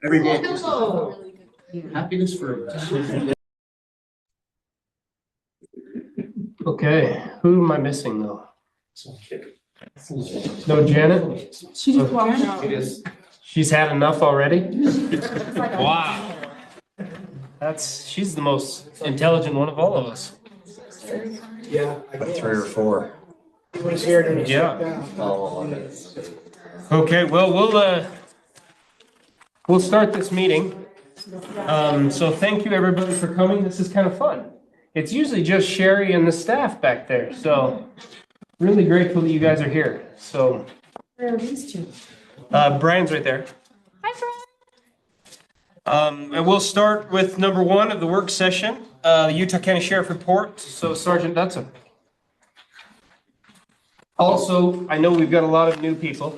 Everybody. Happiness for. Okay, who am I missing though? No Janet? She just walked out. She's had enough already? Wow. She's the most intelligent one of all of us. Yeah. About 3 or 4. He was here to. Yeah. Okay, well, we'll start this meeting. So thank you everybody for coming. This is kind of fun. It's usually just Sherry and the staff back there, so really grateful that you guys are here. So. Where are these two? Brian's right there. Hi, Brian. And we'll start with number 1 of the work session, the Utah County Sheriff Report. So Sergeant Dutson. Also, I know we've got a lot of new people.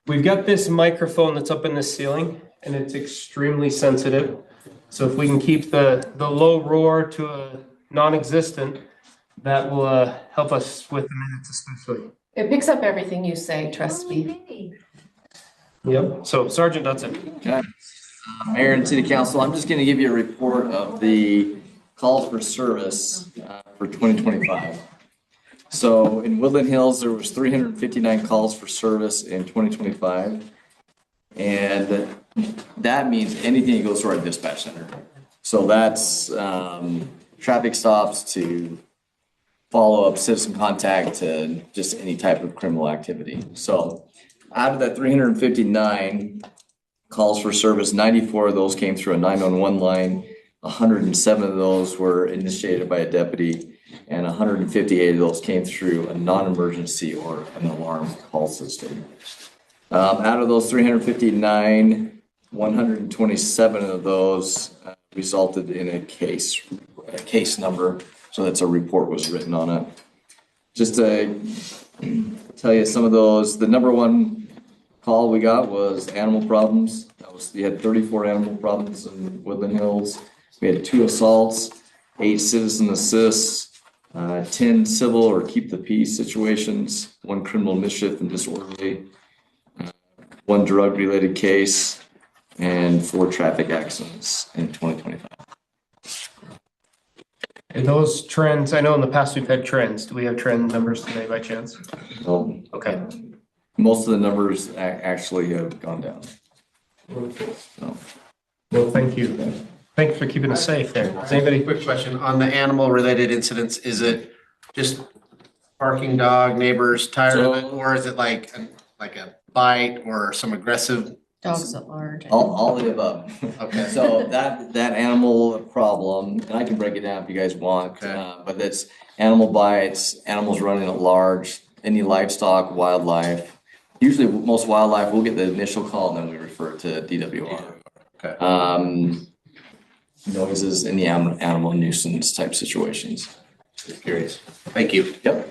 We've got this microphone that's up in the ceiling and it's extremely sensitive. So if we can keep the low roar to a non-existent, that will help us with the minutes especially. It picks up everything you say, trust me. Yep. So Sergeant Dutson. Okay. Mayor and City Council, I'm just going to give you a report of the calls for service for 2025. So in Woodland Hills, there was 359 calls for service in 2025. And that means anything that goes to our dispatch center. So that's traffic stops to follow-up citizen contact to just any type of criminal activity. So out of that 359 calls for service, 94 of those came through a 911 line. 107 of those were initiated by a deputy, and 158 of those came through a non-emergency or an alarm call system. Out of those 359, 127 of those resulted in a case number, so that's a report was written on it. Just to tell you some of those, the number 1 call we got was animal problems. We had 34 animal problems in Woodland Hills. We had 2 assaults, 8 citizen assists, 10 civil or keep the peace situations, 1 criminal mischief and disorderly, 1 drug-related case, and 4 traffic accidents in 2025. And those trends, I know in the past we've had trends. Do we have trend numbers today by chance? So, Okay. most of the numbers actually have gone down. So. Well, thank you. Thanks for keeping us safe there. Does anybody? Quick question on the animal related incidents. Is it just barking dog, neighbors tired of it? Or is it like a bite or some aggressive? Dogs at large. All of the above. Okay. So that animal problem, and I can break it down if you guys want, Okay. but that's animal bites, animals running at large, any livestock, wildlife. Usually most wildlife, we'll get the initial call and then we refer it to DWR. Okay. Noises in the animal nuisance type situations. Just curious. Thank you. Yep.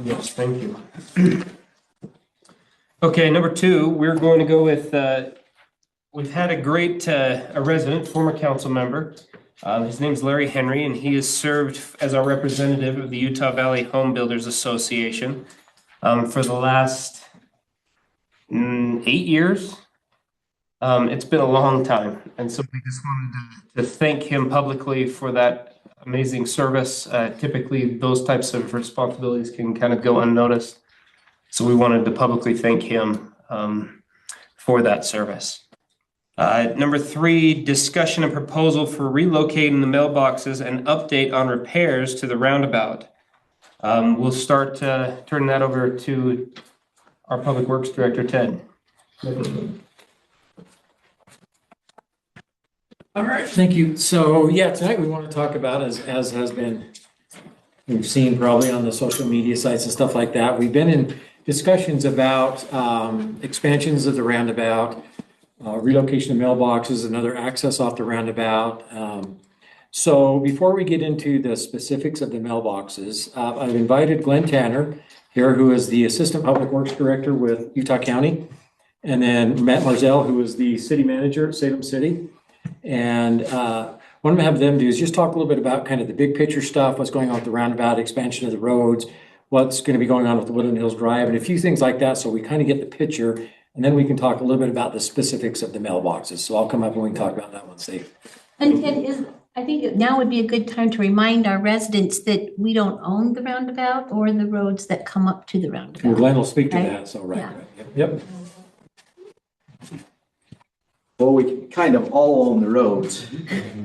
Yes, thank you. Okay, number 2, we're going to go with, we've had a resident, former council member. His name's Larry Henry, and he has served as our representative of the Utah Valley Home Builders Association for the last 8 years. It's been a long time, and so we just wanted to thank him publicly for that amazing service. Typically, those types of responsibilities can kind of go unnoticed, so we wanted to publicly thank him for that service. Number 3, discussion and proposal for relocating the mailboxes and update on repairs to the roundabout. We'll start turning that over to our Public Works Director, Ted. All right, thank you. So yeah, tonight we want to talk about, as has been, we've seen probably on the social media sites and stuff like that. We've been in discussions about expansions of the roundabout, relocation of mailboxes, and other access off the roundabout. So before we get into the specifics of the mailboxes, I've invited Glenn Tanner here, who is the Assistant Public Works Director with Utah County, and then Matt Marzell, who is the City Manager at Salem City. And what I'm gonna have them do is just talk a little bit about kind of the big picture stuff, what's going on with the roundabout, expansion of the roads, what's going to be going on with the Woodland Hills Drive, and a few things like that, so we kind of get the picture. And then we can talk a little bit about the specifics of the mailboxes. So I'll come up and we can talk about that once they. And Ted, I think now would be a good time to remind our residents that we don't own the roundabout or the roads that come up to the Well, roundabout. Glenn will speak to Right. that, so, right. Yeah. Yep. Well, we kind of all own the roads.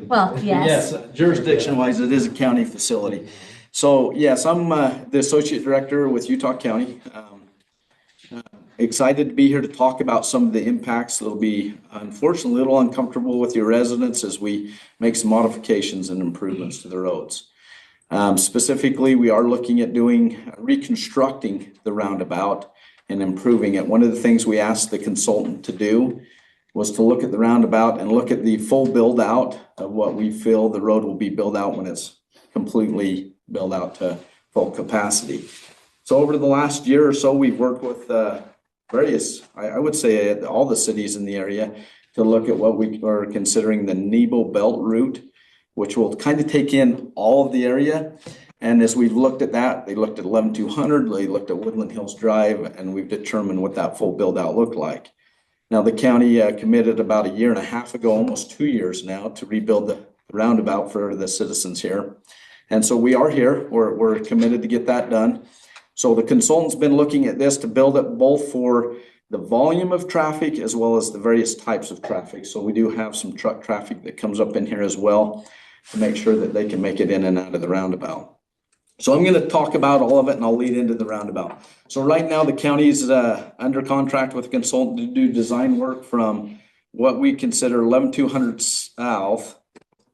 Well, yes. Jurisdiction wise, it is a county facility. So yes, I'm the associate director with Utah County. Excited to be here to talk about some of the impacts that'll be unfortunately a little uncomfortable with your residents as we make some modifications and improvements to the roads. Specifically, we are looking at reconstructing the roundabout and improving it. One of the things we asked the consultant to do was to look at the roundabout and look at the full build out of what we feel the road will be built out when it's completely built out to full capacity. So over the last year or so, we've worked with various, I would say all the cities in the area to look at what we are considering the Nebo Belt route, which will kind of take in all of the area. And as we've looked at that, they looked at 11200, they looked at Woodland Hills Drive, and we've determined what that full build out looked like. Now, the county committed about a year and a half ago, almost 2 years now, to rebuild the roundabout for the citizens here. And so we are here, we're committed to get that done. So the consultant's been looking at this to build it both for the volume of traffic as well as the various types of traffic. So we do have some truck traffic that comes up in here as well to make sure that they can make it in and out of the roundabout. So I'm going to talk about all of it and I'll lead into the roundabout. So right now the county is under contract with a consultant to do design work from what we consider 11200 south.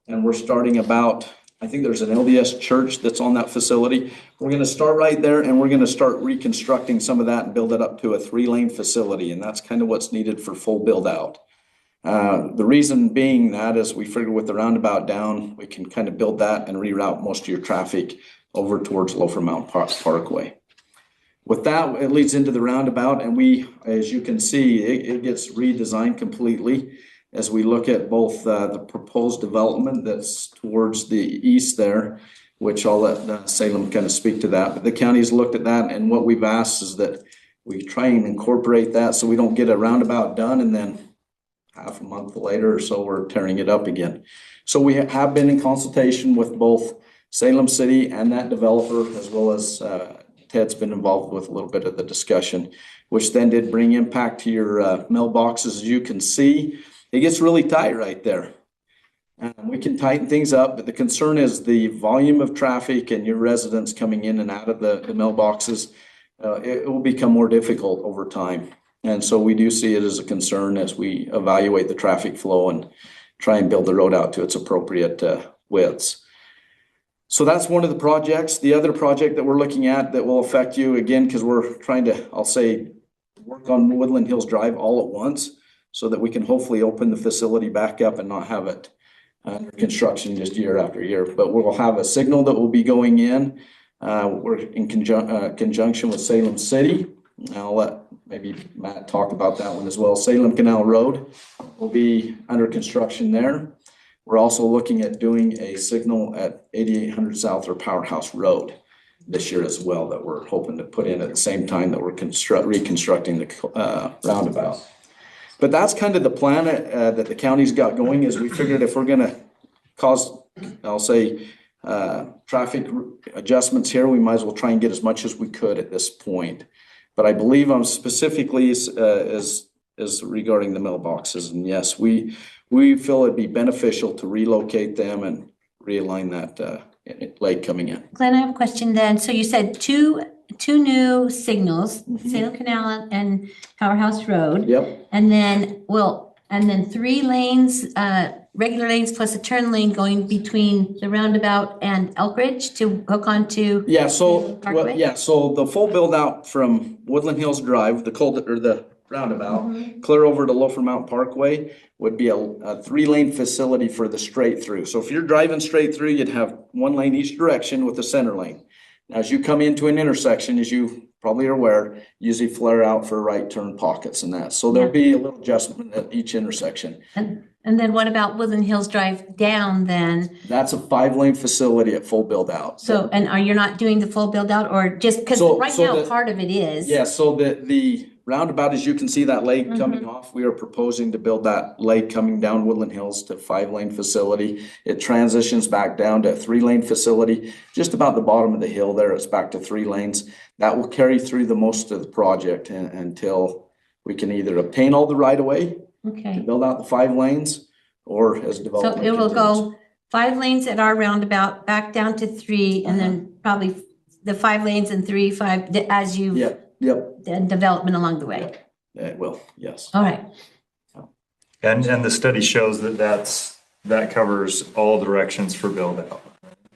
And we're starting about, I think there's an LDS church that's on that facility. We're going to start right there and we're going to start reconstructing some of that and build it up to a 3-lane facility. And that's kind of what's needed for full build out. The reason being that is we figured with the roundabout down, we can kind of build that and reroute most of your traffic over towards Loafer Mountain Parkway. With that, it leads into the roundabout and we, as you can see, it gets redesigned completely as we look at both the proposed development that's towards the east there, which I'll let Salem kind of speak to that. But the county's looked at that and what we've asked is that we try and incorporate that so we don't get a roundabout done and then half a month later or so we're tearing it up again. So we have been in consultation with both Salem City and that developer, as well as Ted's been involved with a little bit of the discussion, which then did bring impact to your mailboxes. As you can see, it gets really tight right there. We can tighten things up, but the concern is the volume of traffic and your residents coming in and out of the mailboxes. It will become more difficult over time. And so we do see it as a concern as we evaluate the traffic flow and try and build the road out to its appropriate widths. So that's one of the projects. The other project that we're looking at that will affect you again, because we're trying to, I'll say, work on Woodland Hills Drive all at once so that we can hopefully open the facility back up and not have it under construction just year after year. But we'll have a signal that will be going in. We're in conjunction with Salem City. I'll let maybe Matt talk about that one as well. Salem Canal Road will be under construction there. We're also looking at doing a signal at 8800 South or Powerhouse Road this year as well that we're hoping to put in at the same time that we're reconstructing the roundabout. But that's kind of the plan that the county's got going is we figured if we're going to cause, I'll say, traffic adjustments here, we might as well try and get as much as we could at this point. But I believe I'm specifically is regarding the mailboxes. And yes, we feel it'd be beneficial to relocate them and realign that lake coming in. Glenn, I have a question then. So you said two new signals, Salem Canal and Powerhouse Road. Yep. And then, 3 lanes, regular lanes plus a turn lane going between the roundabout and Elk Ridge to hook onto. Yeah. So Parkway? So the full build out from Woodland Hills Drive, the roundabout, clear over to Loafer Mountain Parkway would be a 3-lane facility for the straight through. So if you're driving straight through, you'd have 1 lane each direction with the center lane. Now, as you come into an intersection, as you probably are aware, usually flare out for right turn pockets and that. So there'll be a little adjustment at each intersection. And then what about Woodland Hills Drive down then? That's a 5-lane facility at full build out. So, and are you not doing the full build out or just, because So right now the- part of it is? Yeah, so the roundabout, as you can see that lake coming off, we are proposing to build that lake coming down Woodland Hills to 5-lane facility. It transitions back down to a 3-lane facility. Just about the bottom of the hill there, it's back to 3 lanes. That will carry through the most of the project until we can either obtain all the right of way to Okay, build out the 5 lanes or as so development it will continues. go 5 lanes at our roundabout, back down to 3, and then probably the 5 lanes and 3, 5, as you, Yep, the development along the way. it will, yes. All right, And the study shows that covers all directions for build out.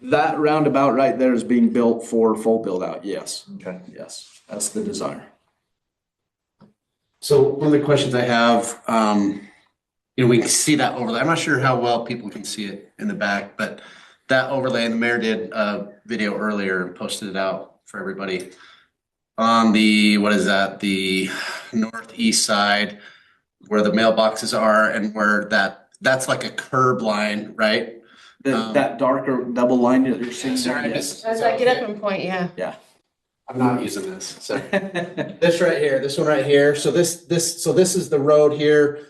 That roundabout right there is being built for full build out, yes, Okay. yes, that's the desire. So one of the questions I have, we can see that overlay. I'm not sure how well people can see it in the back, but that overlay, and the mayor did a video earlier and posted it out for everybody. On the, what is that, the northeast side where the mailboxes are and where that's like a curb line, right? That darker double line that you're seeing there, Sorry, yes. As I get up and point, yeah. Yeah. I'm not using this. So this right here, this one right here. So this is the road here.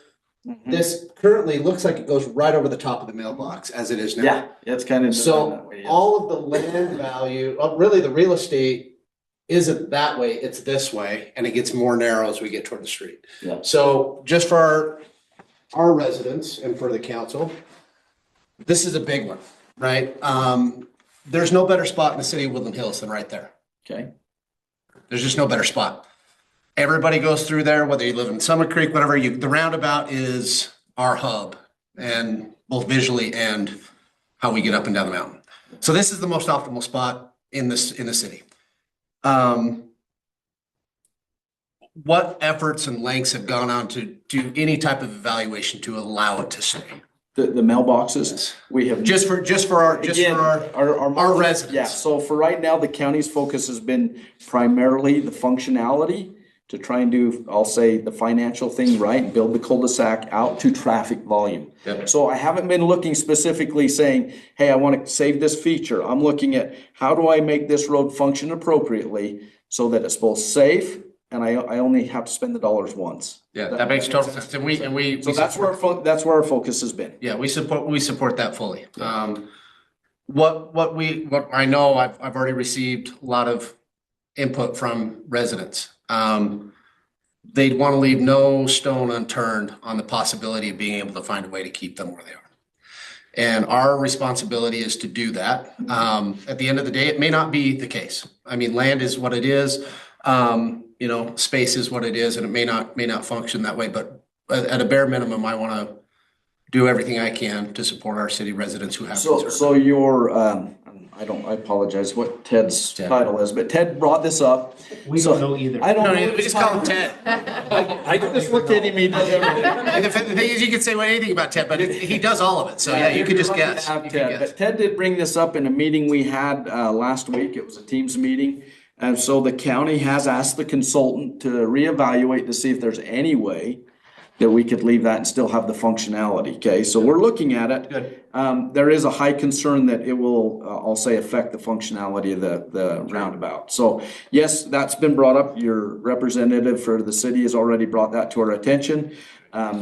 This currently looks like it goes right over the top of the mailbox as it is now. Yeah, it's kind of. So all of the land value, really the real estate isn't that way, it's this way, and it gets more narrow as we get toward the street. Yeah. So just for our residents and for the council, this is a big one, right? There's no better spot in the city of Woodland Hills than right there. Okay, There's just no better spot. Everybody goes through there, whether you live in Summit Creek, whatever, the roundabout is our hub, and both visually and how we get up and down the mountain. So this is the most optimal spot in the city. What efforts and lengths have gone on to do any type of evaluation to allow it to stay? the mailboxes, we have. Just for our Again, our residents. Yeah, so for right now, the county's focus has been primarily the functionality to try and do, I'll say, the financial thing right, build the cul-de-sac out to traffic volume. Yep. So I haven't been looking specifically saying, hey, I want to save this feature. I'm looking at how do I make this road function appropriately so that it's both safe and I only have to spend the dollars once. Yeah, that makes total sense. And we So that's where our focus has been. yeah, we support that fully. What I know, I've already received a lot of input from residents. They'd want to leave no stone unturned on the possibility of being able to find a way to keep them where they are. And our responsibility is to do that. At the end of the day, it may not be the case. I mean, land is what it is. Space is what it is, and it may not function that way, but at a bare minimum, I want to do everything I can to support our city residents who have concerns. So your, I apologize what Ted's Ted. title is, but Ted brought this up. we So- don't know either. I don't No, know. we just call him Ted. I just looked at him, he does everything. And the thing is, you can say anything about Ted, but he does all of it. So yeah, you could just guess. Have You could Ted. guess. But Ted did bring this up in a meeting we had last week. It was a Teams meeting. And so the county has asked the consultant to reevaluate to see if there's any way that we could leave that and still have the functionality, okay? So we're looking at it. Good. There is a high concern that it will, I'll say, affect the functionality of the roundabout. So yes, that's been brought up. Your representative for the city has already brought that to our attention.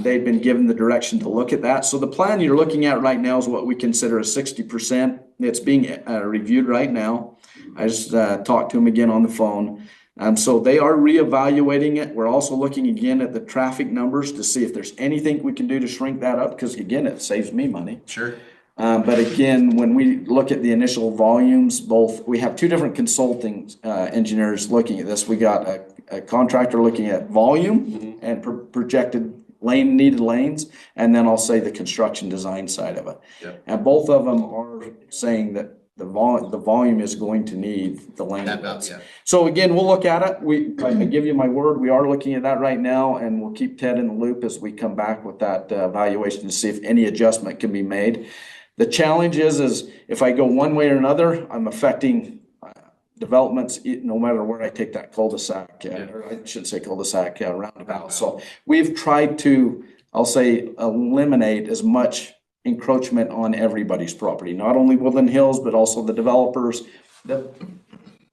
They've been given the direction to look at that. So the plan you're looking at right now is what we consider a 60%. It's being reviewed right now. I just talked to him again on the phone. So they are reevaluating it. We're also looking again at the traffic numbers to see if there's anything we can do to shrink that up, because again, it saves me money. Sure. But again, when we look at the initial volumes, we have two different consulting engineers looking at this. We got a contractor looking at volume and projected needed lanes, and then I'll say the construction design side of it. Yep. And both of them are saying that the volume is going to need the lane. Yeah. So again, we'll look at it. I give you my word, we are looking at that right now, and we'll keep Ted in the loop as we come back with that evaluation to see if any adjustment can be made. The challenge is if I go one way or another, I'm affecting developments, no matter where I take that cul-de-sac, or I should say cul-de-sac roundabout. So we've tried to, I'll say, eliminate as much encroachment on everybody's property, not only Woodland Hills, but also the developers.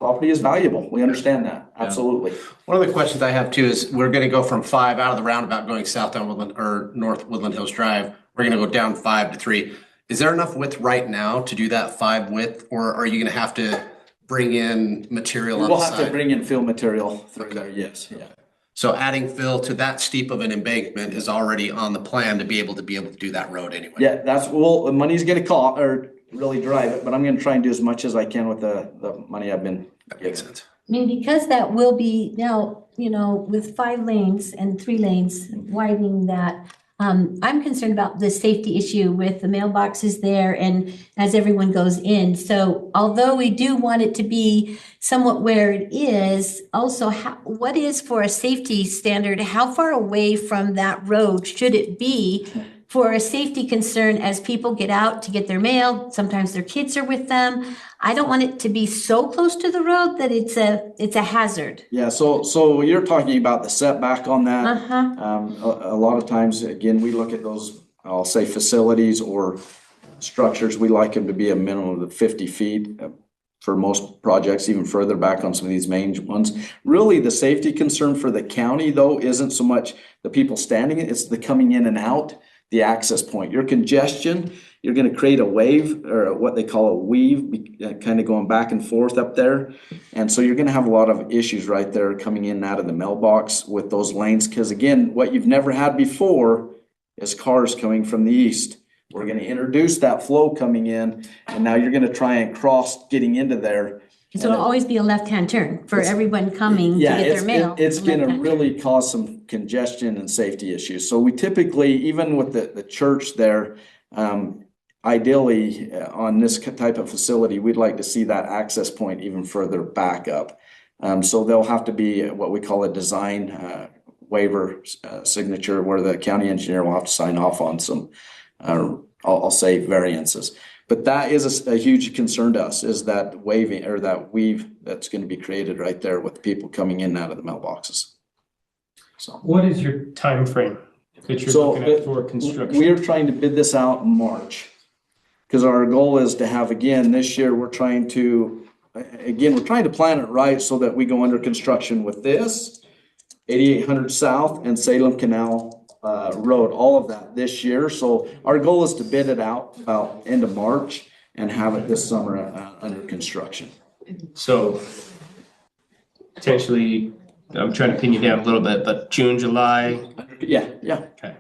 property is valuable. We understand that, absolutely. One of the questions I have too is we're gonna go from 5 out of the roundabout going south down Woodland or north Woodland Hills Drive. We're gonna go down 5 to 3. Is there enough width right now to do that 5 width, or are you gonna have to bring in material on the We'll have to side? bring in fill material through there, yes, yeah. So adding fill to that steep of an embankment is already on the plan to be able to do that road anyway. Yeah, that's, well, the money's gonna cost, or really drive it, but I'm gonna try and do as much as I can with the money I've been That makes given. sense. I mean, because that will be now, with 5 lanes and 3 lanes widening that, I'm concerned about the safety issue with the mailboxes there and as everyone goes in. So although we do want it to be somewhat where it is, also what is for a safety standard? How far away from that road should it be for a safety concern as people get out to get their mail? Sometimes their kids are with them. I don't want it to be so close to the road that it's a hazard. Yeah, so you're talking about the setback on that. Uh-huh. A lot of times, again, we look at those, I'll say facilities or structures, we like them to be a minimum of 50 feet. For most projects, even further back on some of these main ones. Really, the safety concern for the county though, isn't so much the people standing, it's the coming in and out, the access point. Your congestion, you're gonna create a wave or what they call a weave, kind of going back and forth up there. And so you're gonna have a lot of issues right there coming in and out of the mailbox with those lanes. Cause again, what you've never had before is cars coming from the east. We're gonna introduce that flow coming in, and now you're gonna try and cross getting into there. So it'll always be a left-hand turn for everyone coming to Yeah, get their mail. it's gonna Left-hand turn. really cause some congestion and safety issues. So we typically, even with the church there, ideally, on this type of facility, we'd like to see that access point even further back up. So there'll have to be what we call a design waiver signature where the county engineer will have to sign off on some, I'll say variances. But that is a huge concern to us, is that waving or that weave that's gonna be created right there with people coming in and out of the mailboxes. So. What is your time frame that you're So, looking at for construction? We are trying to bid this out in March. Cause our goal is to have, again, this year, we're trying to plan it right so that we go under construction with this, 8800 South and Salem Canal Road, all of that this year. So our goal is to bid it out about end of March and have it this summer under construction. So potentially, I'm trying to pin you down a little bit, but June, July, Yeah, okay.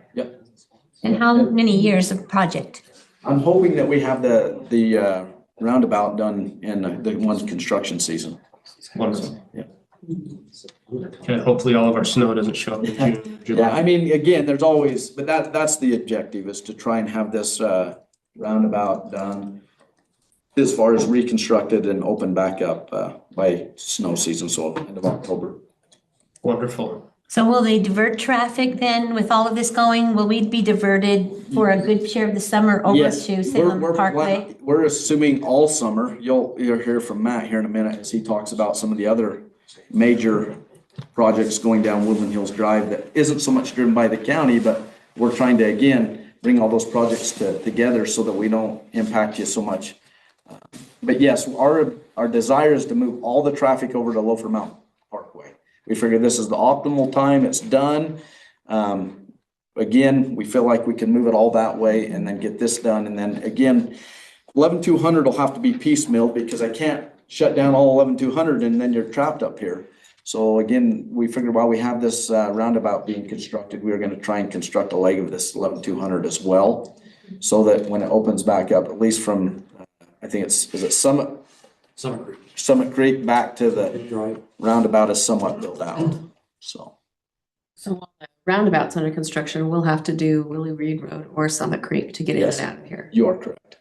And how many years of project? I'm hoping that we have the roundabout done in the one construction season. Wonderful. Yeah. Okay, hopefully all of our snow doesn't show up in June, Yeah, July. I mean, again, there's always, but that's the objective, is to try and have this roundabout done as far as reconstructed and open back up by snow season, so end of October. Wonderful. So will they divert traffic then with all of this going? Will we be diverted for a good share of the summer over Yes, to Salem Parkway? We're assuming all summer. You'll hear from Matt here in a minute as he talks about some of the other major projects going down Woodland Hills Drive that isn't so much driven by the county, but we're trying to, again, bring all those projects together so that we don't impact you so much. But yes, our desire is to move all the traffic over to Loafer Mountain Parkway. We figure this is the optimal time, it's done. Again, we feel like we can move it all that way and then get this done. And then again, 11-200 will have to be piecemealed because I can't shut down all 11-200 and then you're trapped up here. So again, we figured while we have this roundabout being constructed, we are gonna try and construct a leg of this 11-200 as well. So that when it opens back up, at least from, I think is it Summit Creek back to the roundabout is somewhat built out, so. So while the roundabout's under construction, we'll have to do Willie Reed Road or Summit Creek to get in Yes. and out of here. You are correct.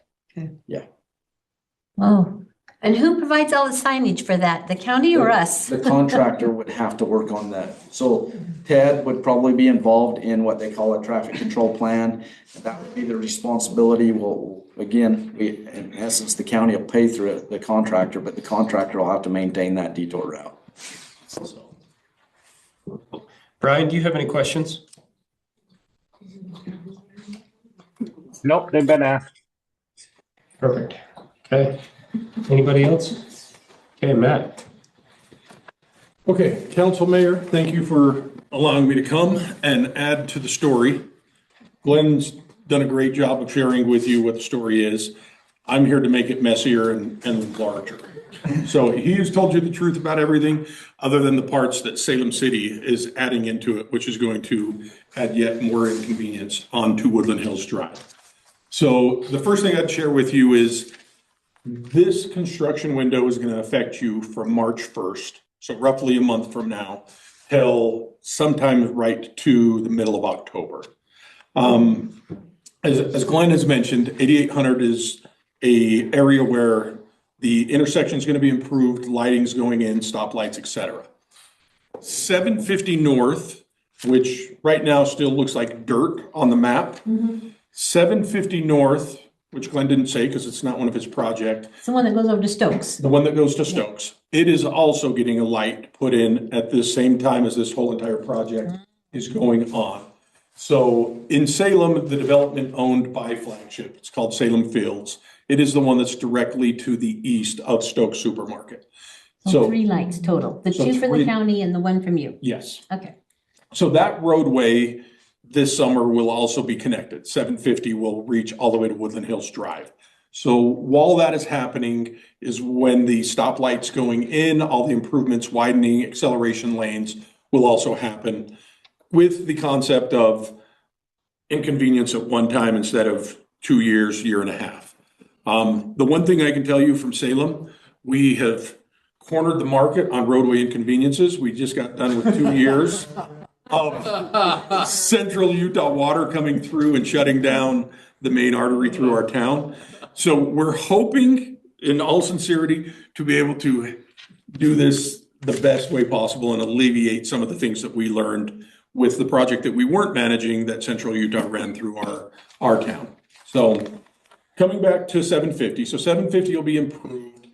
Oh, and who provides all the signage for that? The county or us? The contractor would have to work on that. So Ted would probably be involved in what they call a traffic control plan. That would be the responsibility. Well, again, in essence, the county will pay through it, the contractor, but the contractor will have to maintain that detour route. So. Brian, do you have any questions? Nope, they've been asked. Perfect. Okay. Anybody else? Okay, Matt. Okay, Council Mayor, thank you for allowing me to come and add to the story. Glenn's done a great job of sharing with you what the story is. I'm here to make it messier and larger. So he has told you the truth about everything other than the parts that Salem City is adding into it, which is going to add yet more inconvenience onto Woodland Hills Drive. So the first thing I'd share with you is this construction window is going to affect you from March 1st, so roughly a month from now, till sometime right to the middle of October. As Glenn has mentioned, 8800 is a area where the intersection is going to be improved, lighting's going in, stoplights, et cetera. 750 North, which right now still looks like dirt on the map. 750 North, which Glenn didn't say because it's not one of his projects. It's the one that goes over to Stokes. The one that goes to Stokes. It is also getting a light put in at the same time as this whole entire project is going on. So in Salem, the development owned by Flagship, it's called Salem Fields. It is the one that's directly to the east of Stokes Supermarket. So 3 lights total, the So 2 for the 3 county and the 1 from you. Yes. Okay. So that roadway this summer will also be connected. 750 will reach all the way to Woodland Hills Drive. So while that is happening is when the stoplights going in, all the improvements, widening, acceleration lanes will also happen with the concept of inconvenience at one time instead of 2 years, year and a half. The one thing I can tell you from Salem, we have cornered the market on roadway inconveniences. We just got done with 2 years of central Utah water coming through and shutting down the main artery through our town. So we're hoping, in all sincerity, to be able to do this the best way possible and alleviate some of the things that we learned with the project that we weren't managing that Central Utah ran through our town. So coming back to 750, so 750 will be improved.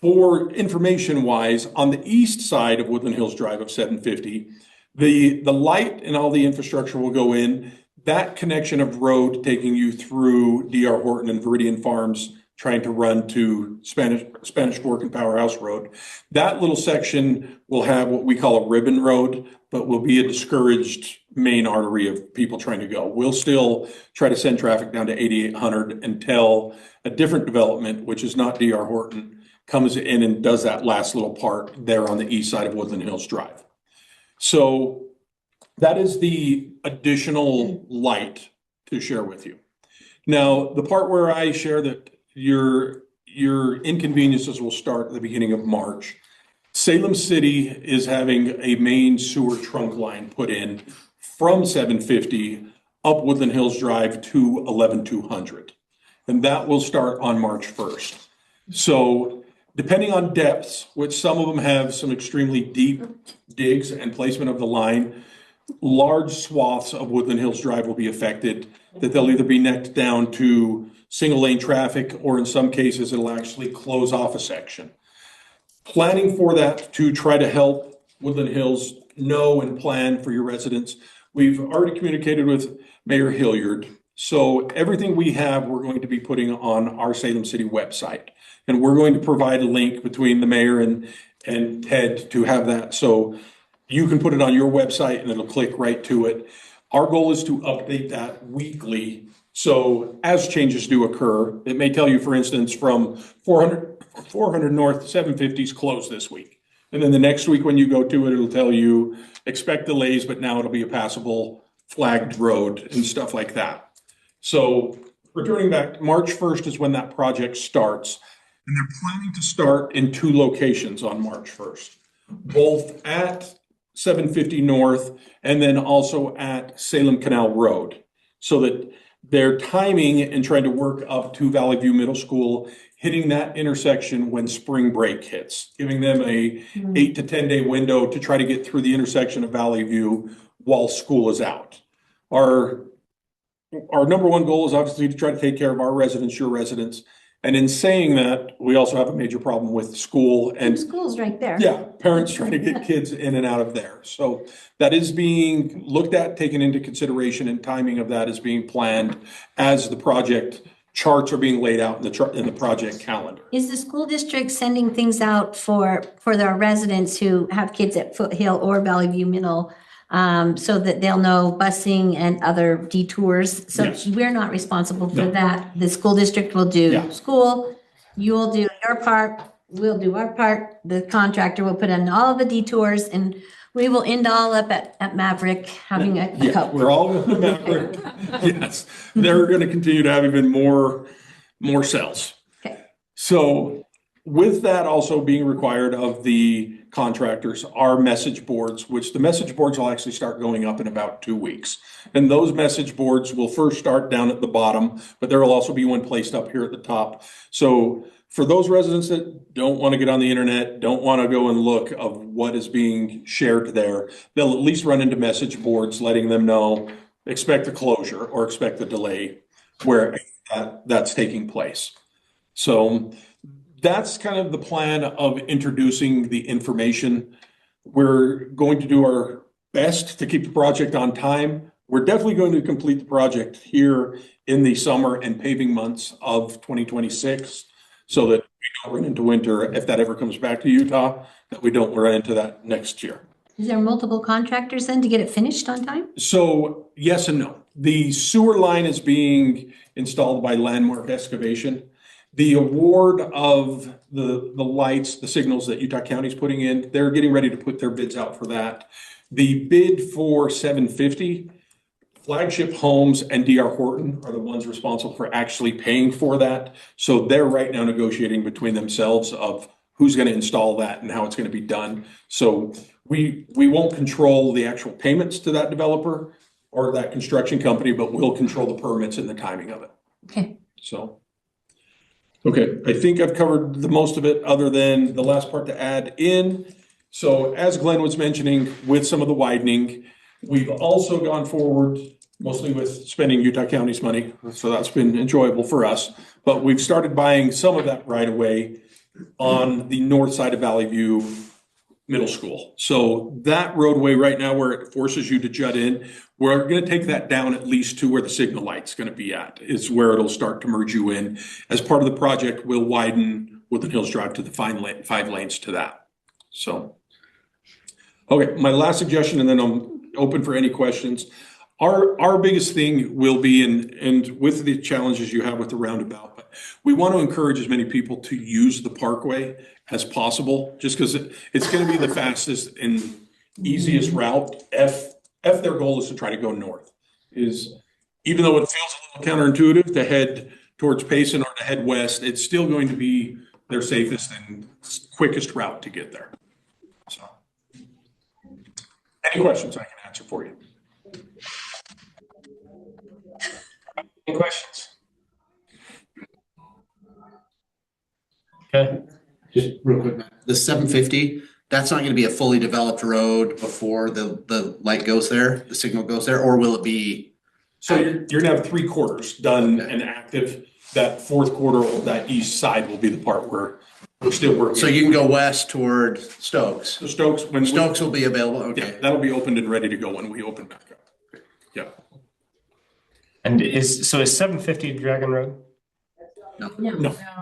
For information wise, on the east side of Woodland Hills Drive of 750, the light and all the infrastructure will go in. That connection of road taking you through DR Horton and Viridian Farms, trying to run to Spanish Fork and Powerhouse Road. That little section will have what we call a ribbon road, but will be a discouraged main artery of people trying to go. We'll still try to send traffic down to 8800 until a different development, which is not DR Horton, comes in and does that last little part there on the east side of Woodland Hills Drive. So that is the additional light to share with you. Now, the part where I share that your inconveniences will start at the beginning of March. Salem City is having a main sewer trunk line put in from 750 up Woodland Hills Drive to 11200. And that will start on March 1st. So depending on depths, which some of them have some extremely deep digs and placement of the line, large swaths of Woodland Hills Drive will be affected, that they'll either be necked down to single lane traffic, or in some cases, it'll actually close off a section. Planning for that to try to help Woodland Hills know and plan for your residents. We've already communicated with Mayor Hilliard. So everything we have, we're going to be putting on our Salem City website. And we're going to provide a link between the mayor and Ted to have that. So you can put it on your website and it'll click right to it. Our goal is to update that weekly. So as changes do occur, it may tell you, for instance, from 400 North 750 is closed this week. And then the next week when you go to it, it'll tell you expect delays, but now it'll be a passable flagged road and stuff like that. So returning back, March 1st is when that project starts. And they're planning to start in 2 locations on March 1st, both at 750 North and then also at Salem Canal Road, so that their timing and trying to work up to Valley View Middle School, hitting that intersection when spring break hits, giving them a 8 to 10 day window to try to get through the intersection of Valley View while school is out. Our number one goal is obviously to try to take care of our residents, your residents. And in saying that, we also have a major problem with school and School's right there. yeah, parents trying to get kids in and out of there. So that is being looked at, taken into consideration, and timing of that is being planned as the project charts are being laid out in the project calendar. Is the school district sending things out for their residents who have kids at Foothill or Valley View Middle, so that they'll know busing and other detours? So Yes. we're not responsible for No. that. The school district will do Yeah. school, you'll do your part, we'll do our part. The contractor will put in all the detours, and we will end all up at Maverick having a Yeah, Coke. we're all going to Maverick. Yes, they're going to continue to have even more cells. Okay. So with that also being required of the contractors are message boards, which the message boards will actually start going up in about 2 weeks. And those message boards will first start down at the bottom, but there will also be one placed up here at the top. So for those residents that don't want to get on the internet, don't want to go and look of what is being shared there, they'll at least run into message boards letting them know, expect a closure or expect a delay where that's taking place. So that's kind of the plan of introducing the information. We're going to do our best to keep the project on time. We're definitely going to complete the project here in the summer and paving months of 2026 so that we don't run into winter if that ever comes back to Utah, that we don't run into that next year. Is there multiple contractors then to get it finished on time? So yes and no. The sewer line is being installed by Landmark Excavation. The award of the lights, the signals that Utah County's putting in, they're getting ready to put their bids out for that. The bid for 750, Flagship Homes and DR Horton are the ones responsible for actually paying for that. So they're right now negotiating between themselves of who's going to install that and how it's going to be done. So we won't control the actual payments to that developer or that construction company, but we'll control the permits and the timing of it. Okay. So, okay, I think I've covered the most of it other than the last part to add in. So as Glenn was mentioning with some of the widening, we've also gone forward mostly with spending Utah County's money. So that's been enjoyable for us, but we've started buying some of that right away on the north side of Valley View Middle School. So that roadway right now where it forces you to jut in, we're going to take that down at least to where the signal light's going to be at, is where it'll start to merge you in. As part of the project, we'll widen Woodland Hills Drive to the 5 lanes to that. So, okay, my last suggestion, and then I'm open for any questions. Our biggest thing will be, and with the challenges you have with the roundabout, but we want to encourage as many people to use the parkway as possible, just because it's going to be the fastest and easiest route. If their goal is to try to go north, is even though it feels a little counterintuitive to head towards Payson or to head west, it's still going to be their safest and quickest route to get there. So, any questions I can answer for you? Any questions? Okay. Just real quick, Matt. The 750, that's not gonna be a fully developed road before the light goes there, the signal goes there, or will it be? So you're gonna have 3 quarters done and active. That 4th quarter of that east side will be the part where we're still working. So you can go west toward Stokes. So Stokes, when Stokes will be available, yeah, okay. that'll be opened and ready to go when we open back up. Yeah. And is 750 Dragon Road? No.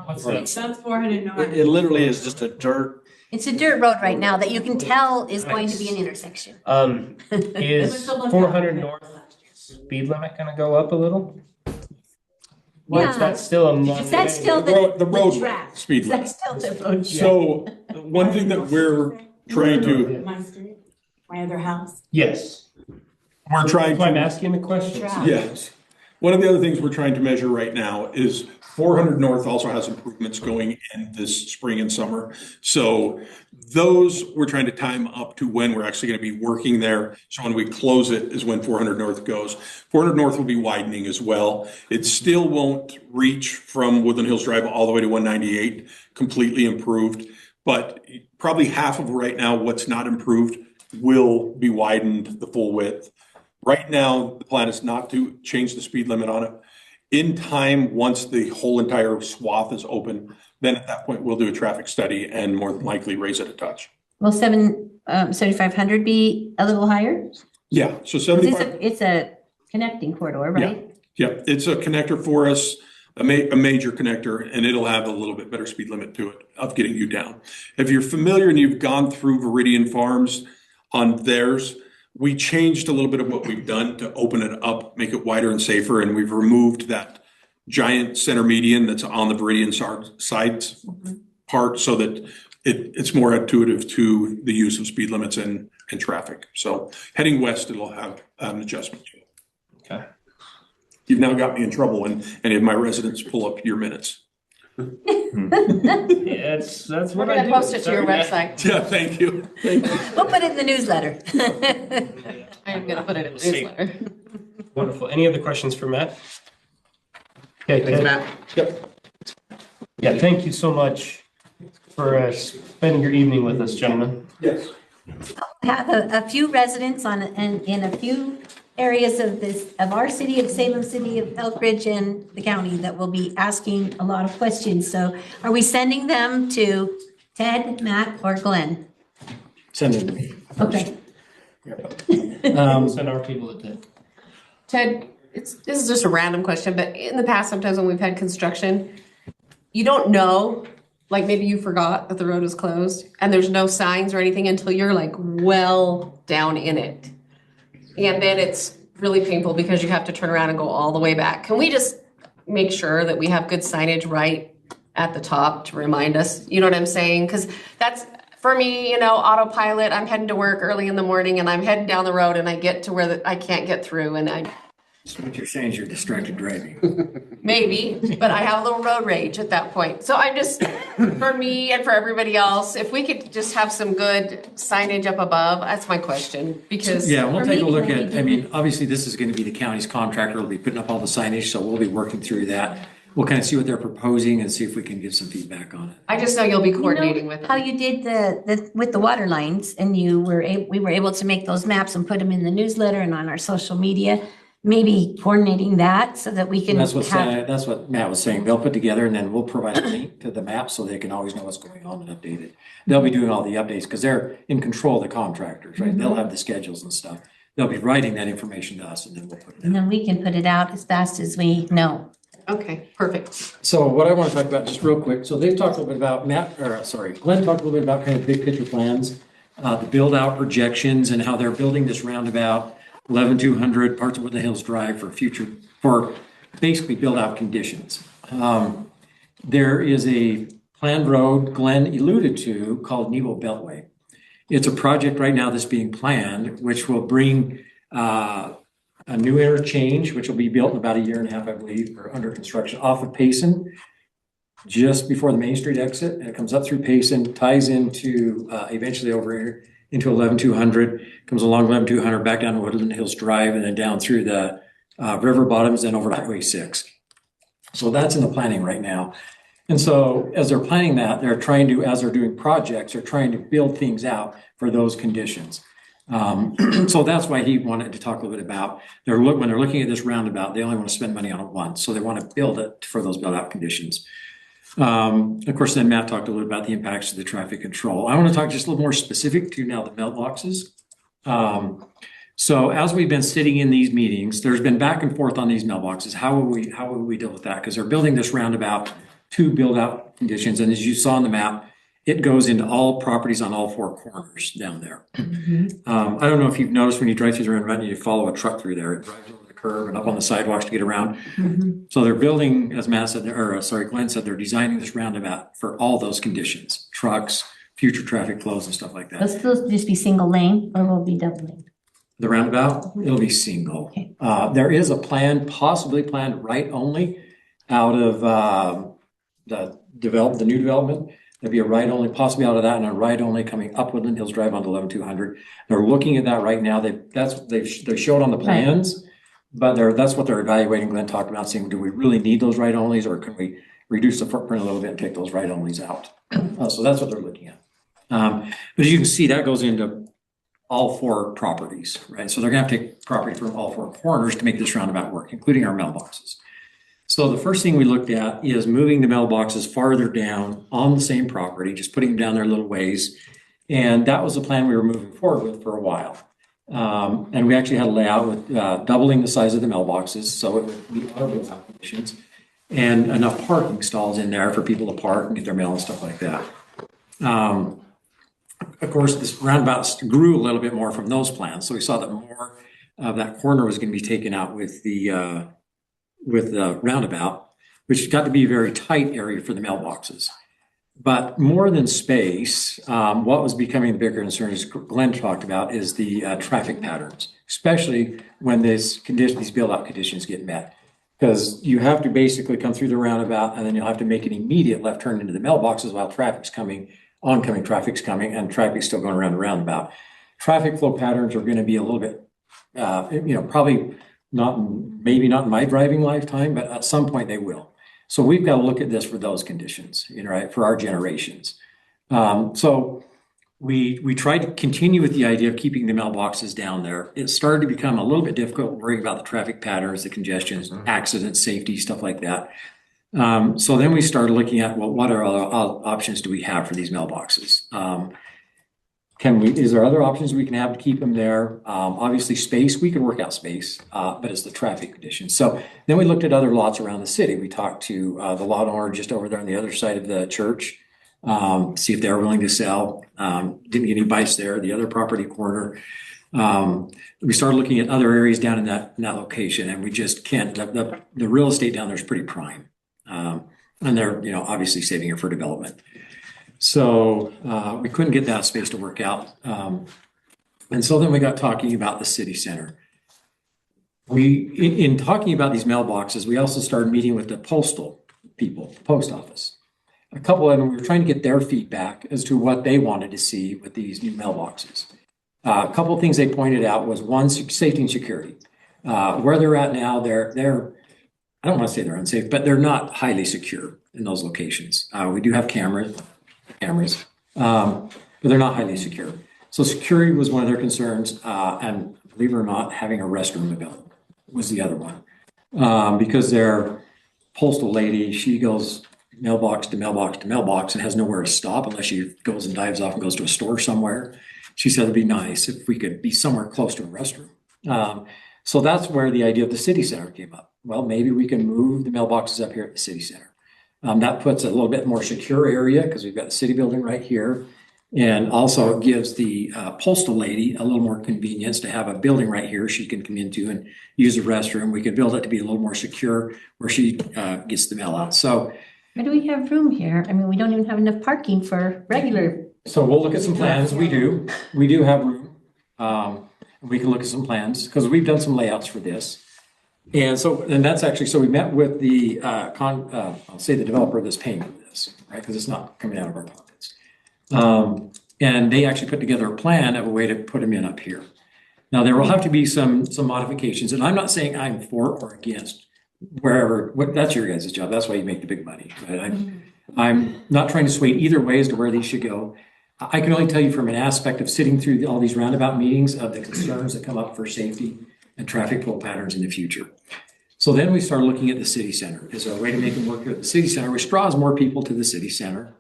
What's that? That's 400 north. It literally is just a dirt. It's a dirt road right now that you can tell is going to be an intersection. Is 400 north speed limit gonna go up a little? Or is that still a month? Is that still The road track? speed Is limit. that still the road? So one thing that we're trying to, My street, my other house. Yes. we're trying That's why I'm to, asking the question. yes. One of the other things we're trying to measure right now is 400 North also has improvements going in this spring and summer. So those we're trying to time up to when we're actually going to be working there. So when we close it is when 400 North goes. 400 North will be widening as well. It still won't reach from Woodland Hills Drive all the way to 198 completely improved, but probably half of right now what's not improved will be widened the full width. Right now, the plan is not to change the speed limit on it. In time, once the whole entire swath is open, then at that point, we'll do a traffic study and more than likely raise it a touch. Will 7,500 be a little higher? Yeah, so 'Cause 75. It's a connecting corridor, right? Yeah, it's a connector for us. a major connector, and it'll have a little bit better speed limit to it of getting you down. If you're familiar and you've gone through Veridian Farms on theirs, we changed a little bit of what we've done to open it up, make it wider and safer, and we've removed that giant center median that's on the Veridian sides part so that it's more intuitive to the use of speed limits and traffic. So heading west, it'll have an adjustment to it. Okay. You've now got me in trouble when any of my residents pull up your minutes. Yeah, that's We're what I gonna do. post it to your Sorry. website. Yeah, thank you. Thank you. We'll put it in the newsletter. I am gonna put it in the See. newsletter. Wonderful. Any other questions for Matt? Okay, Thanks, Ted? Matt. Yep. Yeah, thank you so much for spending your evening with us, gentlemen. Yes. Have a few residents in a few areas of our city, of Salem City, of Elkridge, and the county that will be asking a lot of questions. So are we sending them to Ted, Matt, or Glenn? Send it to me. Okay. Send our people to Ted. Ted, this is just a random question, but in the past, sometimes when we've had construction, you don't know, like maybe you forgot that the road was closed and there's no signs or anything until you're like well down in it. And then it's really painful because you have to turn around and go all the way back. Can we just make sure that we have good signage right at the top to remind us? You know what I'm saying? Because that's, for me, autopilot, I'm heading to work early in the morning and I'm heading down the road and I get to where I can't get through and So what you're saying is you're distracted driving. maybe, but I have a little road rage at that point. So I'm just, for me and for everybody else, if we could just have some good signage up above, that's my question, because. Yeah, we'll For take a me, look can I at, be I mean, obviously this is going to be the county's contractor, will be putting up all the signage, so we'll be working through that. We'll kind of see what they're proposing and see if we can give some feedback on it. I just know you'll be You know coordinating with how them. you did with the water lines, and we were able to make those maps and put them in the newsletter and on our social media, maybe coordinating that so that we can That's have. that's what Matt was saying. They'll put together and then we'll provide a link to the map so they can always know what's going on and update it. They'll be doing all the updates because they're in control of the contractors, right? They'll have the schedules and stuff. They'll be writing that information to us and then we'll put it And in. then we can put it out as fast as we know. Okay, perfect. So what I want to talk about just real quick, so they've talked a little bit about Glenn talked a little bit about kind of big picture plans, the build out projections and how they're building this roundabout 11200 parts of Woodland Hills Drive for basically build out conditions. There is a planned road Glenn alluded to called Nebo Beltway. It's a project right now that's being planned, which will bring a new interchange, which will be built in about 1.5 years, I believe, or under construction off of Payson, just before the Main Street exit. And it comes up through Payson, ties into eventually over here into 11200, comes along 11200, back down to Woodland Hills Drive, and then down through the river bottoms, then over to Highway 6. So that's in the planning right now. And so as they're planning that, they're trying to, as they're doing projects, they're trying to build things out for those conditions. So that's why he wanted to talk a little bit about, when they're looking at this roundabout, they only want to spend money on it once. So they want to build it for those build out conditions. Of course, then Matt talked a little about the impacts of the traffic control. I want to talk just a little more specific to now the mailboxes. So as we've been sitting in these meetings, there's been back and forth on these mailboxes. How will we deal with that? Because they're building this roundabout to build out conditions. And as you saw on the map, it goes into all properties on all four corners down there. I don't know if you've noticed when you drive through the run, you follow a truck through there. It drives over the curb and up on the sidewalks to get around. So they're building, as Matt said, Glenn said, they're designing this roundabout for all those conditions, trucks, future traffic flows and stuff like Will that. it still just be single lane or will it be double lane? The roundabout, it'll be single. Okay. There is a plan, possibly planned right only out of the new development. There'd be a right only, possibly out of that, and a right only coming up Woodland Hills Drive onto 11200. They're looking at that right now. They showed on the plans, but that's what they're evaluating. Glenn talked about saying, do we really need those right onlys, or can we reduce the footprint a little bit and take those right onlys out? So that's what they're looking at. But as you can see, that goes into all four properties, right? So they're gonna have to take property from all four corners to make this roundabout work, including our mailboxes. So the first thing we looked at is moving the mailboxes farther down on the same property, just putting them down there a little ways. And that was the plan we were moving forward with for a while. And we actually had a layout with doubling the size of the mailboxes, so it would meet our build-out conditions. and enough parking stalls in there for people to park and get their mail and stuff like that. Of course, this roundabout grew a little bit more from those plans, so we saw that more of that corner was going to be taken out with the roundabout, which got to be a very tight area for the mailboxes. But more than space, what was becoming the bigger concern, as Glenn talked about, is the traffic patterns, especially when these build-out conditions get met. Because you have to basically come through the roundabout, and then you'll have to make an immediate left turn into the mailboxes while traffic's coming, oncoming traffic's coming, and traffic's still going around the roundabout. Traffic flow patterns are going to be a little bit, probably maybe not in my driving lifetime, but at some point they will. So we've got to look at this for those conditions, right, for our generations. So we tried to continue with the idea of keeping the mailboxes down there. It started to become a little bit difficult worrying about the traffic patterns, the congestions, accidents, safety, stuff like that. So then we started looking at, well, what other options do we have for these mailboxes? Is there other options we can have to keep them there? Obviously space, we can work out space, but it's the traffic conditions. So then we looked at other lots around the city. We talked to the lot owner just over there on the other side of the church, see if they were willing to sell. Didn't get any bites there. The other property corner. We started looking at other areas down in that location, and we just can't, the real estate down there is pretty prime. And they're, obviously saving it for development. So we couldn't get that space to work out. And so then we got talking about the city center. In talking about these mailboxes, we also started meeting with the postal people, the post office. A couple of them, we were trying to get their feedback as to what they wanted to see with these new mailboxes. A couple of things they pointed out was one, safety and security. Where they're at now, they're I don't want to say they're unsafe, but they're not highly secure in those locations. We do have cameras, but they're not highly secure. So security was one of their concerns, and believe it or not, having a restroom available was the other one. Because their postal lady, she goes mailbox to mailbox to mailbox and has nowhere to stop unless she goes and dives off and goes to a store somewhere. She said it'd be nice if we could be somewhere close to a restroom. So that's where the idea of the city center came up. Well, maybe we can move the mailboxes up here at the city center. That puts a little bit more secure area because we've got the city building right here. And also it gives the postal lady a little more convenience to have a building right here she can come into and use the restroom. We could build it to be a little more secure where she gets the mail out. So Where do we have room here? I mean, we don't even have enough parking for regular. So we'll look at some plans. We do have room. We can look at some plans because we've done some layouts for this. And that's actually, so we met with the, I'll say the developer that's paying for this, right? Because it's not coming out of our pockets. And they actually put together a plan of a way to put them in up here. Now, there will have to be some modifications, and I'm not saying I'm for or against wherever, that's your guys' job. That's why you make the big money. Right? I'm not trying to sway either way as to where these should go. I can only tell you from an aspect of sitting through all these roundabout meetings of the concerns that come up for safety and traffic flow patterns in the future. So then we started looking at the city center. Is there a way to make them work here at the city center, which draws more people to the city center?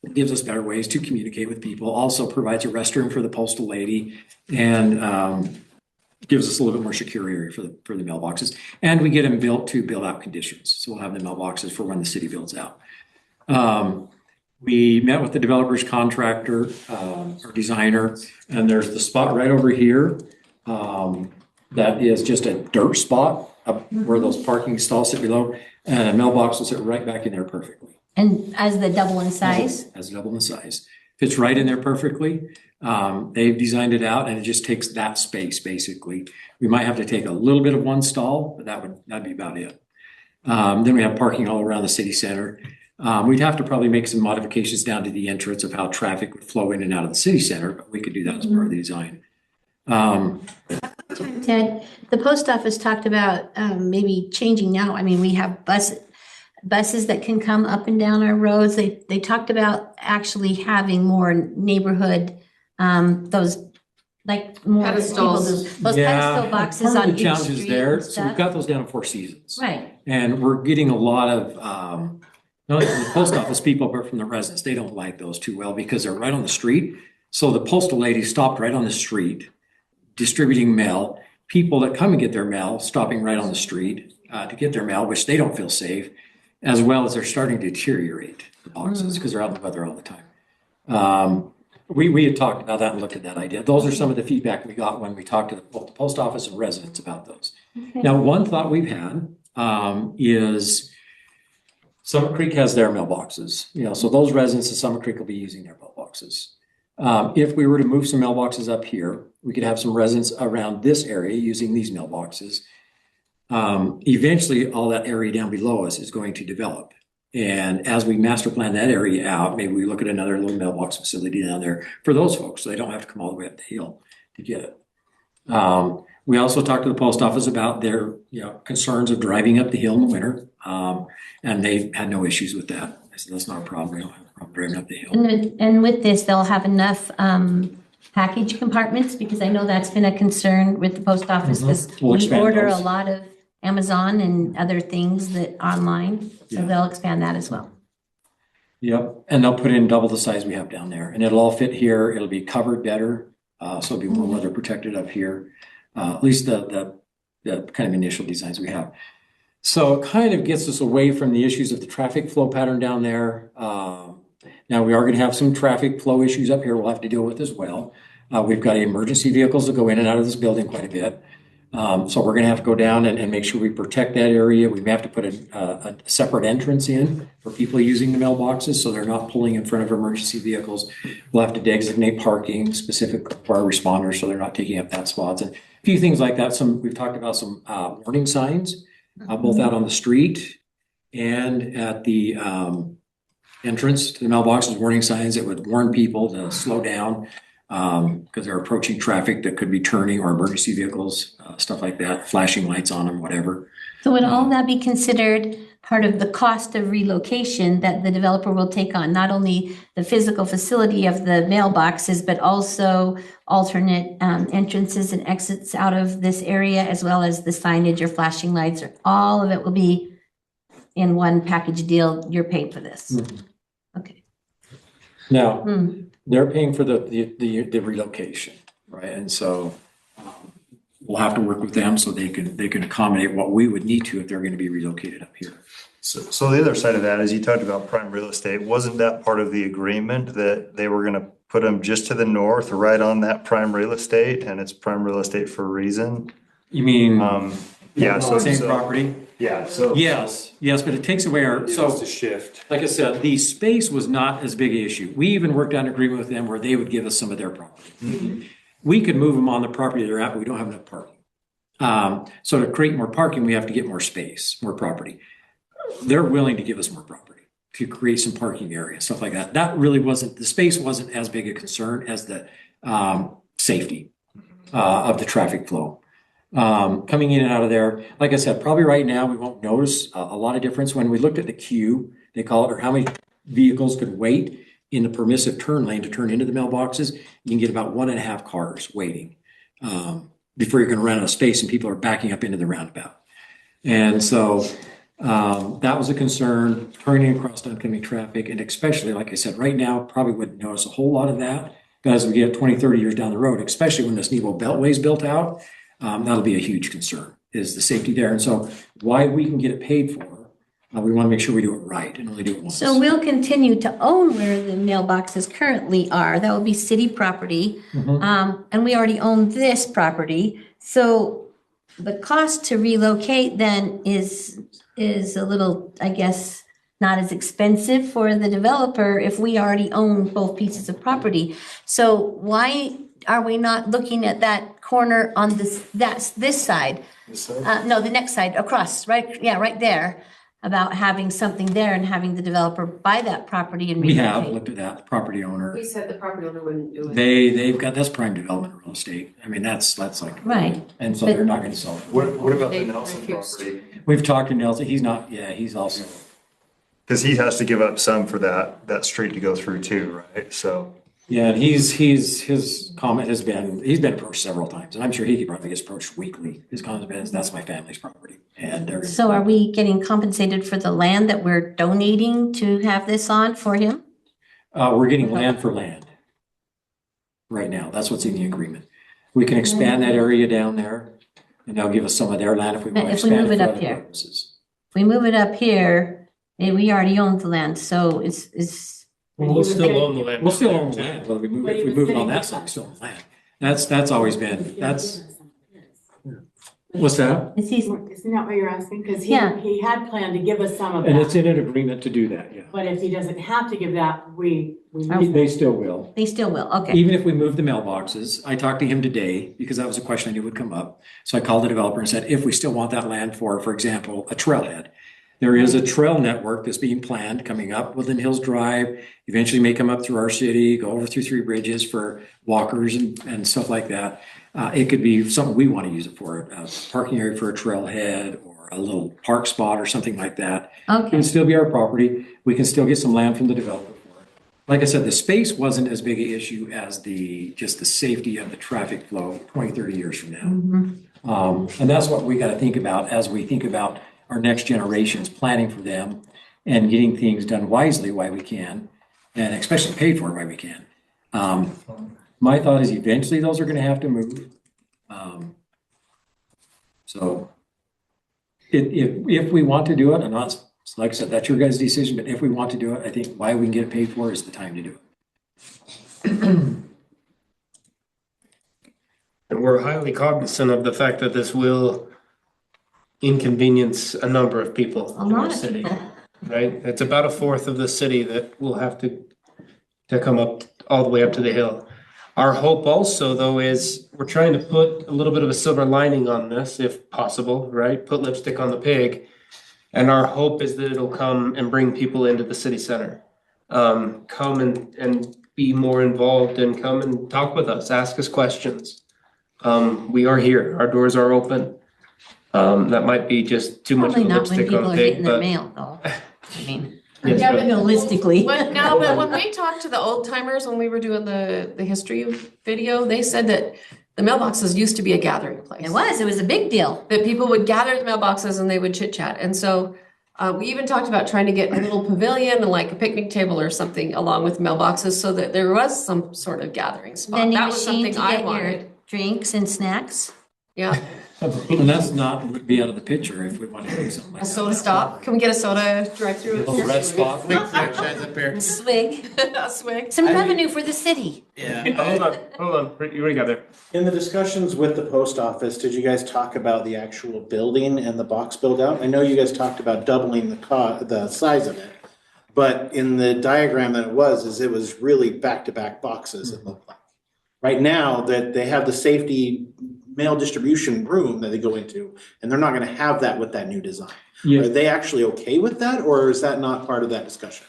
It gives us better ways to communicate with people, also provides a restroom for the postal lady, and gives us a little bit more secure area for the mailboxes. And we get them built to build out conditions. So we'll have the mailboxes for when the city builds out. We met with the developer's contractor or designer, and there's the spot right over here. That is just a dirt spot up where those parking stalls sit below, and a mailbox will sit right back in there perfectly. And as the double in size? As double in size. Fits right in there perfectly. They've designed it out and it just takes that space basically. We might have to take a little bit of one stall, but that'd be about it. Then we have parking all around the city center. We'd have to probably make some modifications down to the entrance of how traffic would flow in and out of the city center, but we could do that as part of the design. Ted, the post office talked about maybe changing now. I mean, we have buses that can come up and down our roads. They talked about actually having more neighborhood, those like more Pedestals. those pedestal boxes part on of the each challenge is street there. and So stuff. we've got those down in Four Seasons. Right. And we're getting a lot of, not only from the post office people, but from the residents. They don't like those too well because they're right on the street. So the postal lady stopped right on the street distributing mail. people that come and get their mail, stopping right on the street to get their mail, which they don't feel safe, as well as they're starting to deteriorate the boxes because they're out in the weather all the time. We had talked about that and looked at that idea. Those are some of the feedback we got when we talked to both the post office and residents about those. Okay. Now, one thought we've had is Summit Creek has their mailboxes, so those residents of Summit Creek will be using their mailboxes. If we were to move some mailboxes up here, we could have some residents around this area using these mailboxes. Eventually, all that area down below us is going to develop. And as we master plan that area out, maybe we look at another little mailbox facility down there for those folks, so they don't have to come all the way up the hill to get it. We also talked to the post office about their, concerns of driving up the hill in the winter. And they had no issues with that. I said, that's not a problem. We don't have a problem driving up the hill. And with this, they'll have enough package compartments, because I know that's been a concern with the post office, because We'll we expand order a those. lot of Amazon and other things that online, so Yeah. they'll expand that as well. Yep, and they'll put in double the size we have down there, and it'll all fit here. It'll be covered better, so it'll be more weather protected up here. At least the kind of initial designs we have. So it kind of gets us away from the issues of the traffic flow pattern down there. Now we are going to have some traffic flow issues up here we'll have to deal with as well. We've got emergency vehicles that go in and out of this building quite a bit. So we're going to have to go down and make sure we protect that area. We may have to put a separate entrance in for people using the mailboxes, so they're not pulling in front of emergency vehicles. We'll have to designate parking specific for our responders, so they're not taking up that spots. And a few things like that. We've talked about some warning signs, both out on the street and at the entrance to the mailboxes, warning signs that would warn people to slow down. Because they're approaching traffic that could be turning, or emergency vehicles, stuff like that, flashing lights on them, whatever. So would all that be considered part of the cost of relocation that the developer will take on? Not only the physical facility of the mailboxes, but also alternate entrances and exits out of this area, as well as the signage or flashing lights, or all of it will be in one package deal? You're paid for this? Okay. Now, they're paying for the relocation, right? And so we'll have to work with them so they can accommodate what we would need to if they're going to be relocated up here. So the other side of that is you talked about prime real estate. Wasn't that part of the agreement that they were going to put them just to the north, right on that prime real estate, and it's prime real estate for a reason? You mean Yeah. So same property? Yeah. So Yes, but it takes away our, so to shift. like I said, the space was not as big an issue. We even worked out an agreement with them where they would give us some of their property. We could move them on the property they're at, but we don't have enough parking. So to create more parking, we have to get more space, more property. They're willing to give us more property to create some parking area, stuff like that. That really wasn't, the space wasn't as big a concern as the safety of the traffic flow. Coming in and out of there, like I said, probably right now we won't notice a lot of difference. When we looked at the queue, they call it, or how many vehicles could wait in the permissive turn lane to turn into the mailboxes, you can get about 1.5 cars waiting before you're going to run out of space and people are backing up into the roundabout. And so that was a concern, turning across oncoming traffic, and especially, like I said, right now, probably wouldn't notice a whole lot of that. But as we get 20, 30 years down the road, especially when this Nebo Beltway is built out, that'll be a huge concern, is the safety there. And so while we can get it paid for, we want to make sure we do it right and only do it once. So we'll continue to own where the mailboxes currently are. That will be city property. And we already own this property. So the cost to relocate then is a little, I guess, not as expensive for the developer if we already own both pieces of property. So why are we not looking at that corner on this side? No, the next side, across, right? Yeah, right there, about having something there and having the developer buy that property and We have relocate. looked at that, the property owner. We said the property owner wouldn't do it. They've got, that's prime development real estate. I mean, that's like, Right. and so But- they're not going to sell it. What about the They Nelson refused. property? We've talked to Nelson. He's not, he's also, Because he has to give up some for that street to go through too, right? So. yeah, and his comment has been, he's been approached several times, and I'm sure he probably gets approached weekly. His comment has been, that's my family's property. And they're. So are we getting compensated for the land that we're donating to have this on for him? We're getting land for land right now. That's what's in the agreement. We can expand that area down there. and they'll give us some of their land if we want to If we expand move it it for up other here. purposes. If we move it up here, we already own the land, so it's, We'll still own the land. We'll still own the land, whether we move, if we move it on that side, we still own the land. That's always been, what's that? it's easy. Isn't that what you're asking? Because Yeah. he had planned to give us some of And it's that. in an agreement to do that, yeah. But if he doesn't have to give that, we. They still will. They still will, okay. Even if we move the mailboxes, I talked to him today because that was a question I knew would come up. So I called the developer and said, if we still want that land for example, a trailhead. There is a trail network that's being planned coming up Woodland Hills Drive, eventually may come up through our city, go over through Three Bridges for walkers and stuff like that. It could be something we want to use it for, a parking area for a trailhead or a little park spot or something like that. It Okay, can still be our property. We can still get some land from the developer for it. Like I said, the space wasn't as big an issue as just the safety of the traffic flow 20, 30 years from now. And that's what we got to think about as we think about our next generations, planning for them and getting things done wisely while we can, and especially paid for while we can. My thought is eventually those are going to have to move. So if we want to do it, and not, like I said, that's your guys' decision, but if we want to do it, I think why we can get it paid for is the time to do it. And we're highly cognizant of the fact that this will inconvenience a number of people a in our lot of city, people. right? It's about a fourth of the city that will have to come up all the way up to the hill. Our hope also, though, is we're trying to put a little bit of a silver lining on this, if possible, right? Put lipstick on the pig. And our hope is that it'll come and bring people into the city center. Come and be more involved and come and talk with us, ask us questions. We are here, our doors are open. That might be just too much of Probably a not when lipstick people on are the getting pig, their but. mail though. I mean, Yes, Yeah, but- but realistically. But when we talked to the old timers, when we were doing the history video, they said that the mailboxes used to be a gathering place. It was a big deal. That people would gather at the mailboxes and they would chit chat. And so we even talked about trying to get a little pavilion and like a picnic table or something along with mailboxes so that there was some sort of gathering spot. Vending That was machine something to I get your wanted. drinks and snacks. Yeah, And that's not, would be out of the picture if we want to do something like a that. soda stop. Can we get a soda drive-through? Little red spot. Swig. A swig. Some revenue for the city. Hold on, what do you got there? In the discussions with the post office, did you guys talk about the actual building and the box build out? I know you guys talked about doubling the size of it. But in the diagram that it was really back-to-back boxes it looked like. Right now, that they have the safety mail distribution room that they go into, and they're not gonna have that with that new design. Yeah. Are they actually okay with that, or is that not part of that discussion?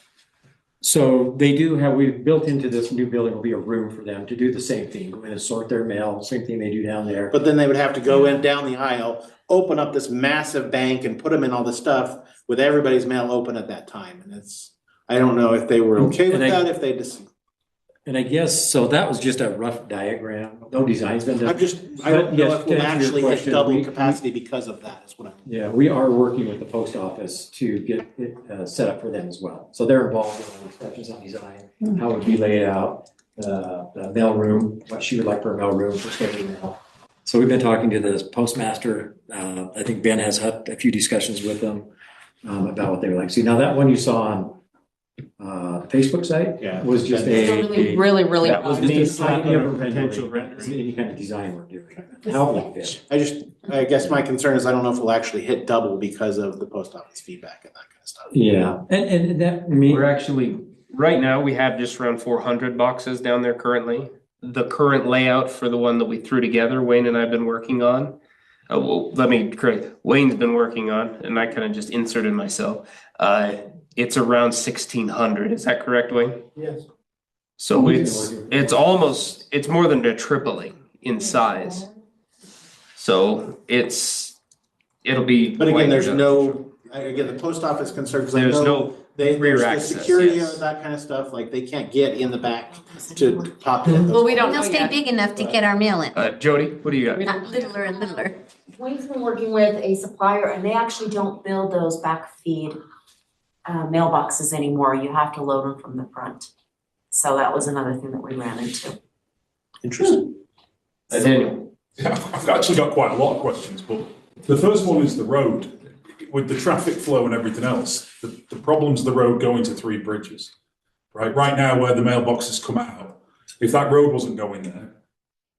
So they do have, we've built into this new building will be a room for them to do the same thing, go in and sort their mail, same thing they do down there. But then they would have to go in down the aisle, open up this massive bank and put them in all the stuff with everybody's mail open at that time. And I don't know if they were okay with And I- that, if they just, And I guess, so that was just a rough diagram, no design's been I done. don't But know yes, if to we'll answer your actually hit question, double we- capacity because of that, is what I'm. Yeah, we are working with the post office to get it set up for them as well. So they're involved in the discussions on design, how it would be laid out, the mail room, what she would like for a mail room for scheduled mail. So we've been talking to the postmaster. I think Ben has had a few discussions with them about what they would like. See, now that one you saw on Facebook site Yeah. was just Really, really, really. That was well. me just an idea of a potential rendering, rendering. any kind of design we're doing, how it would fit. I guess my concern is I don't know if we'll actually hit double because of the post office feedback and that kind of stuff. Yeah, and that, I mean, We're actually, right now, we have just around 400 boxes down there currently. The current layout for the one that we threw together, Wayne and I have been working on. Well, let me correct, Wayne's been working on, and I kind of just inserted myself. It's around 1,600, is that correct, Wayne? Yes. So it's more than a tripling in size. So it'll be. But again, quite there's enough. no, again, the post office concern, because I There's know no there's rear the access, security yes. of that kind of stuff, like they can't get in the back to pop in. Well, we don't They'll know stay yet. big enough to get our mail in, Jody, what do you got? not littler and littler. Wayne's been working with a supplier and they actually don't build those back feed mailboxes anymore. You have to load them from the front. So that was another thing that we ran into. Interesting. Daniel. Yeah, I've actually got quite a lot of questions, but the first one is the road. With the traffic flow and everything else, the problem's the road going to Three Bridges. Right now where the mailboxes come out, if that road wasn't going there,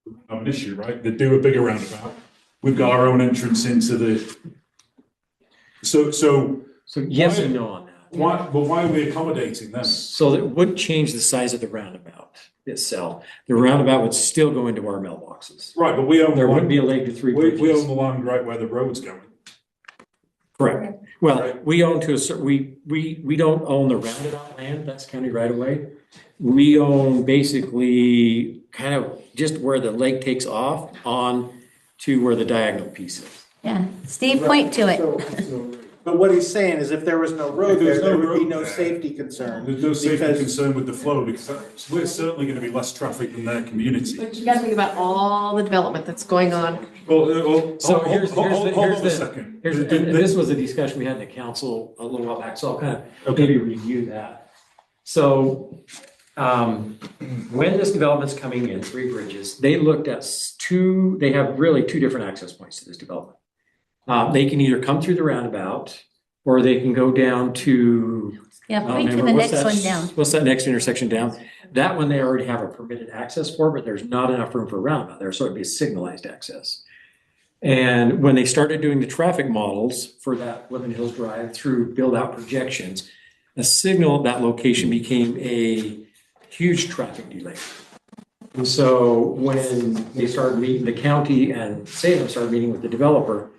we'd have an issue, right? They'd do a bigger roundabout. We've got our own entrance into the, so yes and no on that. why are we accommodating them? So it wouldn't change the size of the roundabout itself. The roundabout would still go into our mailboxes. Right, but we own. There wouldn't be a leg to Three Bridges. We own the land right where the road's going. Correct. Well, we own to a certain, we don't own the roundabout land, that's county right away. We own basically kind of just where the lake takes off on to where the diagonal piece is. Yeah, Steve, point to it. But what he's saying is if there was no road If there's there, there no would be road no there, safety concern. There's no safety because- concern with the flow because we're certainly going to be less traffic than their community. But you gotta think about all the development that's going on. Well, So hold here's on a the, second. and this was a discussion we had in the council a little while back, so I'll kind of maybe review that. So, when this development's coming in, Three Bridges, they looked at they have really two different access points to this development. They can either come through the roundabout, or they can go down to. Yeah, I don't point to remember, the what's next that- one down. What's that next intersection down? That one they already have a permitted access for, but there's not enough room for a roundabout there, so it'd be a signalized access. And when they started doing the traffic models for that Woodland Hills Drive through build-out projections, a signal at that location became a huge traffic delay. And so when they started meeting, the county and Salem started meeting with the developer,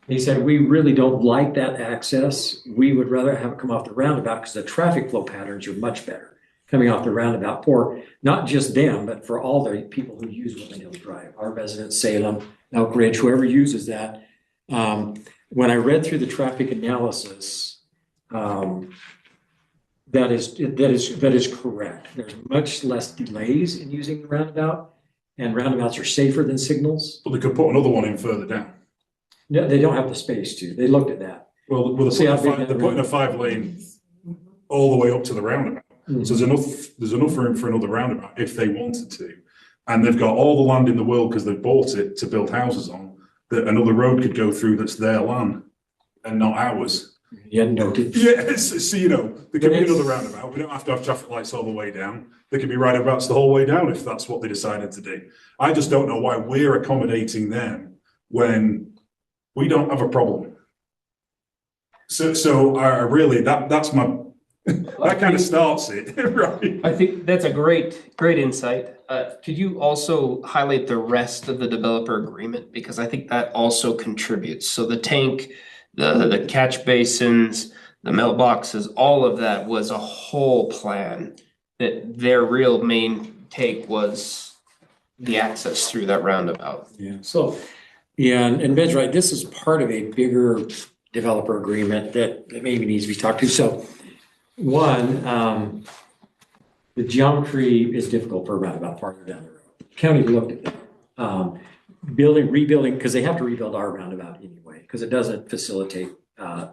he said, we really don't like that access. We would rather have it come off the roundabout because the traffic flow patterns are much better coming off the roundabout for not just them, but for all the people who use Woodland Hills Drive, our residents, Salem, Elk Ridge, whoever uses that. When I read through the traffic analysis, that is correct. There's much less delays in using the roundabout, and roundabouts are safer than signals. But they could put another one in further down. No, they don't have the space to. They looked at that. Well, they're See how big putting, that they're putting a 5-lane all the way up to the roundabout. So there's enough room for another roundabout if they wanted to. And they've got all the land in the world because they've bought it to build houses on, that another road could go through that's their land and not ours. You hadn't noted. Yes, so there could be another roundabout. We don't have to have traffic lights all the way down. There could be roundabouts the whole way down if that's what they decided to do. I just don't know why we're accommodating them when we don't have a problem. So I really, that's my, that kind of starts it, right? I think that's a great insight. Could you also highlight the rest of the developer agreement? Because I think that also contributes. So the tank, the catch basins, the mailboxes, all of that was a whole plan that their real main take was the access through that roundabout. Yeah, so, yeah, and Ben's right, this is part of a bigger developer agreement that maybe needs to be talked to. So one, the geometry is difficult for a roundabout farther down the road. County looked at that. Rebuilding, because they have to rebuild our roundabout anyway, because it doesn't facilitate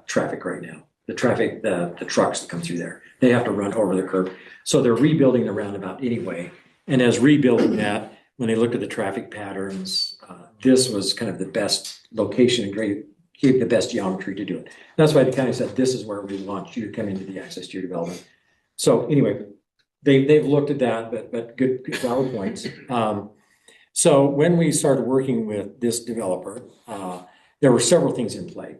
traffic right now. The traffic, the trucks that come through there, they have to run over the curb. So they're rebuilding the roundabout anyway. And as rebuilding that, when they looked at the traffic patterns, this was kind of the best location and gave the best geometry to do it. That's why the county said, this is where we want you to come into the access to your development. So anyway, they've looked at that, but good valid points. So when we started working with this developer, there were several things in play.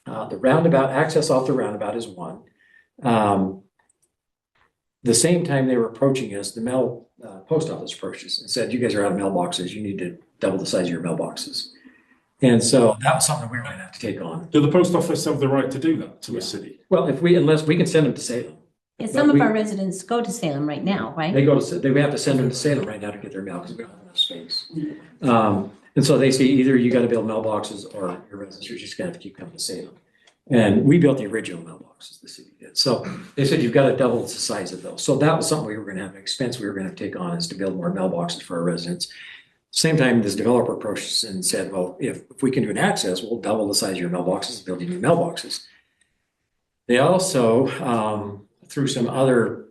The roundabout, access off the roundabout is one. The same time they were approaching us, the post office approached us and said, you guys are out of mailboxes. You need to double the size of your mailboxes. And so that was something we were going to have to take on. Do the post office have the right to do that to a city? Well, unless we can send them to Salem. Yeah, some of our residents go to Salem right now, right? They have to send them to Salem right now to get their mail because we don't have enough space. And so they say either you got to build mailboxes or your residents are just going to have to keep coming to Salem. And we built the original mailboxes, the city did. So they said you've got to double the size of those. So that was something we were going to have an expense we were going to take on, is to build more mailboxes for our residents. Same time, this developer approached us and said, well, if we can do an access, we'll double the size of your mailboxes and build you new mailboxes. They also, through some other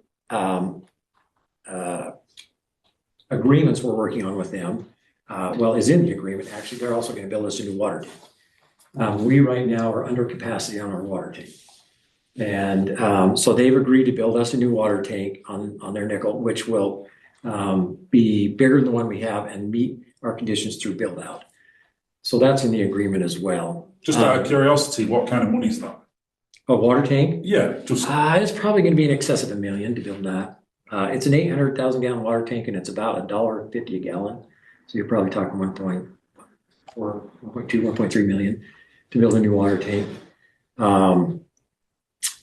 agreements we're working on with them, is in the agreement. Actually, they're also gonna build us a new water tank. We right now are under capacity on our water tank. And so they've agreed to build us a new water tank on their nickel, which will be bigger than the one we have and meet our conditions through build out. So that's in the agreement as well. Just out of curiosity, what kind of money is that? A water tank? Yeah, just It's probably gonna be in excess of $1 million to build that. It's an 800,000 gallon water tank and it's about $1.50 a gallon. So you're probably talking 1.4, 1.2, 1.3 million to build a new water tank.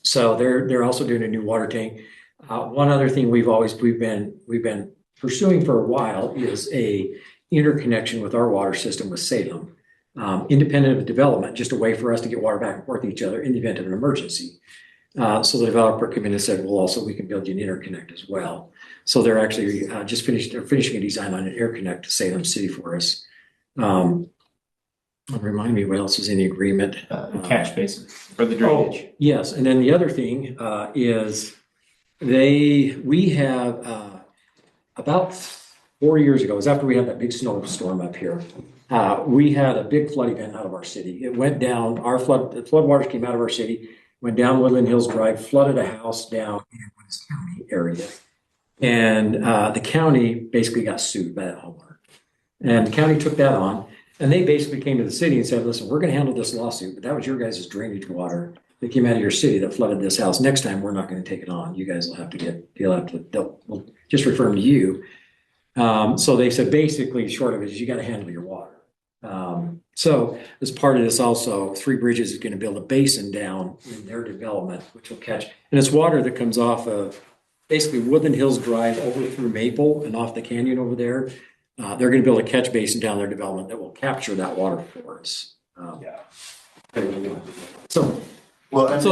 So they're also doing a new water tank. One other thing we've been pursuing for a while is a interconnection with our water system with Salem, independent of development, just a way for us to get water back and forth to each other in the event of an emergency. So the developer came in and said, well, also we can build you an interconnect as well. So they're actually they're finishing a design on an interconnect to Salem City for us. Remind me what else is in the agreement. Catch basin for the drainage. Yes, and then the other thing is we have about 4 years ago, it was after we had that big snowstorm up here. We had a big flood event out of our city. It went down, the flood waters came out of our city, went down Woodland Hills Drive, flooded a house down in Woods County area. And the county basically got sued by that homeowner. And the county took that on. And they basically came to the city and said, listen, we're going to handle this lawsuit, but that was your guys' drainage water that came out of your city that flooded this house. Next time, we're not going to take it on. You guys will have to we'll just refer them to you. So they said, basically, short of it is you got to handle your water. So as part of this also, Three Bridges is going to build a basin down in their development, which will catch, and it's water that comes off of basically Woodland Hills Drive over through Maple and off the canyon over there. They're going to build a catch basin down their development that will capture that water for us. So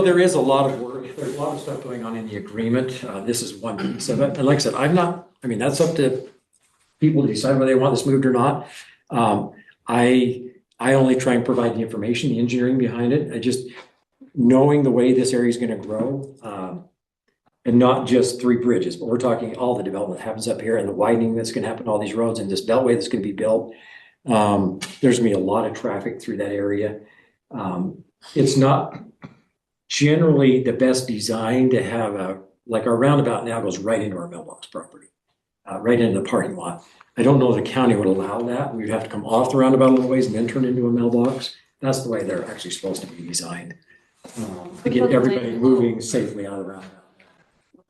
there is a lot of work. There's a lot of stuff going on in the agreement. This is one piece of it. And like I said, that's up to people to decide whether they want this moved or not. I only try and provide the information, the engineering behind it. I just knowing the way this area is going to grow, and not just Three Bridges, but we're talking all the development that happens up here and the widening that's going to happen to all these roads and this beltway that's going to be built. There's going to be a lot of traffic through that area. It's not generally the best design to have our roundabout now goes right into our mailbox property, right into the parking lot. I don't know if the county would allow that. We'd have to come off the roundabout a little ways and then turn into a mailbox. That's the way they're actually supposed to be designed, to get everybody moving safely out of the roundabout.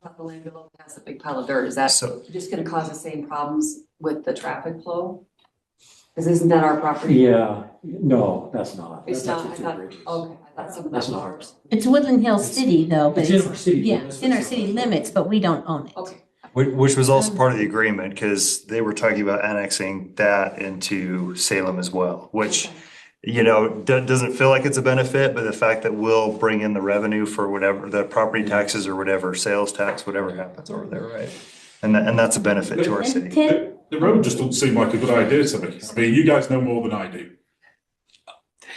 About the land below has a big pile of dirt, is that just gonna cause the same problems with the traffic flow? Because isn't that our property? Yeah, no, that's not. It's That's not, I actually thought, Three Bridges. okay, I thought some of That's that not was. It's Woodland Hills City though, but It's in our city. yeah, it's in our city limits, but we don't own it. Okay. Which was also part of the agreement because they were talking about annexing that into Salem as well, which, doesn't feel like it's a benefit, but the fact that we'll bring in the revenue for whatever, the property taxes or whatever, sales tax, whatever happens over there, right? And that's a benefit to our city. the road just doesn't seem like a good idea to me. I mean, you guys know more than I do.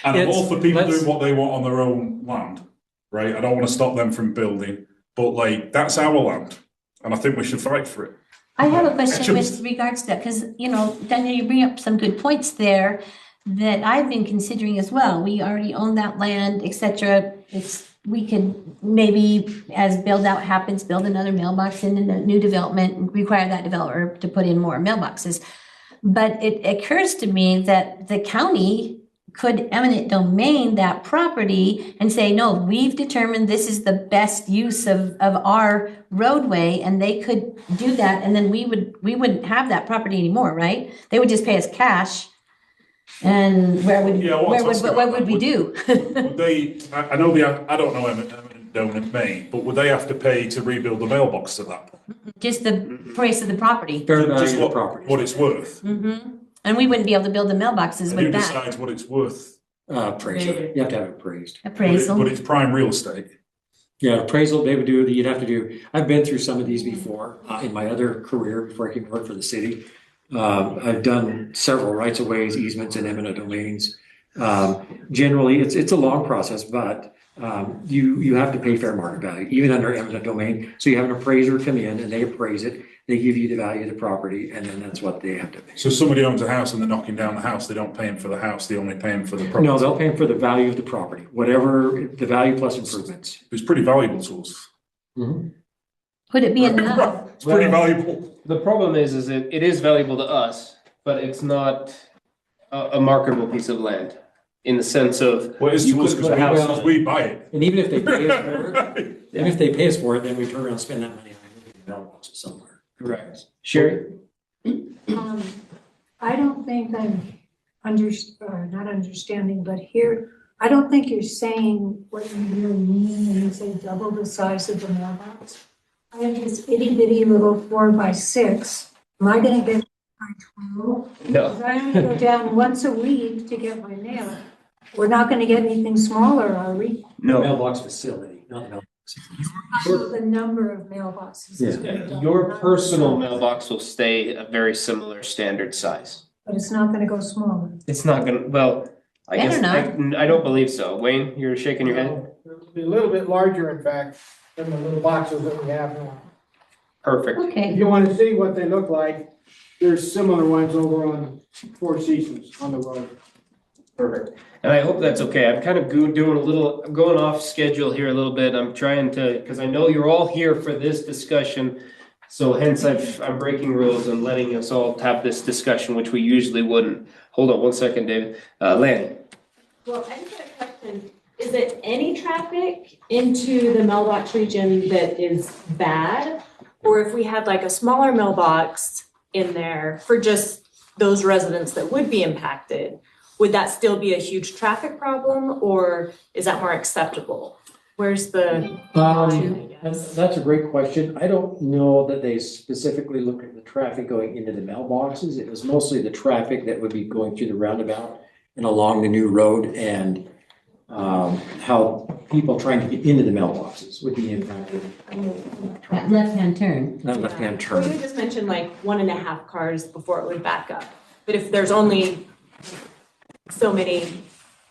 And I'm all for people doing what they want on their own land, right? I don't want to stop them from building, but that's our land. And I think we should fight for it. I have a question with regards to that, because, Daniel, you bring up some good points there that I've been considering as well. We already own that land, et cetera. We could maybe, as build out happens, build another mailbox in a new development and require that developer to put in more mailboxes. But it occurs to me that the county could eminent domain that property and say, no, we've determined this is the best use of our roadway, and they could do that, and then we wouldn't have that property anymore, right? They would just pay us cash. And what would we do? Would they, I don't know eminent domain may, but would they have to pay to rebuild the mailbox at that point? Just the price of the property. Just what it's worth. Mm-hmm. And we wouldn't be able to build the mailboxes And with who that. decides what it's worth? Appraisal. You have to have it appraised. Appraisal. But it's prime real estate. Yeah, appraisal, they would do, you'd have to do, I've been through some of these before, in my other career, before I came to work for the city. I've done several rights of ways, easements, and eminent domains. Generally, it's a long process, but you have to pay fair market value, even under eminent domain. So you have an appraiser come in and they appraise it. They give you the value of the property, and then that's what they have to pay. So somebody owns a house and they're knocking down the house, they don't pay him for the house, they only pay him for the property. No, they'll pay them for the value of the property, whatever the value plus improvements. It's pretty valuable to us. Would it be enough? It's pretty valuable. The problem is it is valuable to us, but it's not a marketable piece of land in the sense of. Well, it's you to us could put a because house- we buy it. And even if they pay us for it, even if they pay us for it, then we turn around and spend that money on mailboxes somewhere. Correct. Sherry? I don't think I'm not understanding, but here, I don't think you're saying what you really mean when you say double the size of the mailbox. I have this itty bitty little 4x6. Am I gonna get my 12? No. Because I only go down once a week to get my mail. We're not gonna get anything smaller, are we? No. Mailbox facility, not mailbox. So the number of mailboxes is Yeah. gonna double. Your personal mailbox will stay a very similar standard size. But it's not gonna go smaller. It's not gonna, well, I Better guess, I don't believe so. Wayne, you're shaking your head? It'll be a little bit larger, in fact, than the little boxes that we have now. Perfect. If Okay, you want to see what they look like, there's similar ones over on Four Seasons on the road. Perfect. And I hope that's okay. I'm kind of doing a little, I'm going off schedule here a little bit. I'm trying to, because I know you're all here for this discussion. So hence I'm breaking rules and letting us all have this discussion, which we usually wouldn't. Hold on one second, David. Lanny. Well, I just got a question. Is it any traffic into the mailbox region that is bad? Or if we had like a smaller mailbox in there for just those residents that would be impacted, would that still be a huge traffic problem or is that more acceptable? Where's the? That's a great question. I don't know that they specifically looked at the traffic going into the mailboxes. It was mostly the traffic that would be going through the roundabout and along the new road and how people trying to get into the mailboxes would be impacted. that left-hand turn. That left-hand Well, you turn. just mentioned like 1.5 cars before it would back up. But if there's only so many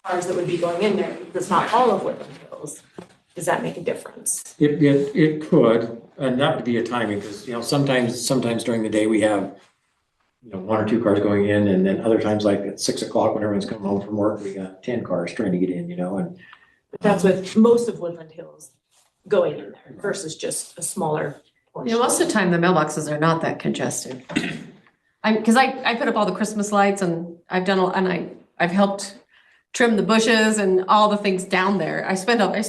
cars that would be going in there, that's not all of Woodland Hills, does that make a difference? It could, and that would be a timing, because, sometimes during the day we have, 1 or 2 cars going in, and then other times like at 6 o'clock when everyone's coming home from work, we got 10 cars trying to get in, and. But that's with most of Woodland Hills going in there versus just a smaller portion. Yeah, most of the time, the mailboxes are not that congested. Because I put up all the Christmas lights and I've helped trim the bushes and all the things down there. I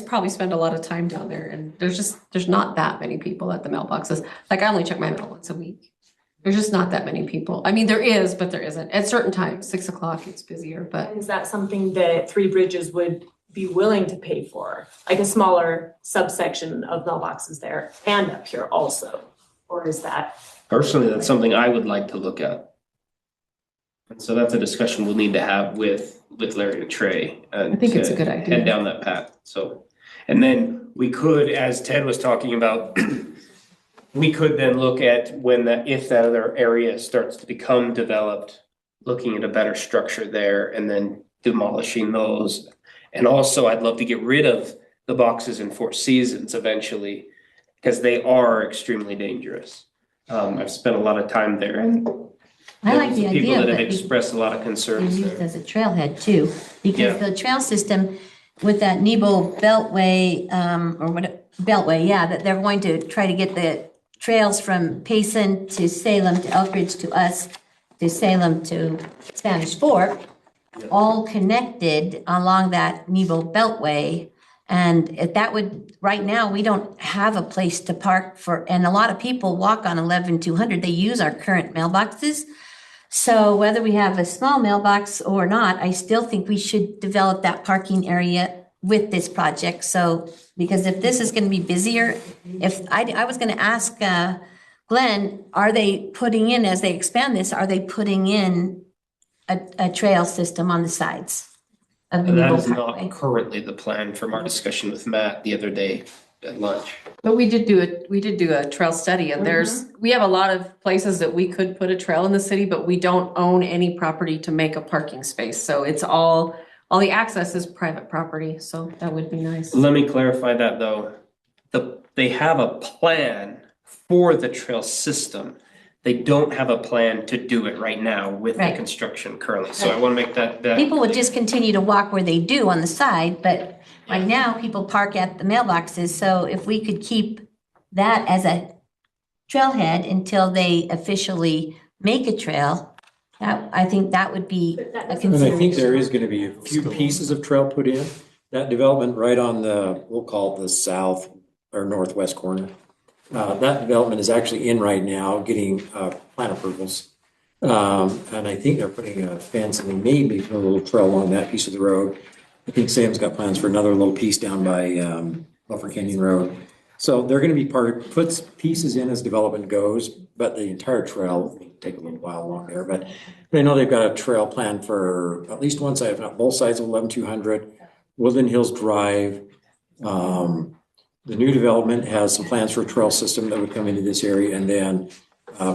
probably spend a lot of time down there and there's not that many people at the mailboxes. Like I only check my mail once a week. There's just not that many people. I mean, there is, but there isn't. At certain times, 6 o'clock, it's busier, but. Is that something that Three Bridges would be willing to pay for? Like a smaller subsection of mailboxes there and up here also? Or is that? Personally, that's something I would like to look at. And so that's a discussion we'll need to have with Larry and Trey. And I think it's a to good idea. Head down that path, so. And then we could, as Ted was talking about, we could then look at if that other area starts to become developed, looking at a better structure there and then demolishing those. And also, I'd love to get rid of the boxes in Four Seasons eventually, because they are extremely dangerous. I've spent a lot of time there and I like the people idea that have that expressed a lot of they're concerns used there. as a trailhead too, because Yeah. the trail system with that Nebo Beltway, that they're going to try to get the trails from Payson to Salem to Elkridge to us, to Salem to Spanish Fork, all connected along that Nebo Beltway. And if that would, right now, we don't have a place to park and a lot of people walk on 11200. They use our current mailboxes. So whether we have a small mailbox or not, I still think we should develop that parking area with this project. So, because if this is going to be busier, I was going to ask Glenn, are they putting in, as they expand this, are they putting in a trail system on the sides of the And that Nebo is Parkway? not currently the plan from our discussion with Matt the other day at lunch. But we did do a trail study and we have a lot of places that we could put a trail in the city, but we don't own any property to make a parking space. So it's all the access is private property. So that would be nice. Let me clarify that though. They have a plan for the trail system. They don't have a plan to do it right now with the Right. construction currently. So I want to make that. People would just continue to walk where they do on the side, but right now people park at the mailboxes. So if we could keep that as a trailhead until they officially make a trail, I think that would be a And I think consideration. there is gonna be a few pieces of trail put in. That development right on the, we'll call it the south or northwest corner. That development is actually in right now, getting plan approvals. And I think they're putting a fence and they may be putting a little trail along that piece of the road. I think Sam's got plans for another little piece down by Buffer Canyon Road. So they're gonna be puts pieces in as development goes, but the entire trail will take a little while along there. But I know they've got a trail plan for at least one side, if not both sides of 11200, Woodland Hills Drive. The new development has some plans for a trail system that would come into this area. And then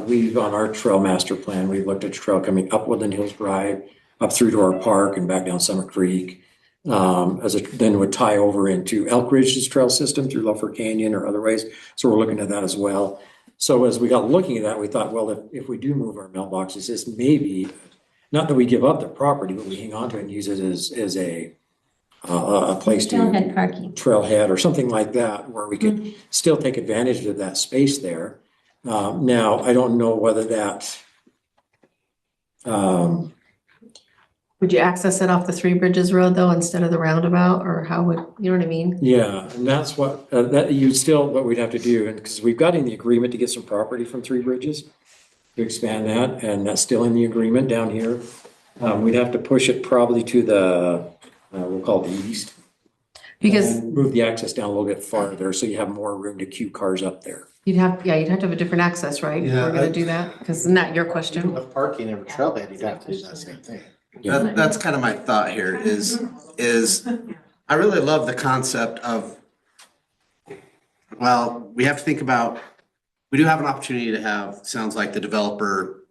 we've, on our trail master plan, we've looked at a trail coming up Woodland Hills Drive, up through to our park and back down Summit Creek. Then would tie over into Elk Ridge's trail system through Loafer Canyon or other ways. So we're looking at that as well. So as we got looking at that, we thought, well, if we do move our mailboxes, this may be, not that we give up the property, but we hang on to it and use it as a place to Trailhead parking. trailhead or something like that, where we could still take advantage of that space there. Now, I don't know whether that, Would you access it off the Three Bridges Road though, instead of the roundabout, or how would, you know what I mean? yeah, and that's what, what we'd have to do, and because we've got in the agreement to get some property from Three Bridges to expand that, and that's still in the agreement down here. We'd have to push it probably to the, we'll call it the east. Because And move the access down a little bit farther, so you have more room to queue cars up there. you'd have to have a different access, right? If Yeah, we're gonna I- do that, because isn't that your question? Of parking and trailhead, you'd have to do that same thing. That's kind of my thought here is I really love the concept of, well, we have to think about, we do have an opportunity to have, sounds like the developer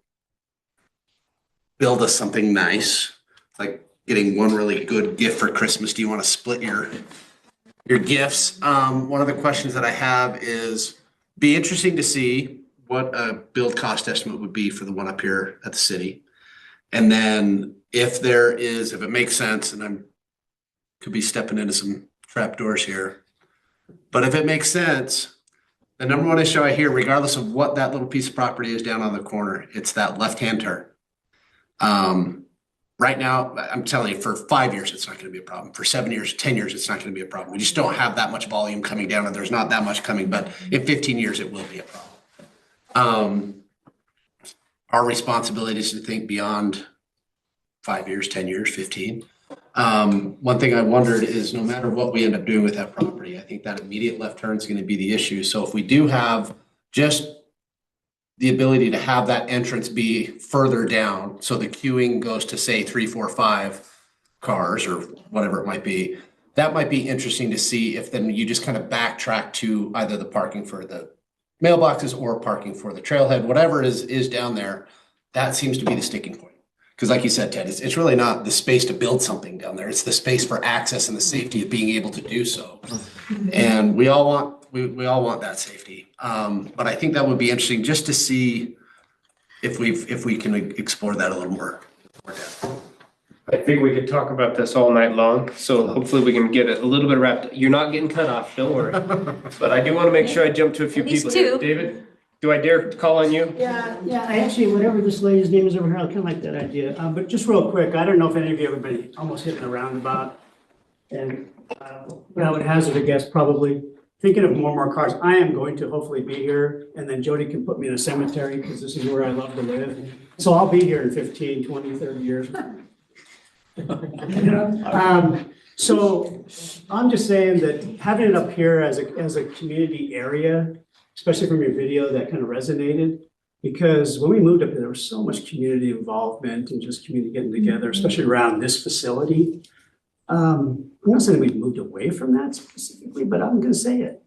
build us something nice, like getting one really good gift for Christmas. Do you want to split your gifts? One of the questions that I have is, be interesting to see what a build cost estimate would be for the one up here at the city. And then if it makes sense, and I'm could be stepping into some trapdoors here, but if it makes sense, the number one issue I hear, regardless of what that little piece of property is down on the corner, it's that left-hand turn. Right now, I'm telling you, for 5 years, it's not going to be a problem. For 7 years, 10 years, it's not going to be a problem. We just don't have that much volume coming down, and there's not that much coming, but in 15 years, it will be a problem. Our responsibility is to think beyond 5 years, 10 years, 15. One thing I wondered is, no matter what we end up doing with that property, I think that immediate left turn is going to be the issue. So if we do have just the ability to have that entrance be further down, so the queuing goes to say 3, 4, 5 cars or whatever it might be, that might be interesting to see if then you just kind of backtrack to either the parking for the mailboxes or parking for the trailhead, whatever is down there. That seems to be the sticking point. Because like you said, Ted, it's really not the space to build something down there. It's the space for access and the safety of being able to do so. And we all want that safety. But I think that would be interesting just to see if we can explore that a little more. I think we could talk about this all night long, so hopefully we can get it a little bit wrapped. You're not getting cut off, don't worry. But I do want to make sure I jump to a few At least people here. two. David, do I dare call on you? Yeah, I actually, whatever this lady's name is over here, I kind of like that idea. But just real quick, I don't know if any of you ever been almost hitting a roundabout. And but I would hazard a guess, probably thinking of more and more cars. I am going to hopefully be here, and then Jody can put me in a cemetery because this is where I love to live. So I'll be here in 15, 20, 30 years. So I'm just saying that having it up here as a community area, especially from your video, that kind of resonated. Because when we moved up there was so much community involvement and just community getting together, especially around this facility. I'm not saying we've moved away from that specifically, but I'm gonna say it.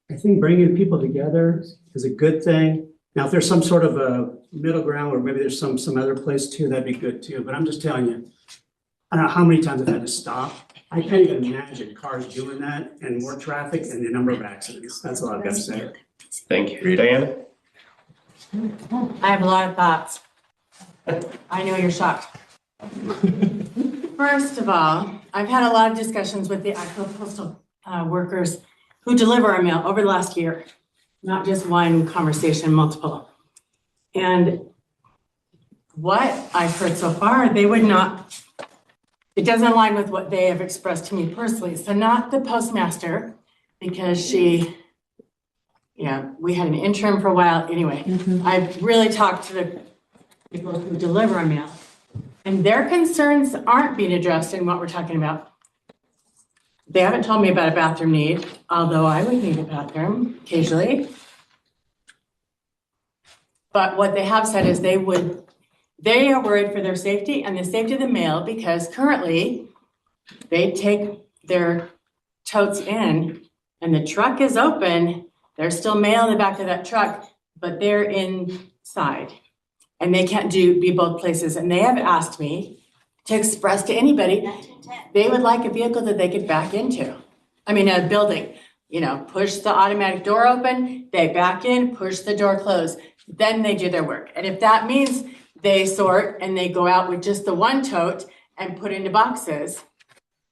I think bringing people together is a good thing. Now, if there's some sort of a middle ground, or maybe there's some other place too, that'd be good too. But I'm just telling you, I don't know how many times I've had to stop. I can't even imagine cars doing that and more traffic and the number of accidents. That's all I've got to say. Thank you. Diana? I have a lot of thoughts. I know you're shocked. First of all, I've had a lot of discussions with the actual postal workers who deliver our mail over the last year, not just one conversation, multiple. And what I've heard so far, they would not, it doesn't align with what they have expressed to me personally. So not the postmaster, because she, we had an interim for a while. Anyway, I've really talked to the people who deliver our mail, and their concerns aren't being addressed in what we're talking about. They haven't told me about a bathroom need, although I would need a bathroom occasionally. But what they have said is they are worried for their safety and the safety of the mail, because currently they take their totes in and the truck is open. There's still mail in the back of that truck, but they're inside and they can't be both places. And they have asked me to express to anybody, they would like a vehicle that they could back into. I mean, a building, push the automatic door open, they back in, push the door closed, then they do their work. And if that means they sort and they go out with just the one tote and put into boxes,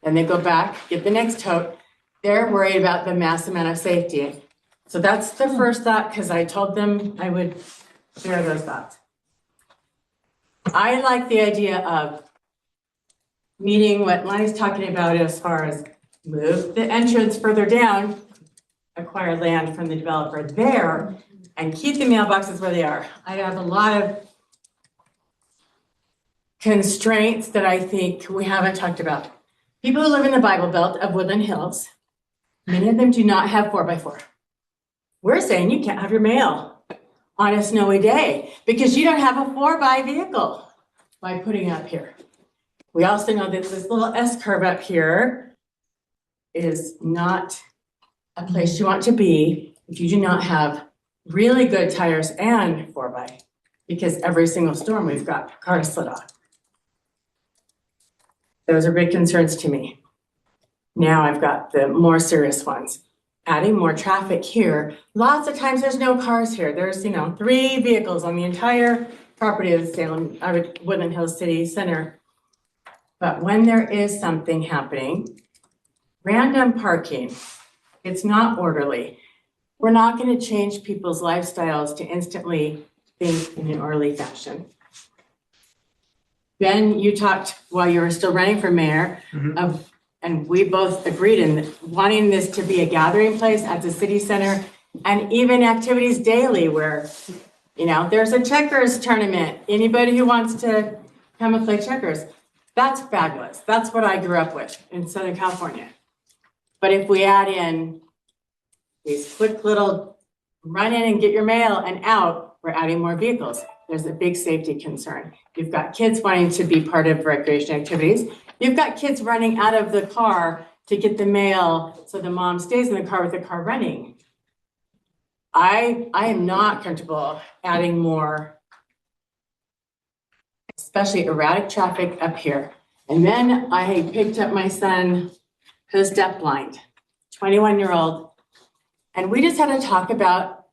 then they go back, get the next tote. They're worried about the mass amount of safety. So that's the first thought, because I told them I would share those thoughts. I like the idea of meeting what Lonnie's talking about as far as move the entrance further down, acquire land from the developer there, and keep the mailboxes where they are. I have a lot of constraints that I think we haven't talked about. People who live in the Bible Belt of Woodland Hills, many of them do not have 4x4. We're saying you can't have your mail on a snowy day because you don't have a 4x vehicle by putting it up here. We also know that this little S-curve up here is not a place you want to be if you do not have really good tires and 4x, because every single storm we've got cars slid off. Those are big concerns to me. Now I've got the more serious ones. Adding more traffic here. Lots of times there's no cars here. There's, 3 vehicles on the entire property of the Salem, Woodland Hills City Center. But when there is something happening, random parking, it's not orderly. We're not going to change people's lifestyles to instantly think in an orderly fashion. Ben, you talked while you were still running for mayor of, and we both agreed in wanting this to be a gathering place at the city center, and even activities daily where, there's a checkers tournament. Anybody who wants to come and play checkers, that's fabulous. That's what I grew up with in Southern California. But if we add in these quick little run in and get your mail and out, we're adding more vehicles. There's a big safety concern. You've got kids wanting to be part of recreation activities. You've got kids running out of the car to get the mail so the mom stays in the car with the car running. I am not comfortable adding more, especially erratic traffic up here. And then I picked up my son who's deafblind, 21-year-old, and we just had to talk about,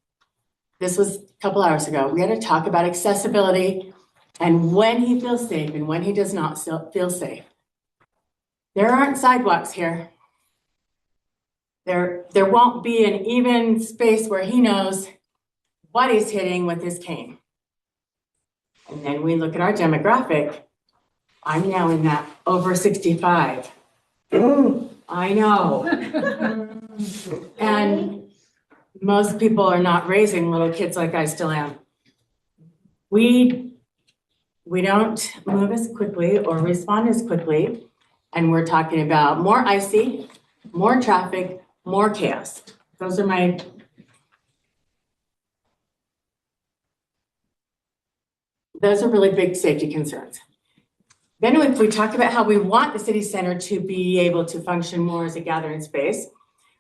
this was a couple hours ago, we had to talk about accessibility and when he feels safe and when he does not feel safe. There aren't sidewalks here. There won't be an even space where he knows what he's hitting with his cane. And then we look at our demographic. I'm now in that over 65. I know. And most people are not raising little kids like I still am. We don't move as quickly or respond as quickly. And we're talking about more icy, more traffic, more chaos. Those are really big safety concerns. Then if we talk about how we want the city center to be able to function more as a gathering space,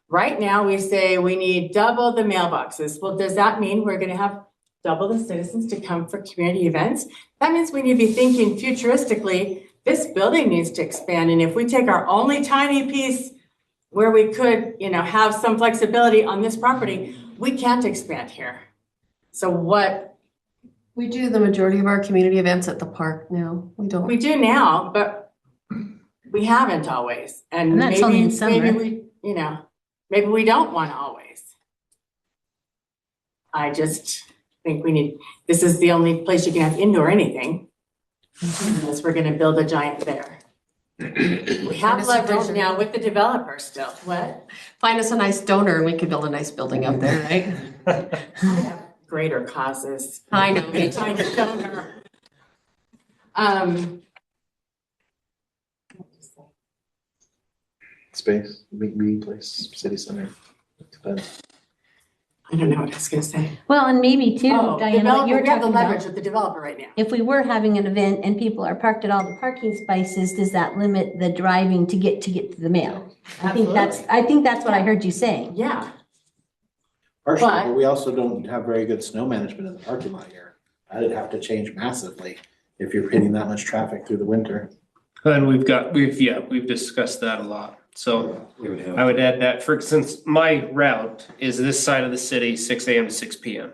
right now we say we need double the mailboxes. Well, does that mean we're gonna have double the citizens to come for community events? That means we need to be thinking futuristically, this building needs to expand. And if we take our only tiny piece where we could, have some flexibility on this property, we can't expand here. So what? We do the majority of our community events at the park now. We don't. We do now, but we haven't always. And And that's only in maybe summer. we, maybe we don't want to always. I just think this is the only place you can have indoor anything. Unless we're gonna build a giant bear. We have leverage now with the developer still. What? Find us a nice donor and we could build a nice building up there, right? Greater causes. I know. Find a donor. Space, meeting place, city center. Depends. I don't know what I was gonna say. Well, and maybe too, Oh, Diana, what you're we have the talking leverage about. with the developer right now. If we were having an event and people are parked at all the parking spaces, does that limit the driving to get to the mail? I think that's what I heard you saying. Yeah. Partially, but we also don't have very good snow management in the parking lot here. That'd have to change massively if you're hitting that much traffic through the winter. And we've discussed that a lot. So I would add that since my route is this side of the city, 6 a.m. to 6 p.m.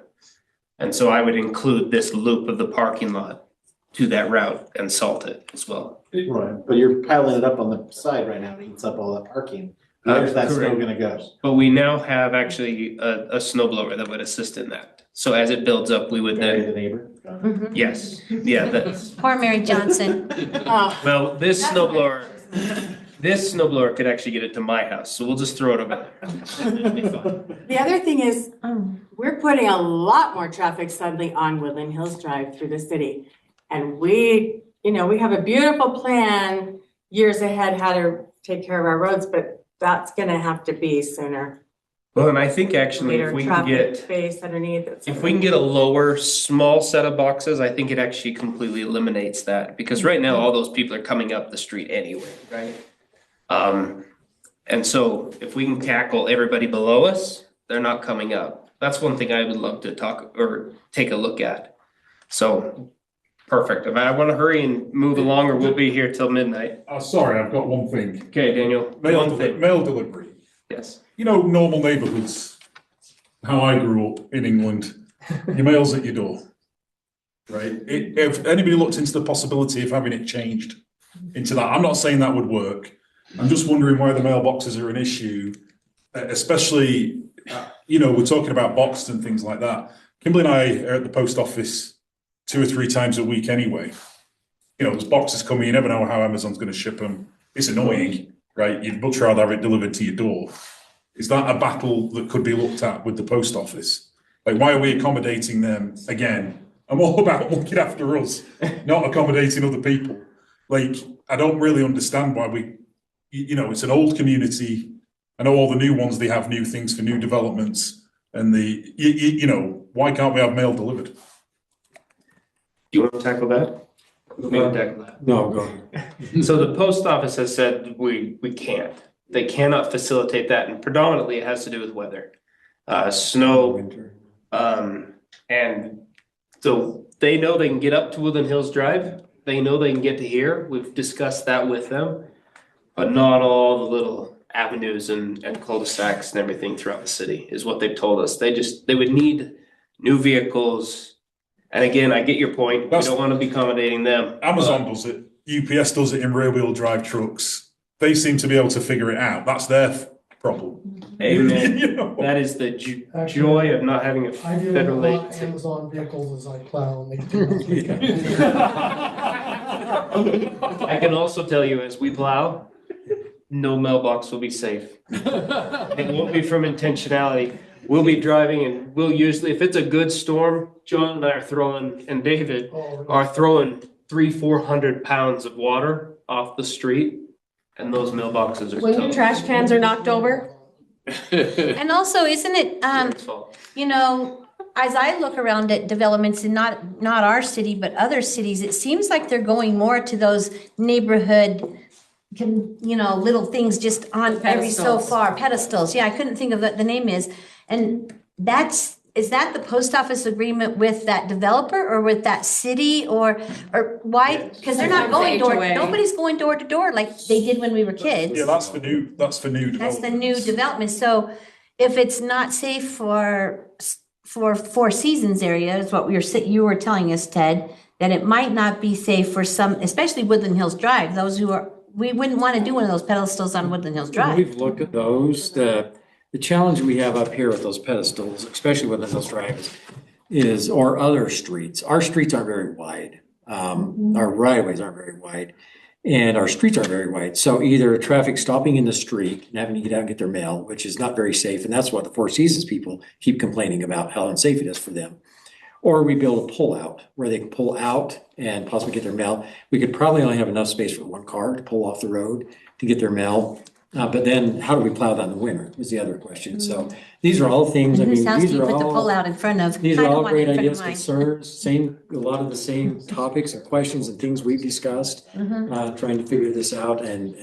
And so I would include this loop of the parking lot to that route and salt it as well. Right, but you're piling it up on the side right now, it eats up all that parking. Where's that snow correct. gonna go? But we now have actually a snow blower that would assist in that. So as it builds up, we would Bury the then, neighbor? yes, yeah, that's, Poor Mary Johnson. well, this snow blower could actually get it to my house, so we'll just throw it over there. It'll be fine. The other thing is, we're putting a lot more traffic suddenly on Woodland Hills Drive through the city. And we have a beautiful plan years ahead how to take care of our roads, but that's gonna have to be sooner. Well, and I think actually Later if we can traffic get, space underneath it. if we can get a lower, small set of boxes, I think it actually completely eliminates that. Because right now, all those people are coming up the street anyway, right? And so if we can tackle everybody below us, they're not coming up. That's one thing I would love to talk or take a look at. So, perfect. If I want to hurry and move along or we'll be here till midnight. Sorry, I've got one thing. Okay, Daniel. Mail One thing. delivery. Yes. Normal neighborhoods, how I grew up in England, your mail's at your door, right? If anybody looked into the possibility of having it changed into that, I'm not saying that would work. I'm just wondering why the mailboxes are an issue, especially, we're talking about boxed and things like that. Kimberly and I are at the post office 2 or 3 times a week anyway. There's boxes coming, you never know how Amazon's going to ship them. It's annoying, right? You'd much rather have it delivered to your door. Is that a battle that could be looked at with the post office? Like, why are we accommodating them again? I'm all about looking after us, not accommodating other people. Like, I don't really understand why it's an old community. I know all the new ones, they have new things for new developments. And why can't we have mail delivered? Do you want to tackle that? Me to tackle that. No, go ahead. So the post office has said we can't. They cannot facilitate that, and predominantly it has to do with weather, snow, and so they know they can get up to Woodland Hills Drive. They know they can get to here. We've discussed that with them, but not all the little avenues and cul-de-sacs and everything throughout the city is what they've told us. They would need new vehicles. And again, I get your point. We don't want to be accommodating them. Amazon does it. UPS does it in rear-wheel drive trucks. They seem to be able to figure it out. That's their problem. Amen. That is the joy of not having a I do federal a lot of agency. Amazon vehicles as I plow and they I can also tell you, as we plow, no mailbox will be safe. It won't be from intentionality. We'll be driving and we'll usually, if it's a good storm, John and I are throwing, and David are throwing 300-400 pounds of water off the street, and those mailboxes are When your toast. trash cans are knocked over, And also, isn't it, as I look around at developments in not our city, but other cities, it seems like they're going more to those neighborhood, little things just on every so Pedestals. far, pedestals. Yeah, I couldn't think of what the name is. And is that the post office agreement with that developer or with that city or why? Because they're not Sometimes going HOA. nobody's going door to door like they did when we were kids. Yeah, that's for new That's the development. new development. So if it's not safe for Four Seasons area, is what you were telling us, Ted, that it might not be safe for some, especially Woodland Hills Drive, those who are, we wouldn't want to do one of those pedestals on Woodland Hills Drive. We've looked at those. The challenge we have up here with those pedestals, especially Woodland Hills Drive, is, or other streets, our streets aren't very wide. Our right of ways aren't very wide. And our streets aren't very wide. So either traffic stopping in the street and having to get out and get their mail, which is not very safe. And that's what the Four Seasons people keep complaining about, how unsafe it is for them. Or we build a pull out where they can pull out and possibly get their mail. We could probably only have enough space for one car to pull off the road to get their mail. But then how do we plow that in the winter is the other question. So these are all things, I mean, Whose house do these you are put the all. pull out in front of? These I are don't all want it great in front of ideas, mine. concerns, a lot of the same topics and questions and things we've discussed, trying to figure this out. And,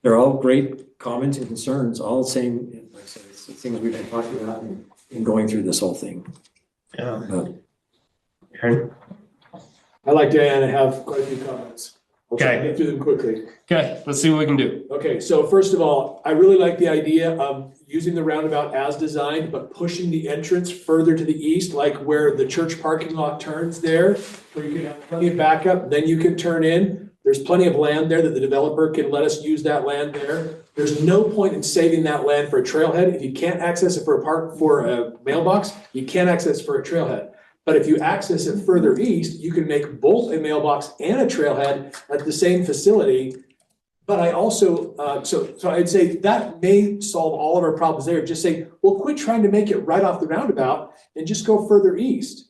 they're all great comments and concerns, all the same, like I said, it's the things we've been talking about and going through this whole thing. Aaron? I like Diana, have quite a few comments. I'll try to Okay. get through them quickly. Okay, let's see what we can do. Okay, so first of all, I really like the idea of using the roundabout as designed, but pushing the entrance further to the east, like where the church parking lot turns there, where you can have plenty of backup, then you can turn in. There's plenty of land there that the developer can let us use that land there. There's no point in saving that land for a trailhead. If you can't access it for a mailbox, you can't access it for a trailhead. But if you access it further east, you can make both a mailbox and a trailhead at the same facility. But I also, so I'd say that may solve all of our problems there. Just say, well, quit trying to make it right off the roundabout and just go further east.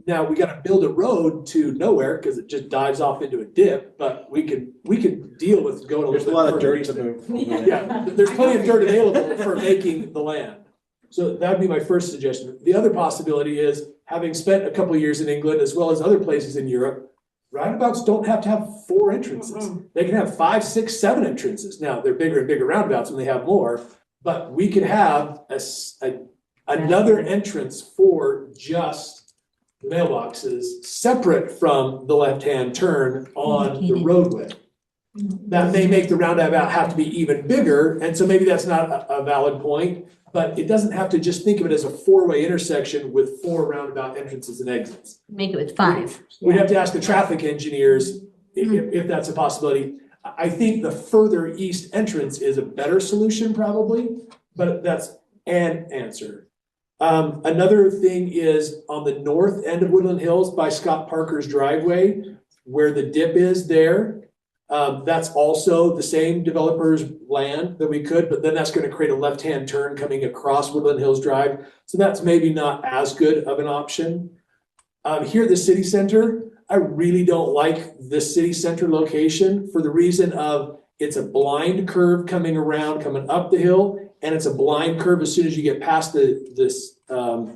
Now, we gotta build a road to nowhere because it just dives off into a dip, but we could deal with going a little bit further. There's a lot of dirt east. to move. Yeah, there's plenty of dirt available for making the land. So that'd be my first suggestion. The other possibility is, having spent a couple of years in England as well as other places in Europe, roundabouts don't have to have 4 entrances. They can have 5, 6, 7 entrances. Now, they're bigger and bigger roundabouts when they have more, but we could have another entrance for just the mailboxes separate from the left-hand turn on the roadway. That may make the roundabout have to be even bigger, and so maybe that's not a valid point, but it doesn't have to just think of it as a 4-way intersection with 4 roundabout entrances and exits. Make it with 5. We'd have to ask the traffic engineers if that's a possibility. I think the further east entrance is a better solution probably, but that's an answer. Another thing is on the north end of Woodland Hills by Scott Parker's driveway, where the dip is there. That's also the same developer's land that we could, but then that's gonna create a left-hand turn coming across Woodland Hills Drive. So that's maybe not as good of an option. Here at the city center, I really don't like the city center location for the reason of it's a blind curve coming around, coming up the hill, and it's a blind curve as soon as you get past this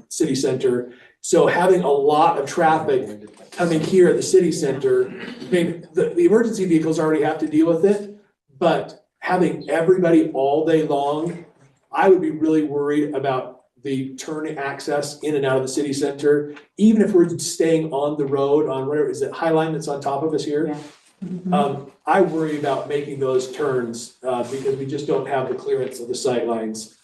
city center. So having a lot of traffic coming here at the city center, I mean, the emergency vehicles already have to deal with it, but having everybody all day long, I would be really worried about the turn access in and out of the city center, even if we're staying on the road on whatever, is it Highline that's on top of us here? I worry about making those turns because we just don't have the clearance of the sight lines.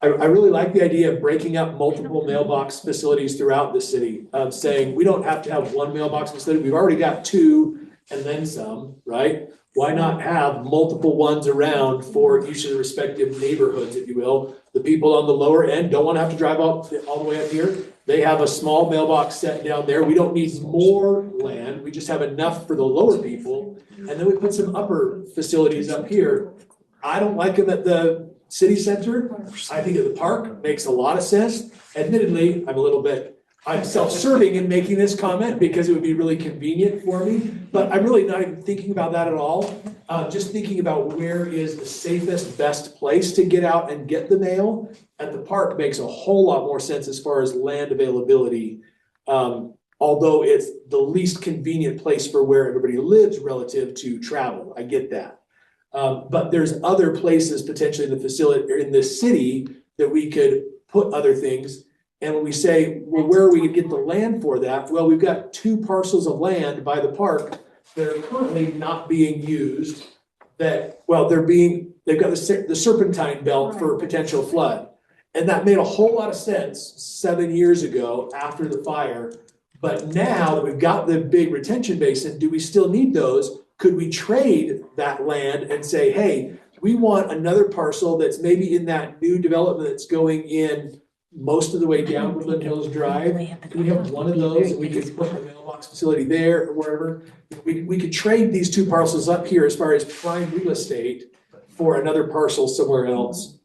I really like the idea of breaking up multiple mailbox facilities throughout the city, saying we don't have to have one mailbox facility. We've already got 2 and then some, right? Why not have multiple ones around for each of the respective neighborhoods, if you will? The people on the lower end don't want to have to drive all the way up here. They have a small mailbox set down there. We don't need more land. We just have enough for the lower people. And then we put some upper facilities up here. I don't like them at the city center. I think at the park makes a lot of sense. Admittedly, I'm self-serving in making this comment because it would be really convenient for me, but I'm really not even thinking about that at all. Just thinking about where is the safest, best place to get out and get the mail. At the park makes a whole lot more sense as far as land availability. Although it's the least convenient place for where everybody lives relative to travel. I get that. But there's other places potentially in the facility or in the city that we could put other things. And when we say, well, where are we gonna get the land for that? Well, we've got 2 parcels of land by the park that are currently not being used that, well, they've got the serpentine belt for potential flood. And that made a whole lot of sense 7 years ago after the fire. But now that we've got the big retention basin, do we still need those? Could we trade that land and say, hey, we want another parcel that's maybe in that new development that's going in most of the way down Woodland Hills Drive? Can we have one of those and we could put the mailbox facility there or wherever? We could trade these two parcels up here as far as prime real estate for another parcel somewhere else.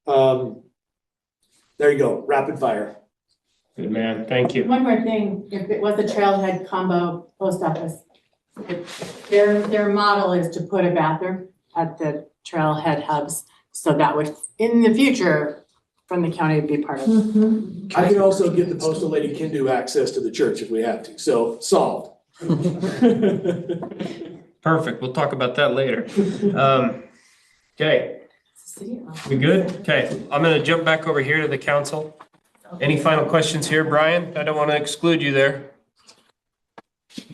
There you go, rapid fire. Good man, thank you. One more thing, if it was a Trailhead combo post office, their model is to put a bathroom at the Trailhead hubs. So that would, in the future, from the county, be part of it. I could also get the postal lady can do access to the church if we have to, so solved. Perfect, we'll talk about that later. Okay, we good? Okay, I'm gonna jump back over here to the council. Any final questions here, Brian? I don't want to exclude you there.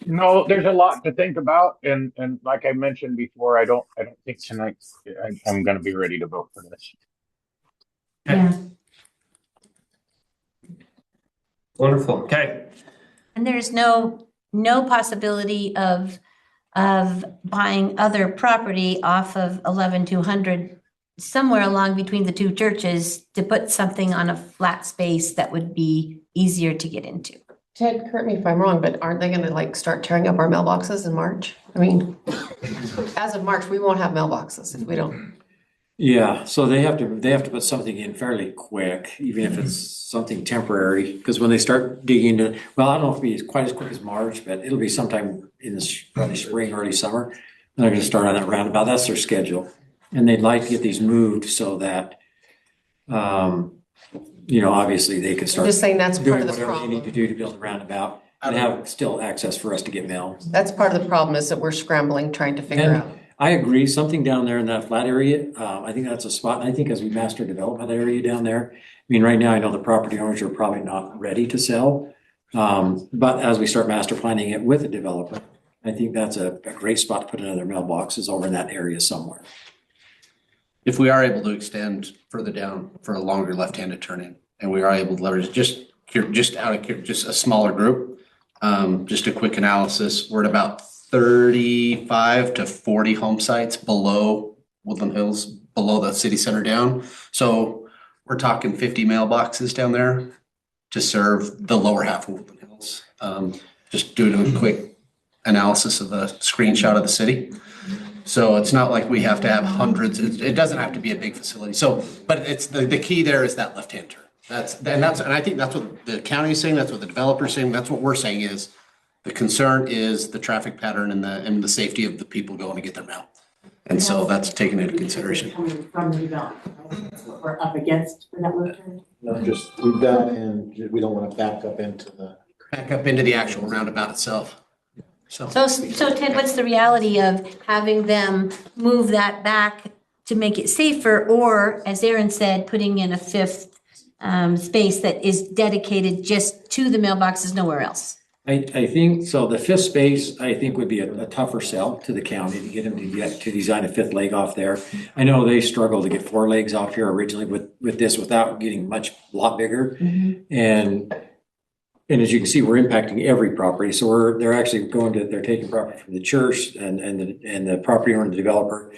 No, there's a lot to think about, and like I mentioned before, I don't think tonight I'm going to be ready to vote for this. Yeah. Wonderful. Okay. And there's no possibility of buying other property off of 11200 somewhere along between the two churches to put something on a flat space that would be easier to get into. Ted, correct me if I'm wrong, but aren't they gonna like start tearing up our mailboxes in March? I mean, as of March, we won't have mailboxes if we don't. Yeah, so they have to put something in fairly quick, even if it's something temporary, because when they start digging into, well, I don't know if it'll be quite as quick as March, but it'll be sometime in the probably spring, early summer. And they're gonna start on that roundabout. That's their schedule. And they'd like to get these moved so that, obviously they can start. Just saying that's part of the doing whatever they problem. need to do to build a roundabout and have still access for us to get mail. That's part of the problem is that we're scrambling, trying to figure And out. I agree, something down there in that flat area, I think that's a spot, and I think as we master development area down there, I mean, right now I know the property owners are probably not ready to sell. But as we start master planning it with a developer, I think that's a great spot to put another mailbox is over in that area somewhere. If we are able to extend further down for a longer left-handed turn-in, and we are able to leverage just a smaller group, just a quick analysis, we're at about 35 to 40 home sites below Woodland Hills, below the city center down. So we're talking 50 mailboxes down there to serve the lower half of Woodland Hills. Just doing a quick analysis of the screenshot of the city. So it's not like we have to have hundreds. It doesn't have to be a big facility. So, but it's the key there is that left-hand turn. And I think that's what the county is saying. That's what the developer is saying. That's what we're saying is the concern is the traffic pattern and the safety of the people going to get their mail. And so that's taken into consideration. Coming from the development, right? That's what we're up against for that left turn. No, just we've done and we don't want to back up into the actual roundabout itself. So Ted, what's the reality of having them move that back to make it safer? Or, as Aaron said, putting in a fifth space that is dedicated just to the mailboxes, nowhere else? I think, so the fifth space, I think would be a tougher sell to the county to get them to design a fifth leg off there. I know they struggled to get 4 legs off here originally with this without getting a lot bigger. And as you can see, we're impacting every property. So they're actually they're taking property from the church and the property owner and the developer.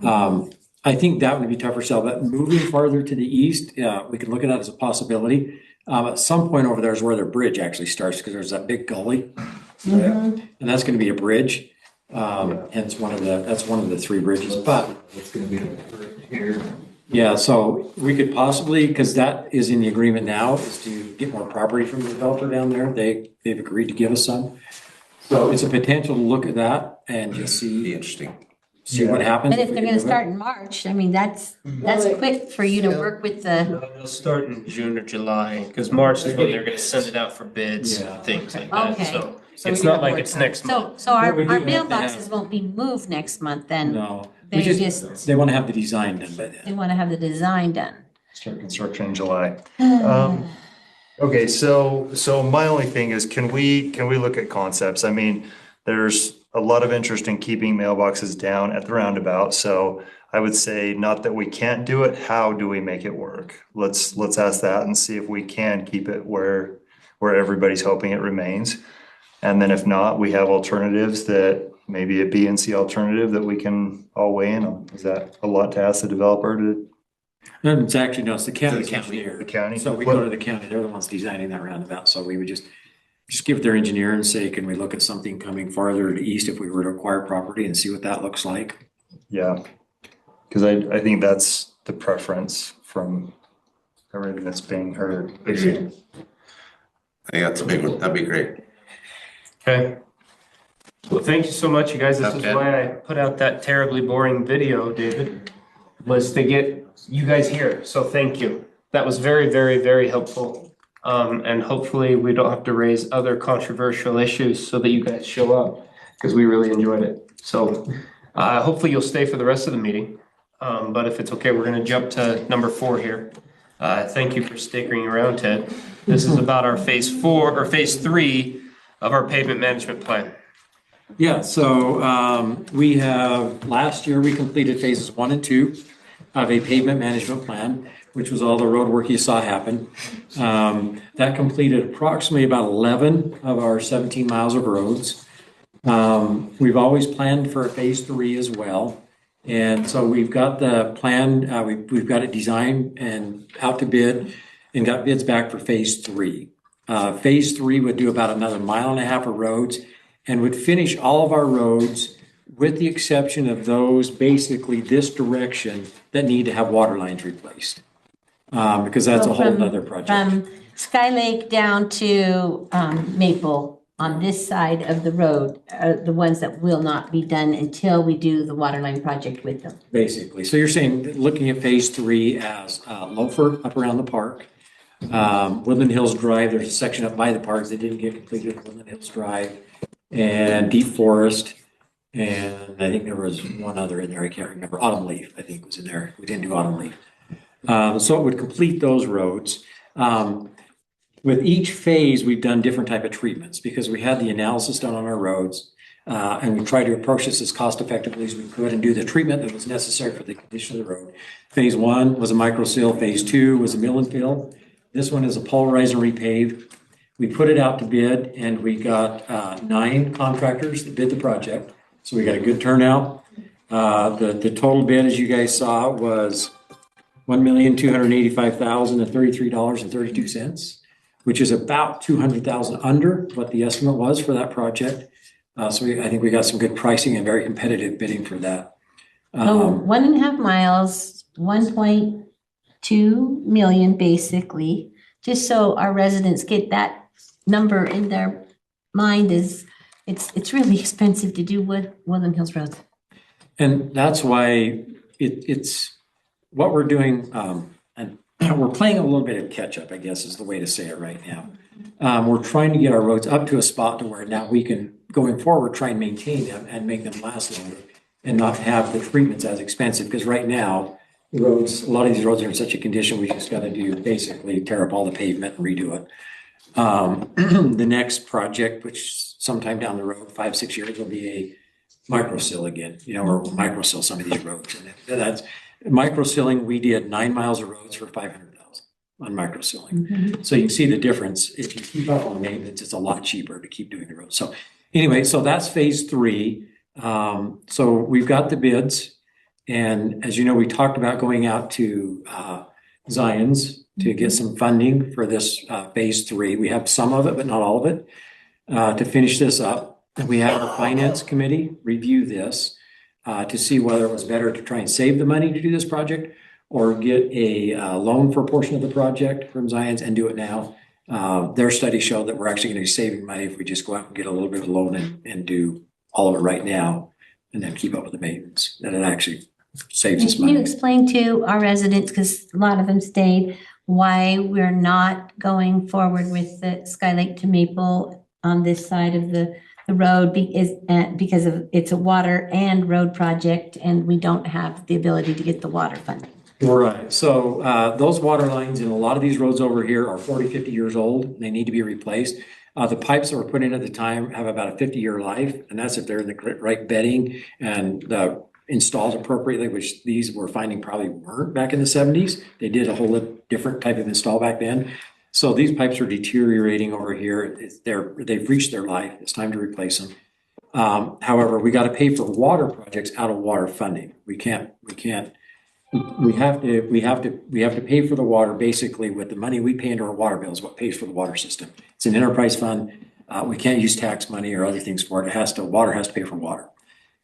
I think that would be tougher sell, but moving farther to the east, we can look at that as a possibility. At some point over there is where their bridge actually starts because there's that big gully. And that's going to be a bridge. Hence that's one of the 3 bridges, but it's going to be here. Yeah, so we could possibly, because that is in the agreement now, is to get more property from the developer down there. They've agreed to give us some. So it's a potential to look at that and just see what happens. But if they're gonna start in March, I mean, that's quick for you to work with the. They'll start in June or July, because March is when they're gonna send it out for bids and things like that. Okay. So it's not like it's next month. So our But we do have to mailboxes won't be moved next month then? No, They just, they want to have the design done by then. they wanna have the design done. Start construction in July. Okay, so my only thing is, can we look at concepts? I mean, there's a lot of interest in keeping mailboxes down at the roundabout. So I would say not that we can't do it. How do we make it work? Let's ask that and see if we can keep it where everybody's hoping it remains. And then if not, we have alternatives that maybe a B&C alternative that we can all weigh in on. Is that a lot to ask the developer to? No, it's actually, no, it's the county engineer. The county? So we go to the county, they're the ones designing that roundabout, so we would just give their engineer and say, can we look at something coming farther to the east if we were to acquire property and see what that looks like? Yeah, because I think that's the preference from everything that's being heard. I think that's a big one. That'd be great. Okay. Well, thank you so much, you guys. This is Okay. why I put out that terribly boring video, David, was to get you guys here. So thank you. That was very, very, very helpful. And hopefully we don't have to raise other controversial issues so that you guys show up, because we really enjoyed it. So hopefully you'll stay for the rest of the meeting. But if it's okay, we're going to jump to number 4 here. Thank you for sticking around, Ted. This is about our phase 3 of our pavement management plan. Yeah, so we have, last year we completed phases 1 and 2 of a pavement management plan, which was all the road work you saw happen. That completed approximately about 11 of our 17 miles of roads. We've always planned for a phase 3 as well. And so we've got the plan, we've got it designed and out to bid and got bids back for phase 3. Phase 3 would do about another 1.5 miles of roads and would finish all of our roads with the exception of those basically this direction that need to have water lines replaced. Because that's a whole nother project. From Sky Lake down to Maple on this side of the road are the ones that will not be done until we do the water line project with them. Basically. So you're saying, looking at phase 3 as Loafer up around the park, Woodland Hills Drive, there's a section up by the parks that didn't get completed, Woodland Hills Drive, and Deep Forest, and I think there was one other in there, I can't remember, Autumn Leaf, I think was in there. We didn't do Autumn Leaf. So it would complete those roads. With each phase, we've done different type of treatments because we had the analysis done on our roads, and we tried to approach this as cost effectively as we could and do the treatment that was necessary for the condition of the road. Phase 1 was a micro seal. Phase 2 was a mill and fill. This one is a pulverize and repave. We put it out to bid and we got 9 contractors that bid the project. So we got a good turnout. The total bid, as you guys saw, was $1,285,033.32, which is about $200,000 under what the estimate was for that project. So I think we got some good pricing and very competitive bidding for that. So 1.5 miles, 1.2 million basically, just so our residents get that number in their mind is, it's really expensive to do Woodland Hills roads. And that's why it's what we're doing, and we're playing a little bit of catch up, I guess is the way to say it right now. We're trying to get our roads up to a spot to where now we can, going forward, try and maintain them and make them last longer and not have the treatments as expensive. Because right now, the roads, a lot of these roads are in such a condition, we just got to do basically tear up all the pavement and redo it. The next project, which sometime down the road, 5-6 years, will be a micro seal again, or we'll micro seal some of these roads. And that's micro sealing. We did 9 miles of roads for $500,000 on micro sealing. Mm-hmm. So you can see the difference. If you keep up on maintenance, it's a lot cheaper to keep doing the roads. So anyway, so that's phase 3. So we've got the bids. And as you know, we talked about going out to Zions to get some funding for this phase 3. We have some of it, but not all of it, to finish this up. And we have our finance committee review this to see whether it was better to try and save the money to do this project or get a loan for a portion of the project from Zions and do it now. Their study showed that we're actually going to be saving money if we just go out and get a little bit of loan and do all of it right now and then keep up with the maintenance. That it actually saves us Can you money. explain to our residents, because a lot of them stayed, why we're not going forward with the Sky Lake to Maple on this side of the road because of it's a water and road project and we don't have the ability to get the water funding. Right. So those water lines in a lot of these roads over here are 40, 50 years old. They need to be replaced. The pipes that were put in at the time have about a 50-year life, and that's if they're in the right bedding and installed appropriately, which these we're finding probably weren't back in the 70s. They did a whole different type of install back then. So these pipes are deteriorating over here. They've reached their life. It's time to replace them. However, we got to pay for water projects out of water funding. We have to pay for the water basically with the money we pay into our water bills, what pays for the water system. It's an enterprise fund. We can't use tax money or other things for it. Water has to pay for water.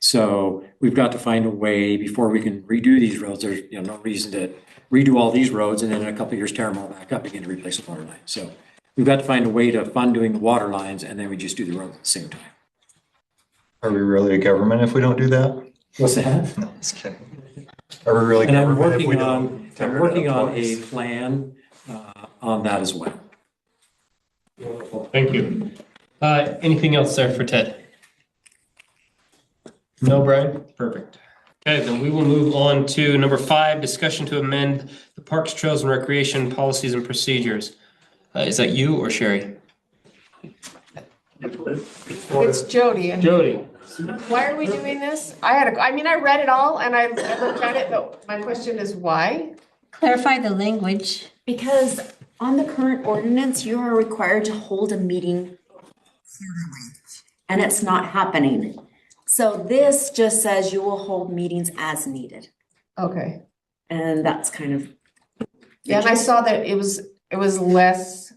So we've got to find a way before we can redo these roads. There's no reason to redo all these roads and then in a couple of years tear them all back up again to replace the water line. So we've got to find a way to fund doing the water lines and then we just do the roads at the same time. Are we really a government if we don't do that? What's that? No, just kidding. Are we really government if we don't? I'm working on a plan on that as well. Thank you. Anything else there for Ted? No, Brian? Perfect. Okay, then we will move on to number 5, discussion to amend the Parks, Trails, and Recreation policies and procedures. Is that you or Sherry? It's Jody. Jody. Why are we doing this? I read it all and I looked at it, but my question is why? Clarify the language. Because on the current ordinance, you are required to hold a meeting and it's not happening. So this just says you will hold meetings as needed. Okay. And that's kind of. Yeah, and I saw that it was less,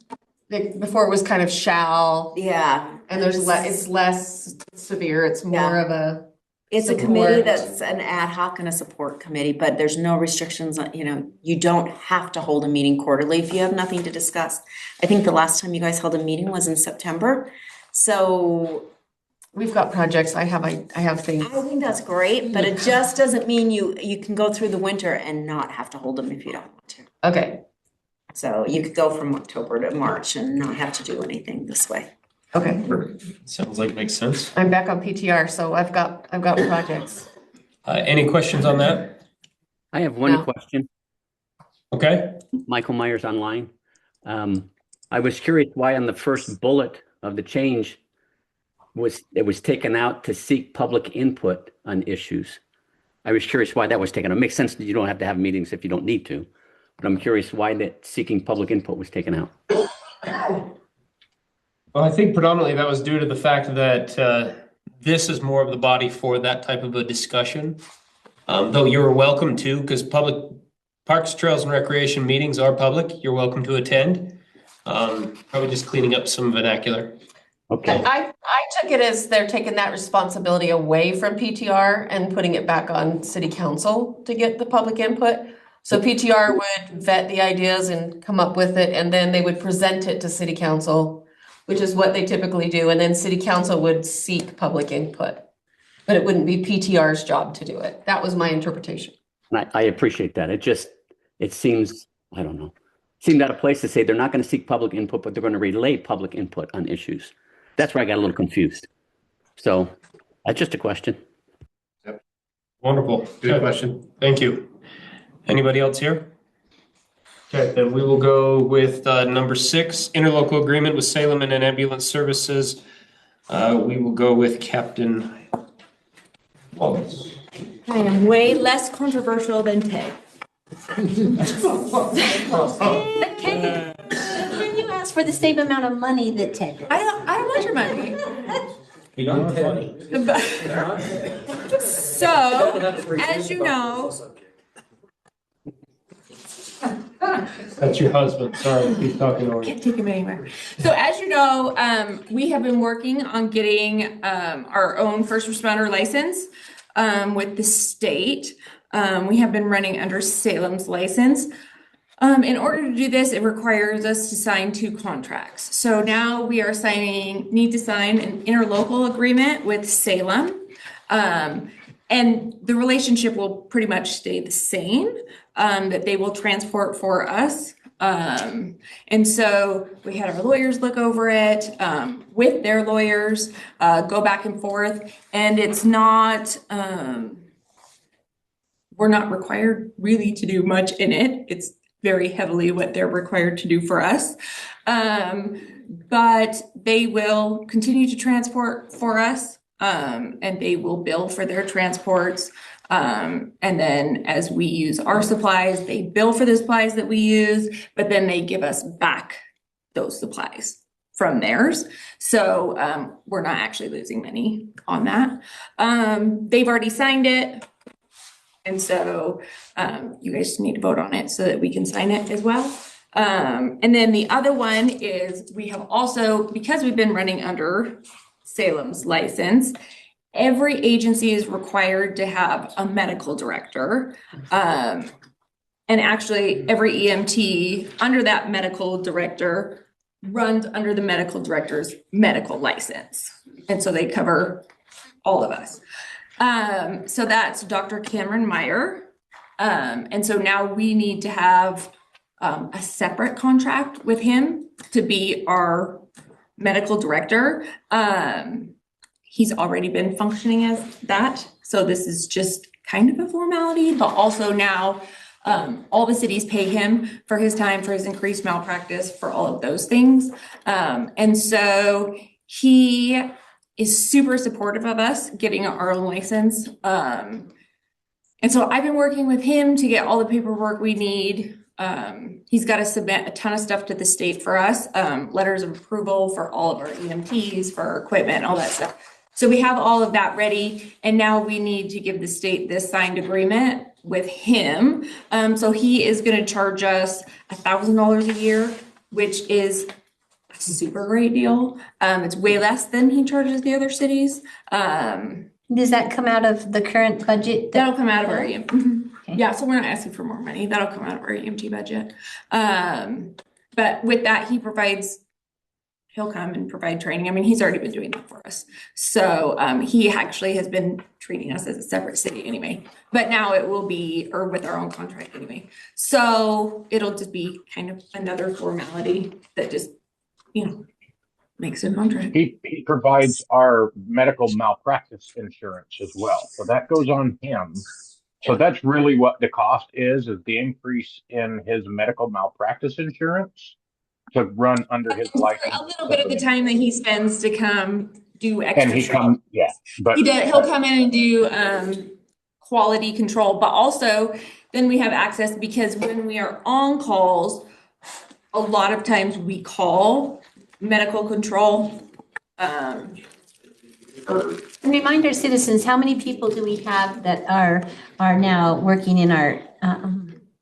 before it was kind of shall. Yeah. And it's less severe, it's more of a. It's a committee that's an ad hoc and a support committee, but there's no restrictions on, you don't have to hold a meeting quarterly if you have nothing to discuss. I think the last time you guys held a meeting was in September. So. We've got projects, I have things. I think that's great, but it just doesn't mean you can go through the winter and not have to hold them if you don't want to. Okay. So you could go from October to March and not have to do anything this way. Okay. Sounds like it makes sense. I'm back on PTR, so I've got projects. Any questions on that? I have one question. Okay. Michael Myers online. I was curious why on the first bullet of the change it was taken out to seek public input on issues. I was curious why that was taken out. It makes sense that you don't have to have meetings if you don't need to, but I'm curious why that seeking public input was taken out. Well, I think predominantly that was due to the fact that this is more of the body for that type of a discussion. Though you're welcome to, because public Parks, Trails, and Recreation meetings are public. You're welcome to attend. Probably just cleaning up some vernacular. Okay. I took it as they're taking that responsibility away from PTR and putting it back on city council to get the public input. So PTR would vet the ideas and come up with it, and then they would present it to city council, which is what they typically do. And then city council would seek public input, but it wouldn't be PTR's job to do it. That was my interpretation. And I appreciate that. It seems, I don't know, seemed out of place to say they're not going to seek public input, but they're going to relay public input on issues. That's where I got a little confused. So that's just a question. Yep. Wonderful. Good question. Thank you. Anybody else here? Okay, then we will go with number 6, interlocal agreement with Salem and Ambulance Services. We will go with Captain Wallace. I am way less controversial than Ted. Can you ask for the same amount of money that Ted did? I don't want your money. You don't funny. So, as you know, That's your husband. Sorry, he's talking over you. can't take him anywhere. So as you know, we have been working on getting our own first responder license with the state. We have been running under Salem's license. In order to do this, it requires us to sign 2 contracts. So now we are need to sign an interlocal agreement with Salem. And the relationship will pretty much stay the same, that they will transport for us. And so we had our lawyers look over it with their lawyers, go back and forth, and it's not, we're not required really to do much in it. It's very heavily what they're required to do for us. But they will continue to transport for us, and they will bill for their transports. And then as we use our supplies, they bill for the supplies that we use, but then they give us back those supplies from theirs. So we're not actually losing money on that. They've already signed it. And so you guys need to vote on it so that we can sign it as well. And then the other one is we have also, because we've been running under Salem's license, every agency is required to have a medical director. And actually every EMT under that medical director runs under the medical director's medical license. And so they cover all of us. So that's Dr. Cameron Meyer. And so now we need to have a separate contract with him to be our medical director. He's already been functioning as that. So this is just kind of a formality, but also now all the cities pay him for his time, for his increased malpractice, for all of those things. And so he is super supportive of us getting our own license. And so I've been working with him to get all the paperwork we need. He's got to submit a ton of stuff to the state for us, letters of approval for all of our EMTs, for our equipment, all that stuff. So we have all of that ready, and now we need to give the state this signed agreement with him. So he is going to charge us $1,000 a year, which is a super great deal. It's way less than he charges the other cities. Does that come out of the current budget? That'll come out of our EMT. Yeah, so we're not asking for more money. That'll come out of our EMT budget. But with that, he'll come and provide training. I mean, he's already been doing that for us. So he actually has been treating us as a separate city anyway. But now it will be, or with our own contract anyway. So it'll just be kind of another formality that just, makes a contract. He provides our medical malpractice insurance as well. So that goes on him. So that's really what the cost is the increase in his medical malpractice insurance to run under his license. A little bit of the time that he spends to come do extra. And he comes, yeah. But he'll come in and do quality control, but also then we have access because when we are on calls, a lot of times we call medical control. And remind our citizens, how many people do we have that are now working in our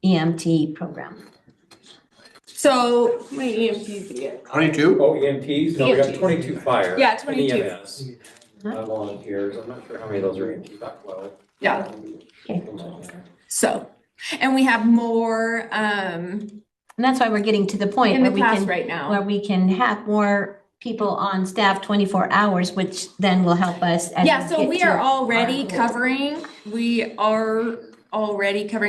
EMT program? So how many EMTs do we get? 22? Oh, EMTs? No, we got EMTs. 22 fire. Yeah, 22. And EMS volunteers. I'm not sure how many of those are EMT back well. Yeah. So, and we have more. And that's why we're getting to the point in where the we class can right now. where we can have more people on staff 24 hours, which then will help us. As Yeah, so get we to are already our goal. covering.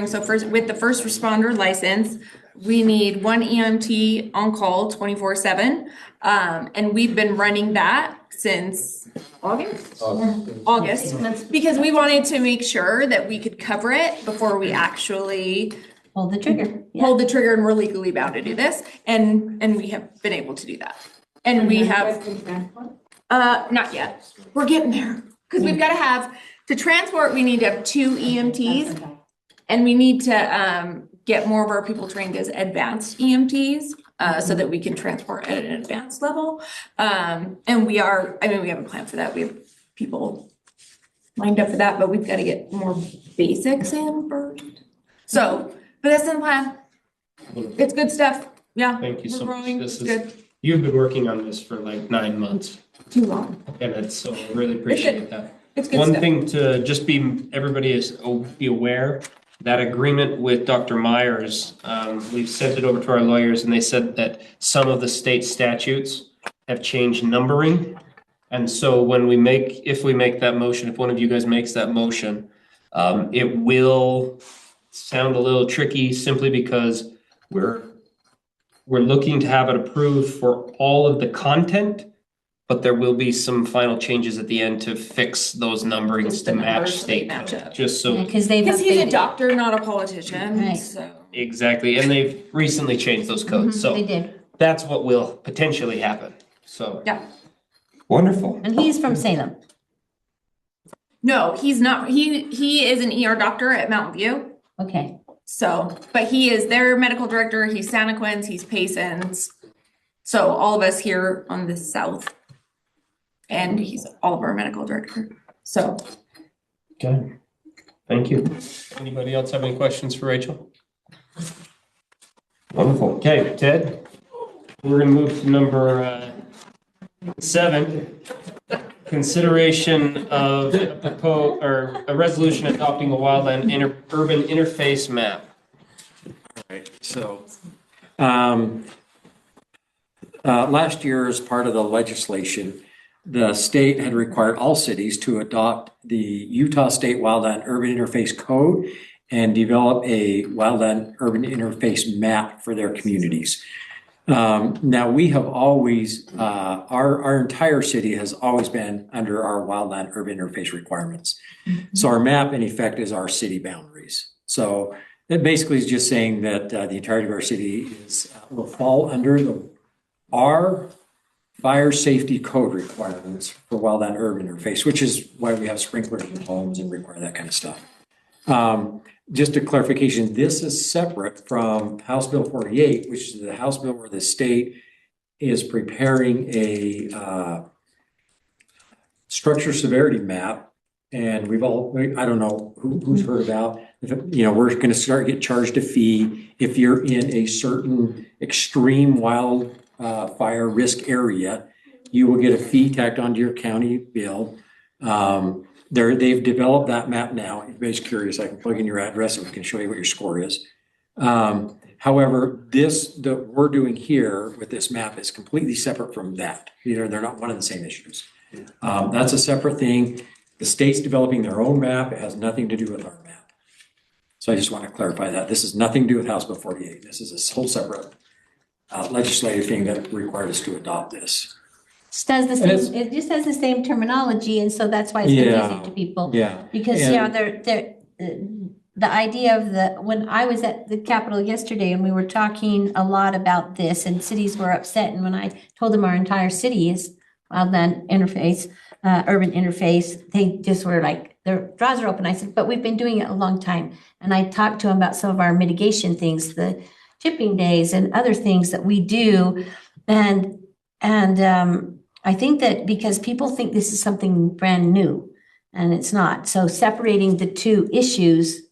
So first, with the first responder license, we need one EMT on call 24/7. And we've been running that since August, because we wanted to make sure that we could cover it before we actually hold the trigger. Hold the trigger, and we're legally bound to do this. And we have been able to do that. And we have, not yet. We're getting there. Because we've got to have, to transport, we need to have 2 EMTs. And we need to get more of our people trained as advanced EMTs so that we can transport at an advanced level. And we have a plan for that. We have people lined up for that, but we've got to get more basics in first. So, but that's in the plan. It's good stuff. Yeah. Thank you so much. It's good. You've been working on this for like 9 months. Too long. And so I really appreciate that. It's good One stuff. thing to just be aware, that agreement with Dr. Myers, we've sent it over to our lawyers and they said that some of the state statutes have changed numbering. And so if we make that motion, if one of you guys makes that motion, it will sound a little tricky simply because we're looking to have it approved for all of the content, but there will be some final changes at the end to fix those numberings Just the to match numbers state match code, up. just so. Because they've Because he's a updated. doctor, not a politician, Right. so. Exactly, and they've recently changed those codes, They so did. that's what will potentially happen, so. Yeah. Wonderful. And he's from Salem. No, he's not. He is an ER doctor at Mountain View. Okay. So, but he is their medical director. He's Santaquins, he's Payson's. So all of us here on the south. And he's all of our medical director. So. Okay, thank you. Anybody else have any questions for Rachel? Wonderful. Okay, Ted, we're gonna move to number 7. Consideration of a resolution adopting a wildland urban interface map. Right, so, last year, as part of the legislation, the state had required all cities to adopt the Utah State Wildland Urban Interface Code and develop a wildland urban interface map for their communities. Now, we have always, our entire city has always been under our wildland urban interface requirements. So our map, in effect, is our city boundaries. So it basically is just saying that the entirety of our city will fall under our fire safety code requirements for wildland urban interface, which is why we have sprinklers in homes and require that kind of stuff. Just a clarification, this is separate from House Bill 48, which is the House bill where the state is preparing a structure severity map. And I don't know who's heard about, we're going to start get charged a fee if you're in a certain extreme wildfire risk area. You will get a fee tacked onto your county bill. They've developed that map now. If anybody's curious, I can plug in your address and we can show you what your score is. However, that we're doing here with this map is completely separate from that. They're not one of the same issues. That's a separate thing. The state's developing their own map. It has nothing to do with our map. So I just want to clarify that. This has nothing to do with House Bill 48. This is a whole separate legislative thing that required us to adopt this. It just has the same terminology, and so that's why it's confusing to people. Yeah. Because, the idea of when I was at the Capitol yesterday and we were talking a lot about this and cities were upset, and when I told them our entire city is wildland interface, urban interface, they just were like, their jaws are open. I said, but we've been doing it a long time. And I talked to them about some of our mitigation things, the chipping days and other things that we do. And I think that because people think this is something brand new, and it's not. So separating the two issues,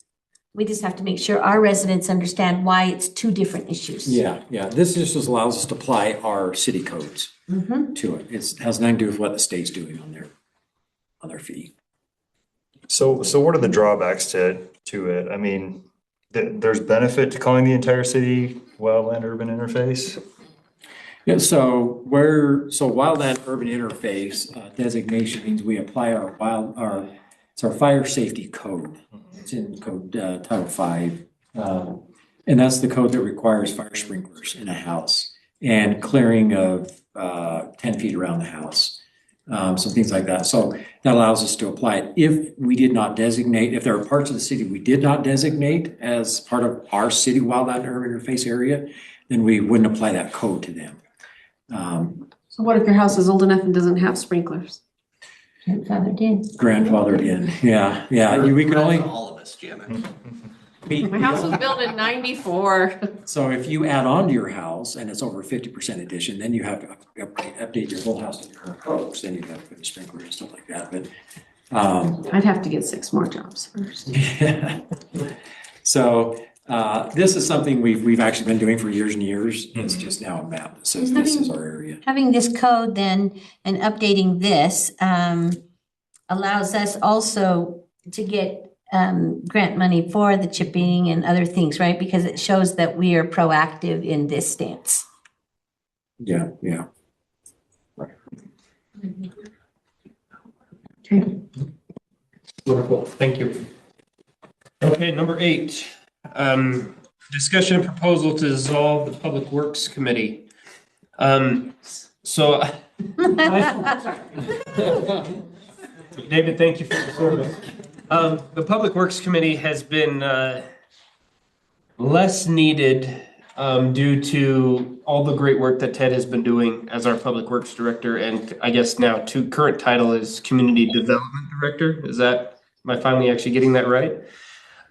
we just have to make sure our residents understand why it's two different issues. Yeah. This just allows us to apply our city codes to it. It has nothing to do with what the state's doing on their fee. So what are the drawbacks to it? I mean, there's benefit to calling the entire city wildland urban interface? Yeah, so wildland urban interface designation means we apply it's our fire safety code. It's in code Title 5. And that's the code that requires fire sprinklers in a house and clearing of 10 feet around the house. Some things like that. So that allows us to apply it. If we did not designate, if there are parts of the city we did not designate as part of our city wildland urban interface area, then we wouldn't apply that code to them. So what if your house is old enough and doesn't have sprinklers? Grandfathered in. Yeah. We can only. All of us, Janet. My house was built in 94. So if you add on to your house and it's over 50% addition, then you have to update your whole house to the current codes. Then you have to put a sprinkler and stuff like that. But I'd have to get 6 more jobs first. Yeah. So this is something we've actually been doing for years and years. It's just now a map. So this is our area. Having this code then and updating this allows us also to get grant money for the chipping and other things, right? Because it shows that we are proactive in this stance. Yeah. Right. Okay. Wonderful. Thank you. Okay, number 8. Discussion and proposal to dissolve the Public Works Committee. So David, thank you for your service. The Public Works Committee has been less needed due to all the great work that Ted has been doing as our Public Works Director, and I guess now current title is Community Development Director. Am I finally actually getting that right?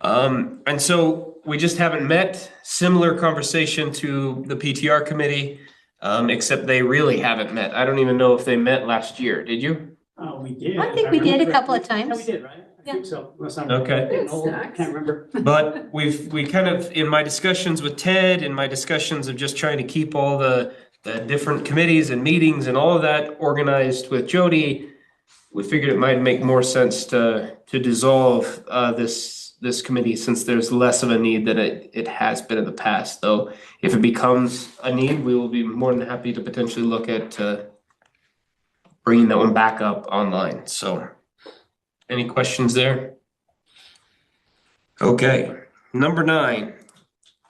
And so we just haven't met. Similar conversation to the PTR committee, except they really haven't met. I don't even know if they met last year. Did you? Oh, we did. I think we did a couple of times. Yeah, we did, right? I think so. Unless I'm Okay. getting old, I can't remember. But we kind of, in my discussions with Ted, in my discussions of just trying to keep all the different committees and meetings and all of that organized with Jody, we figured it might make more sense to dissolve this committee since there's less of a need than it has been in the past. Though if it becomes a need, we will be more than happy to potentially look at bringing that one back up online. So any questions there? Okay, number 9.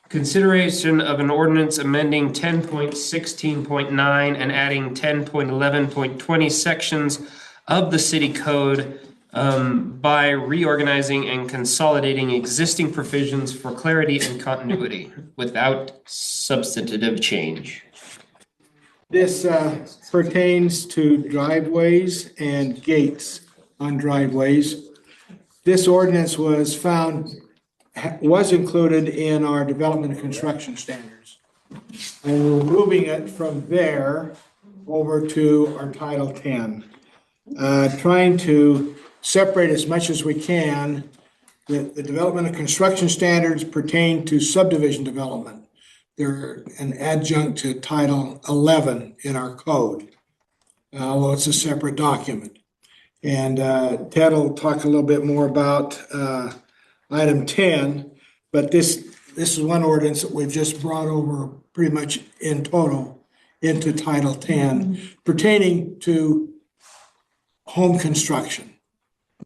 Consideration of an ordinance amending 10.16.9 and adding 10.11.20 sections of the city code by reorganizing and consolidating existing provisions for clarity and continuity without substantive change. This pertains to driveways and gates on driveways. This ordinance was included in our development and construction standards. And we're moving it from there over to our Title 10. Trying to separate as much as we can. The development and construction standards pertain to subdivision development. They're an adjunct to Title 11 in our code, although it's a separate document. And Ted will talk a little bit more about item 10, but this is one ordinance that we've just brought over pretty much in total into Title 10 pertaining to home construction.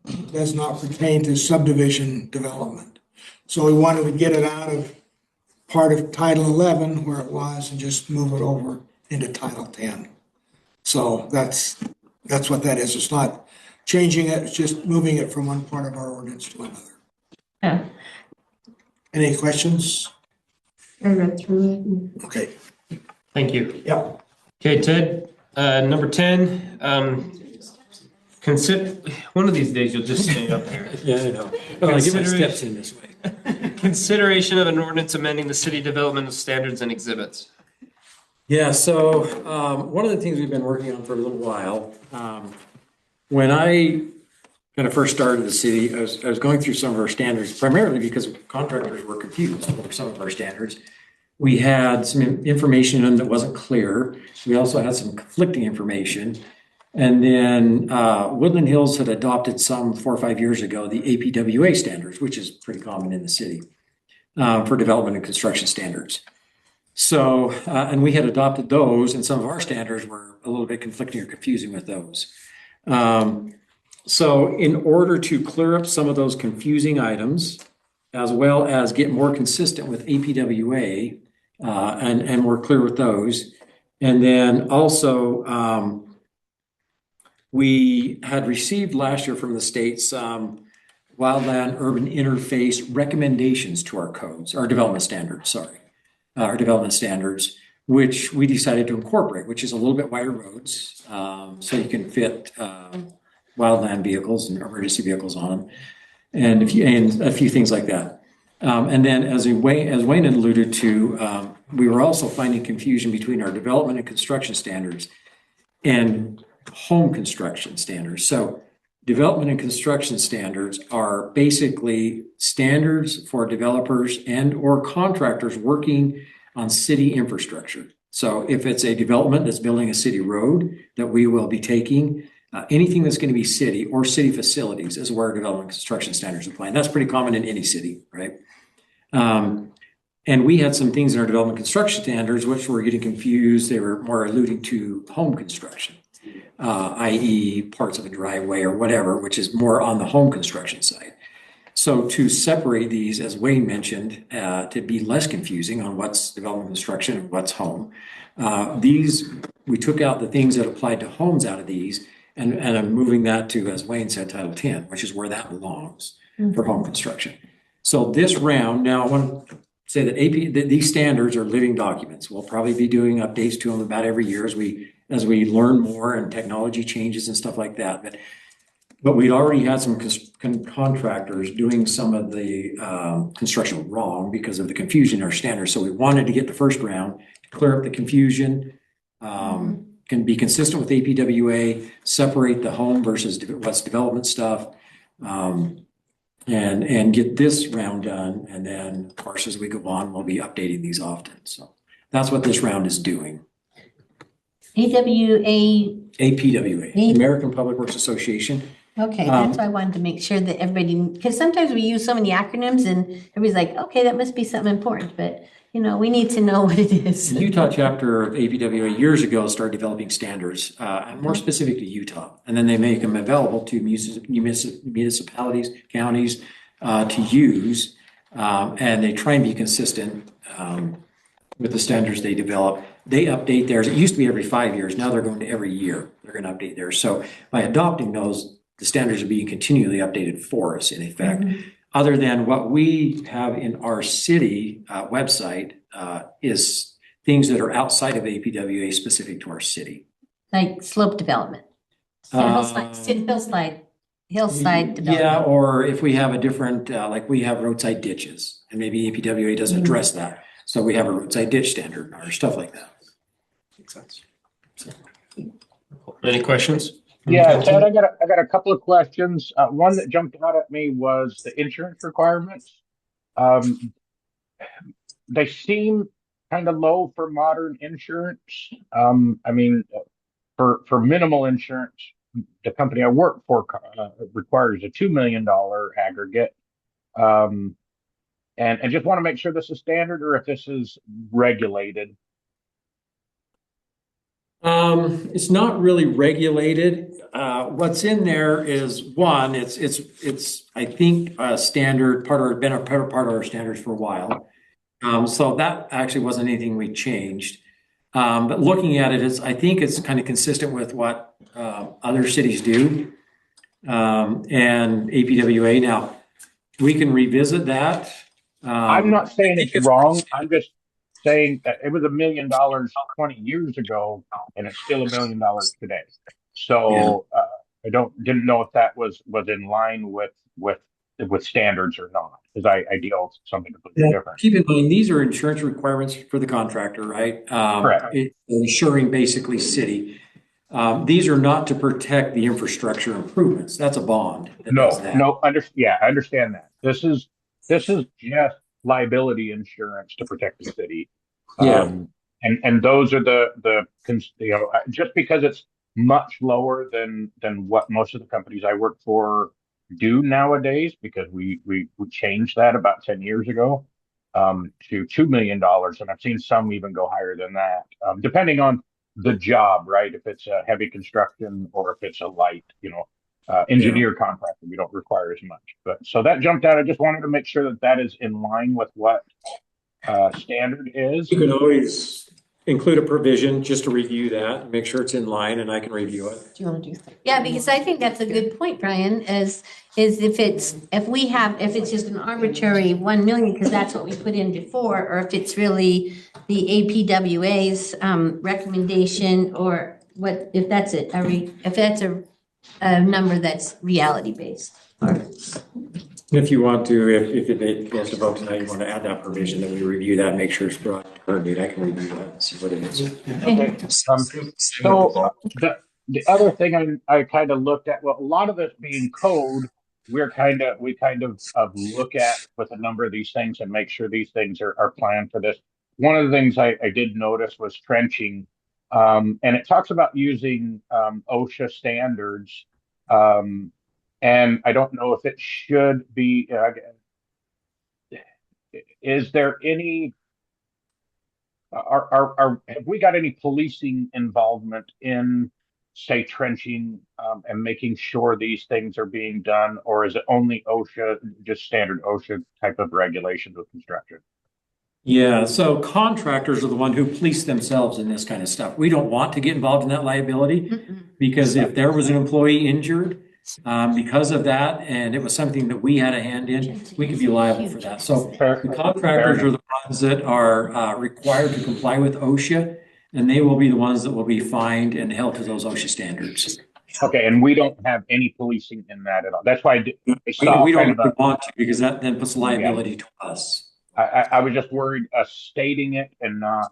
It does not pertain to subdivision development. So we wanted to get it out of part of Title 11 where it was and just move it over into Title 10. So that's what that is. It's not changing it, it's just moving it from one part of our ordinance to another. Yeah. Any questions? I read through it. Okay. Thank you. Yep. Okay, Ted, number 10, one of these days you'll just stay up here. Yeah, I know. Well, give it steps in this way. Consideration of an ordinance amending the city development standards and exhibits. Yeah, so one of the things we've been working on for a little while, when I kind of first started the city, I was going through some of our standards, primarily because contractors were confused over some of our standards. We had some information in that wasn't clear. We also had some conflicting information. And then Woodland Hills had adopted some 4 or 5 years ago, the APWA standards, which is pretty common in the city for development and construction standards. So, and we had adopted those, and some of our standards were a little bit conflicting or confusing with those. So in order to clear up some of those confusing items, as well as get more consistent with APWA and more clear with those, and then also we had received last year from the state some wildland urban interface recommendations to our codes, our development standards, which we decided to incorporate, which is a little bit wider roads, so you can fit wildland vehicles and emergency vehicles on them, and a few things like that. And then as Wayne alluded to, we were also finding confusion between our development and construction standards and home construction standards. So development and construction standards are basically standards for developers and or contractors working on city infrastructure. So if it's a development that's building a city road that we will be taking, anything that's going to be city or city facilities is where development and construction standards apply. And that's pretty common in any city, right? And we had some things in our development construction standards which were getting confused. They were more alluding to home construction, i.e. parts of a driveway or whatever, which is more on the home construction side. So to separate these, as Wayne mentioned, to be less confusing on what's development construction and what's home, we took out the things that applied to homes out of these, and I'm moving that to, as Wayne said, Title 10, which is where that belongs for home construction. So this round, now I want to say that these standards are living documents. We'll probably be doing updates to them about every year as we learn more and technology changes and stuff like that. But we'd already had some contractors doing some of the construction wrong because of the confusion in our standards. So we wanted to get the first round to clear up the confusion, can be consistent with APWA, separate the home versus what's development stuff, and get this round done. And then, of course, as we go on, we'll be updating these often. So that's what this round is doing. APWA, American Public Works Association. Okay, that's why I wanted to make sure that everybody, because sometimes we use so many acronyms and everybody's like, okay, that must be something important, but you know, we need to know what it is. The Utah chapter of APWA years ago started developing standards, more specific to Utah, and then they make them available to municipalities, counties to use, and they try and be consistent with the standards they develop. They update theirs. It used to be every 5 years. Now they're going to every year. They're going to update theirs. So by adopting those, the standards are being continually updated for us, in effect. Other than what we have in our city website is things that are outside of APWA specific to our city. Like slope development. Hillside development. Yeah, or if we have a different, like we have roadside ditches, and maybe APWA doesn't address that. So we have a roadside ditch standard or stuff like that. Makes sense. Any questions? Yeah, Ted, I got a couple of questions. One that jumped out at me was the insurance requirements. They seem kind of low for modern insurance. I mean, for minimal insurance, the company I work for requires a $2 million aggregate. And just want to make sure this is standard or if this is regulated. It's not really regulated. What's in there is one, it's I think a standard part of our standards for a while. So that actually wasn't anything we changed. But looking at it, I think it's kind of consistent with what other cities do and APWA. Now, we can revisit that. I'm not saying it's wrong. I'm just saying that it was $1 million 20 years ago, and it's still $1 million today. So I didn't know if that was in line with standards or not, because I deal with something completely different. Keep in mind, these are insurance requirements for the contractor, right? Correct. It's insuring basically city. These are not to protect the infrastructure improvements. That's a bond. I understand that. This is just liability insurance to protect the city. And those are the just because it's much lower than what most of the companies I work for do nowadays, because we changed that about 10 years ago to $2 million, and I've seen some even go higher than that, depending on the job, right? If it's a heavy construction or if it's a light, engineer contractor, we don't require as much. But so that jumped out. I just wanted to make sure that is in line with what standard is. You can always include a provision just to review that, make sure it's in line, and I can review it. Do you want to do that? Yeah, because I think that's a good point, Brian, is if it's just an arbitrary 1 million, because that's what we put in before, or if it's really the APWA's recommendation, or what, if that's it, if that's a number that's reality based. If you want to, if it goes to vote tonight, you want to add that provision, then we review that, make sure it's brought to current date. I can review that and see what it is. Okay. So the other thing I kind of looked at, well, a lot of this being code, we kind of look at with a number of these things and make sure these things are planned for this. One of the things I did notice was trenching, and it talks about using OSHA standards. And I don't know if it should be, is there any, have we got any policing involvement in say trenching, and making sure these things are being done? Or is it only OSHA, just standard OSHA type of regulations with construction? Yeah, so contractors are the one who police themselves in this kind of stuff. We don't want to get involved in that liability because if there was an employee injured because of that, and it was something that we had a hand in, we could be liable for that. So the contractors are the ones that are required to comply with OSHA, and they will be the ones that will be fined and held to those OSHA standards. Okay, and we don't have any policing in that at all. That's why We don't want to, because that then puts liability to us. I was just worried stating it and not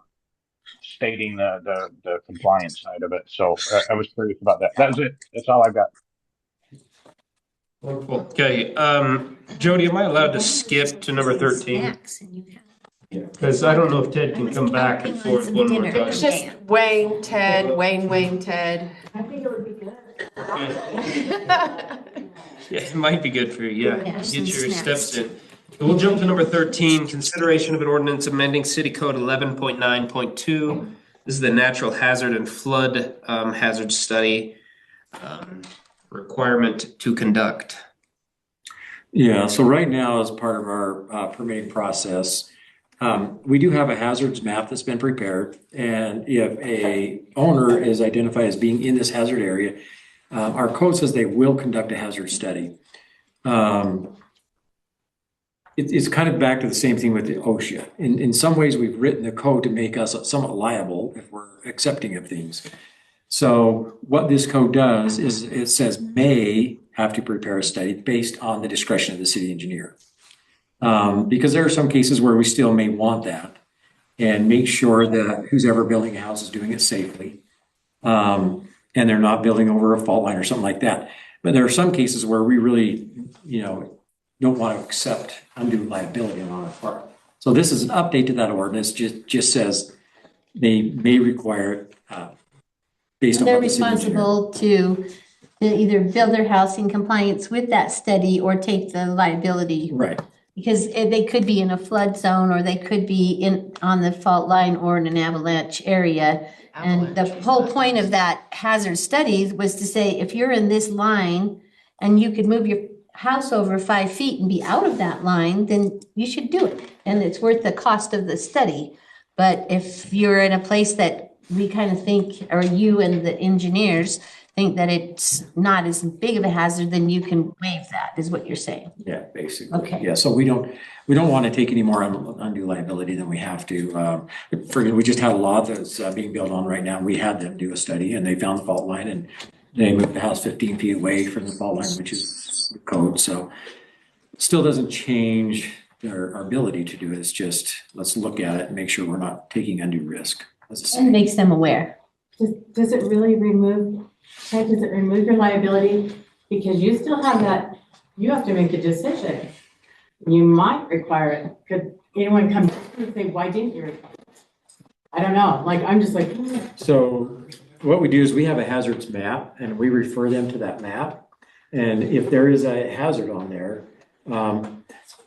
stating the compliance side of it. So I was curious about that. That was it. That's all I got. Wonderful. Okay, Jody, am I allowed to skip to number 13? Because I don't know if Ted can come back and forth one more time. It's just Wayne, Ted, Wayne, Ted. I think it would be good. Yeah, it might be good for you, yeah. Yeah, Get some your snacks. steps in. We'll jump to number 13, consideration of an ordinance amending City Code 11.9.2. This is the natural hazard and flood hazard study requirement to conduct. Yeah, so right now, as part of our permitting process, we do have a hazards map that's been prepared. And if a owner is identified as being in this hazard area, our code says they will conduct a hazard study. It's kind of back to the same thing with the OSHA. In some ways, we've written the code to make us somewhat liable if we're accepting of things. So what this code does is it says may have to prepare a study based on the discretion of the city engineer. Because there are some cases where we still may want that and make sure that who's ever building a house is doing it safely. And they're not building over a fault line or something like that. But there are some cases where we really, don't want to accept undue liability on our part. So this is an update to that ordinance, just says they may require it based on They're what the city engineer. responsible to either build their house in compliance with that study or take the liability. Right. Because they could be in a flood zone, or they could be on the fault line or in an avalanche area. And the whole point of that hazard study was to say, if you're in this line and you could move your house over 5 feet and be out of that line, then you should do it. And it's worth the cost of the study. But if you're in a place that we kind of think, or you and the engineers think that it's not as big of a hazard, then you can waive that, is what you're saying. Yeah, basically. Okay. Yeah, so we don't want to take any more undue liability than we have to. We just had a lot that's being built on right now. We had them do a study and they found the fault line and they moved the house 15 feet away from the fault line, which is the code. So it still doesn't change our ability to do it. It's just, let's look at it and make sure we're not taking undue risk. And makes them aware. Does it really remove, Ted, does it remove your liability? Because you still have that, you have to make a decision. You might require it. Could anyone come and say, why didn't you require it? I don't know, I'm just like. So what we do is we have a hazards map and we refer them to that map. And if there is a hazard on there,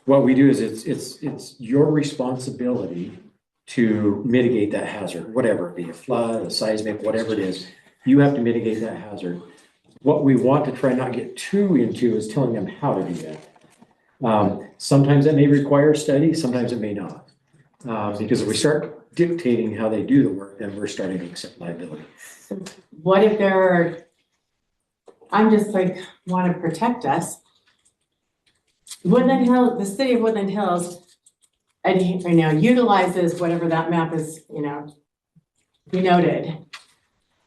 what we do is it's your responsibility to mitigate that hazard, whatever it be, a flood, a seismic, whatever it is, you have to mitigate that hazard. What we want to try not get too into is telling them how to do that. Sometimes that may require a study, sometimes it may not. Because if we start dictating how they do the work, then we're starting to accept liability. What if I'm just want to protect us. Woodland Hills, the city of Woodland Hills, utilizes whatever that map is, denoted.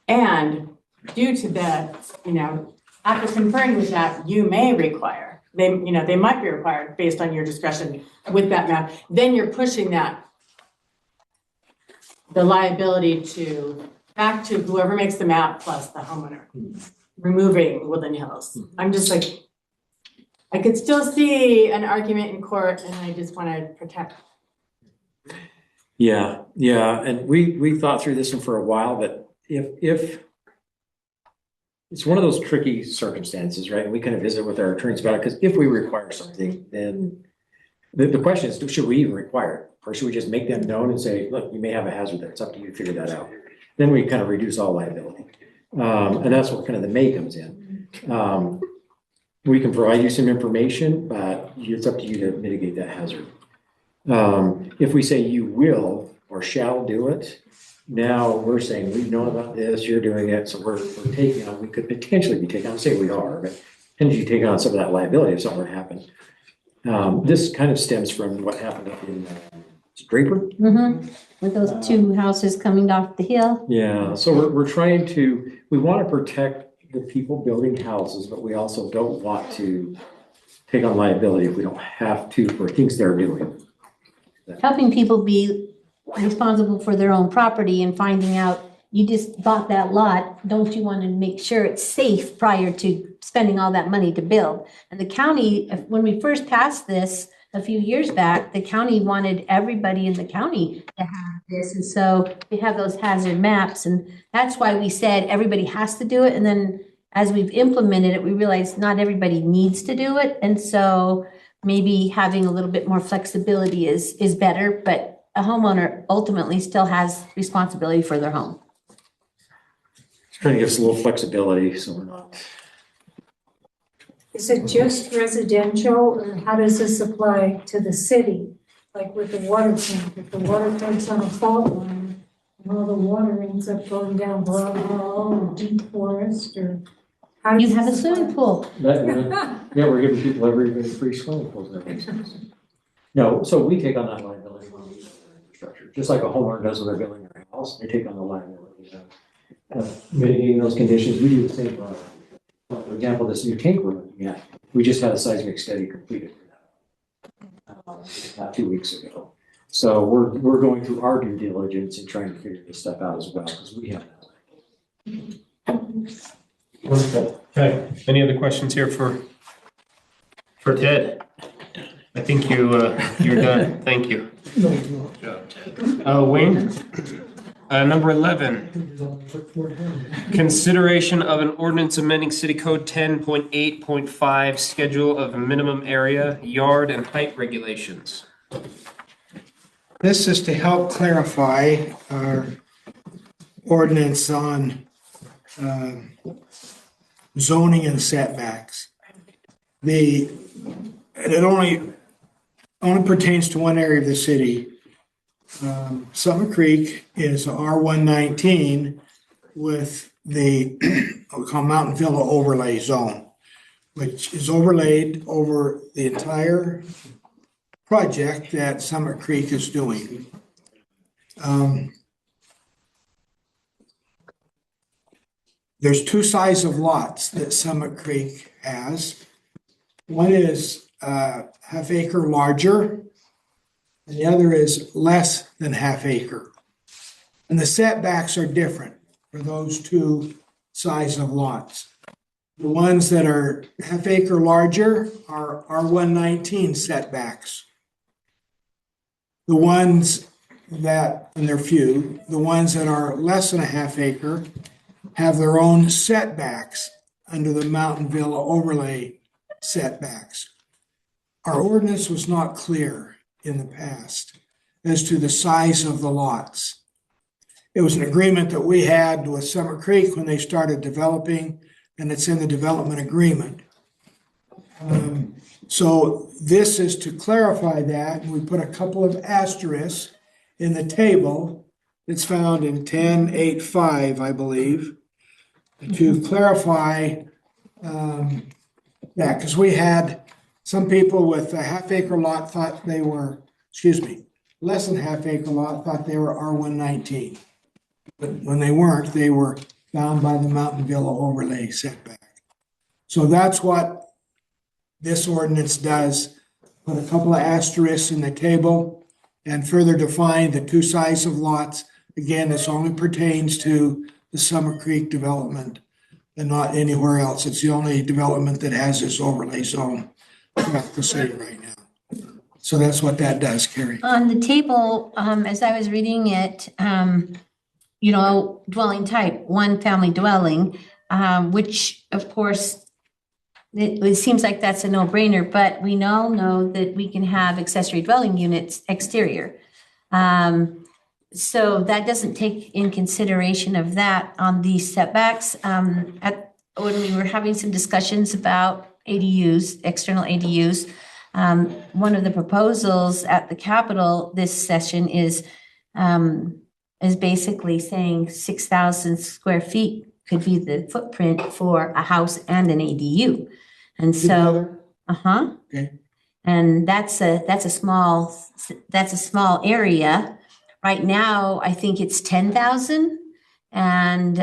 And due to that, after conferring with that, you may require, they might be required based on your discretion with that map. Then you're pushing the liability back to whoever makes the map plus the homeowner, removing Woodland Hills. I'm just I could still see an argument in court and I just want to protect. Yeah. And we thought through this one for a while, but if it's one of those tricky circumstances, right? And we kind of visit with our attorneys about it, because if we require something, then the question is, should we even require it? Or should we just make them known and say, look, you may have a hazard there. It's up to you to figure that out. Then we kind of reduce all liability. And that's what kind of the may comes in. We can provide you some information, but it's up to you to mitigate that hazard. If we say you will or shall do it, now we're saying we've known about this, you're doing it, so we're taking on, we could potentially be taking on, say we are, but potentially taking on some of that liability if something were to happen. This kind of stems from what happened up in Draper. Mm-hmm. With those two houses coming off the hill. Yeah, so we're trying to, we want to protect the people building houses, but we also don't want to take on liability if we don't have to for things they're doing. Helping people be responsible for their own property and finding out you just bought that lot, don't you want to make sure it's safe prior to spending all that money to build? And the county, when we first passed this a few years back, the county wanted everybody in the county to have this. And so we have those hazard maps, and that's why we said everybody has to do it. And then as we've implemented it, we realized not everybody needs to do it. And so maybe having a little bit more flexibility is better, but a homeowner ultimately still has responsibility for their home. Trying to give us a little flexibility so we're not. Is it just residential, or how does this apply to the city? Like with the water tank, if the water tank's on a fault line, and all the water ends up going down Broadwell or Deep Forest, or how does You have a this swimming apply? pool. Yeah, we're giving people every free swimming pools. No, so we take on that liability when we use their infrastructure, just like a homeowner does when they're building their house, they take on the liability of mitigating those conditions. We do the same for, for example, this new tank we're looking at. We just had a seismic study completed for that about 2 weeks ago. So we're going through our due diligence and trying to figure this stuff out as well, because we have that. Wonderful. Okay, any other questions here for Ted? I think you're done. Thank you. Wayne? Number 11, consideration of an ordinance amending City Code 10.8.5, schedule of minimum area, yard and height regulations. This is to help clarify our ordinance on zoning and setbacks. It only pertains to one area of the city. Summit Creek is R119 with the we call Mountain Villa overlay zone, which is overlaid over the entire project that Summit Creek is doing. There's two sizes of lots that Summit Creek has. One is half acre larger, and the other is less than half acre. And the setbacks are different for those two sizes of lots. The ones that are half acre larger are R119 setbacks. The ones that, and they're few, the ones that are less than a half acre have their own setbacks under the Mountain Villa overlay setbacks. Our ordinance was not clear in the past as to the size of the lots. It was an agreement that we had with Summit Creek when they started developing, and it's in the development agreement. So this is to clarify that, and we put a couple of asterisks in the table that's found in 10.8.5, I believe, to clarify that, because we had some people with a half acre lot thought they were, less than half acre lot thought they were R119. But when they weren't, they were bound by the Mountain Villa overlay setback. So that's what this ordinance does, put a couple of asterisks in the table and further define the two sizes of lots. Again, this only pertains to the Summit Creek development and not anywhere else. It's the only development that has this overlay zone throughout the city right now. So that's what that does, Carrie. On the table, as I was reading it, dwelling type, one family dwelling, which of course, it seems like that's a no-brainer, but we all know that we can have accessory dwelling units exterior. so that doesn't take in consideration of that on these setbacks. When we were having some discussions about ADUs, external ADUs, one of the proposals at the Capitol this session is basically saying 6,000 square feet could be the footprint for a house and an ADU. And so, Okay. and that's a small area. Right now, I think it's 10,000 and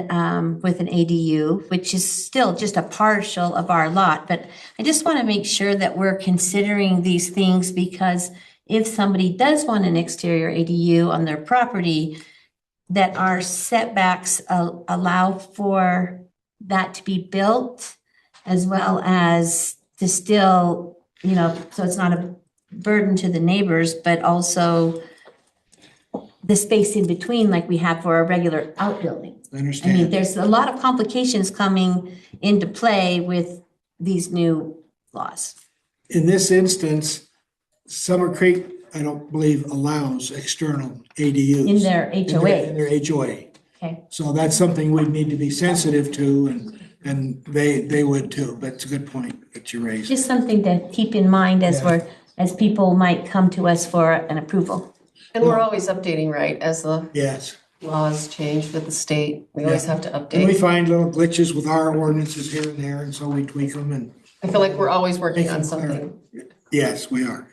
with an ADU, which is still just a partial of our lot. But I just want to make sure that we're considering these things, because if somebody does want an exterior ADU on their property, that our setbacks allow for that to be built, as well as to still, so it's not a burden to the neighbors, but also the space in between like we have for a regular outbuilding. I I understand. mean, there's a lot of complications coming into play with these new laws. In this instance, Summer Creek, I don't believe allows external ADUs. In their HOA. In their HOA. Okay. So that's something we'd need to be sensitive to, and they would too, but it's a good point that you raised. Just something to keep in mind as people might come to us for an approval. And we're always updating, right, as the Yes. laws change with the state. We always have to And we update. find little glitches with our ordinances here and there, and so we tweak them, and I feel like we're always working Make on them clear. something. yes, we are.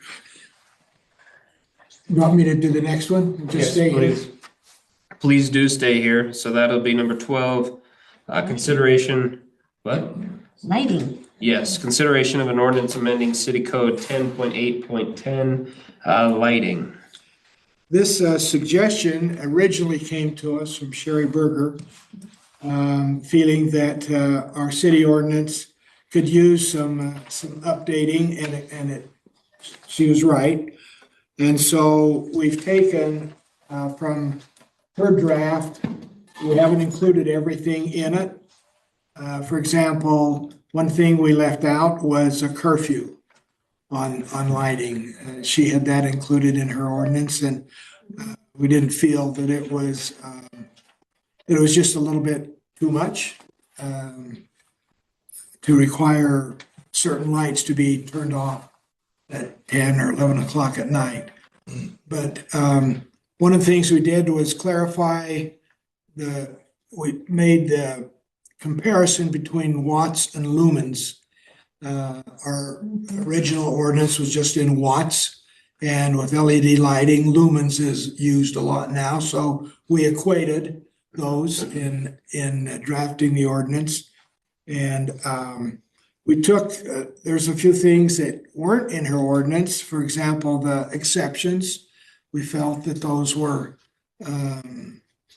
You want me to do the next one? Just Yes, stay here? please. Please do stay here. So that'll be number 12. Consideration, what? Lighting. Yes, consideration of an ordinance amending City Code 10.8.10, lighting. This suggestion originally came to us from Sherry Berger, feeling that our city ordinance could use some updating, and she was right. And so we've taken from her draft, we haven't included everything in it. For example, one thing we left out was a curfew on lighting. She had that included in her ordinance, and we didn't feel that it was just a little bit too much to require certain lights to be turned off at 10 or 11 o'clock at night. But one of the things we did was clarify we made the comparison between watts and lumens. Our original ordinance was just in watts, and with LED lighting, lumens is used a lot now. So we equated those in drafting the ordinance. And we took, there's a few things that weren't in her ordinance. For example, the exceptions. We felt that those were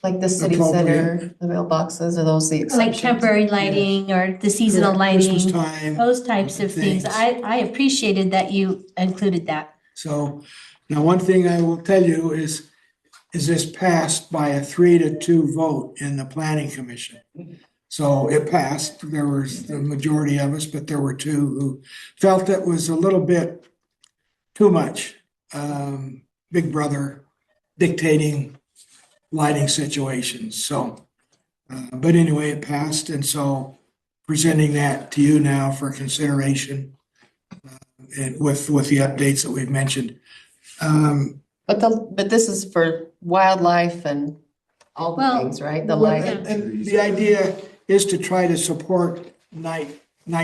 Like the city center, the mailboxes, are those the Like exceptions? temporary lighting or the seasonal Christmas lighting, time, those types of things. things. I appreciated that you included that. So now one thing I will tell you is this passed by a 3-2 vote in the planning commission. So it passed. There was the majority of us, but there were 2 who felt it was a little bit too much. Big Brother dictating lighting situations. So, but anyway, it passed. And so presenting that to you now for consideration and with the updates that we've mentioned. But this is for wildlife and all the Well, things, right? The Well, lighting. and the idea is to try to support night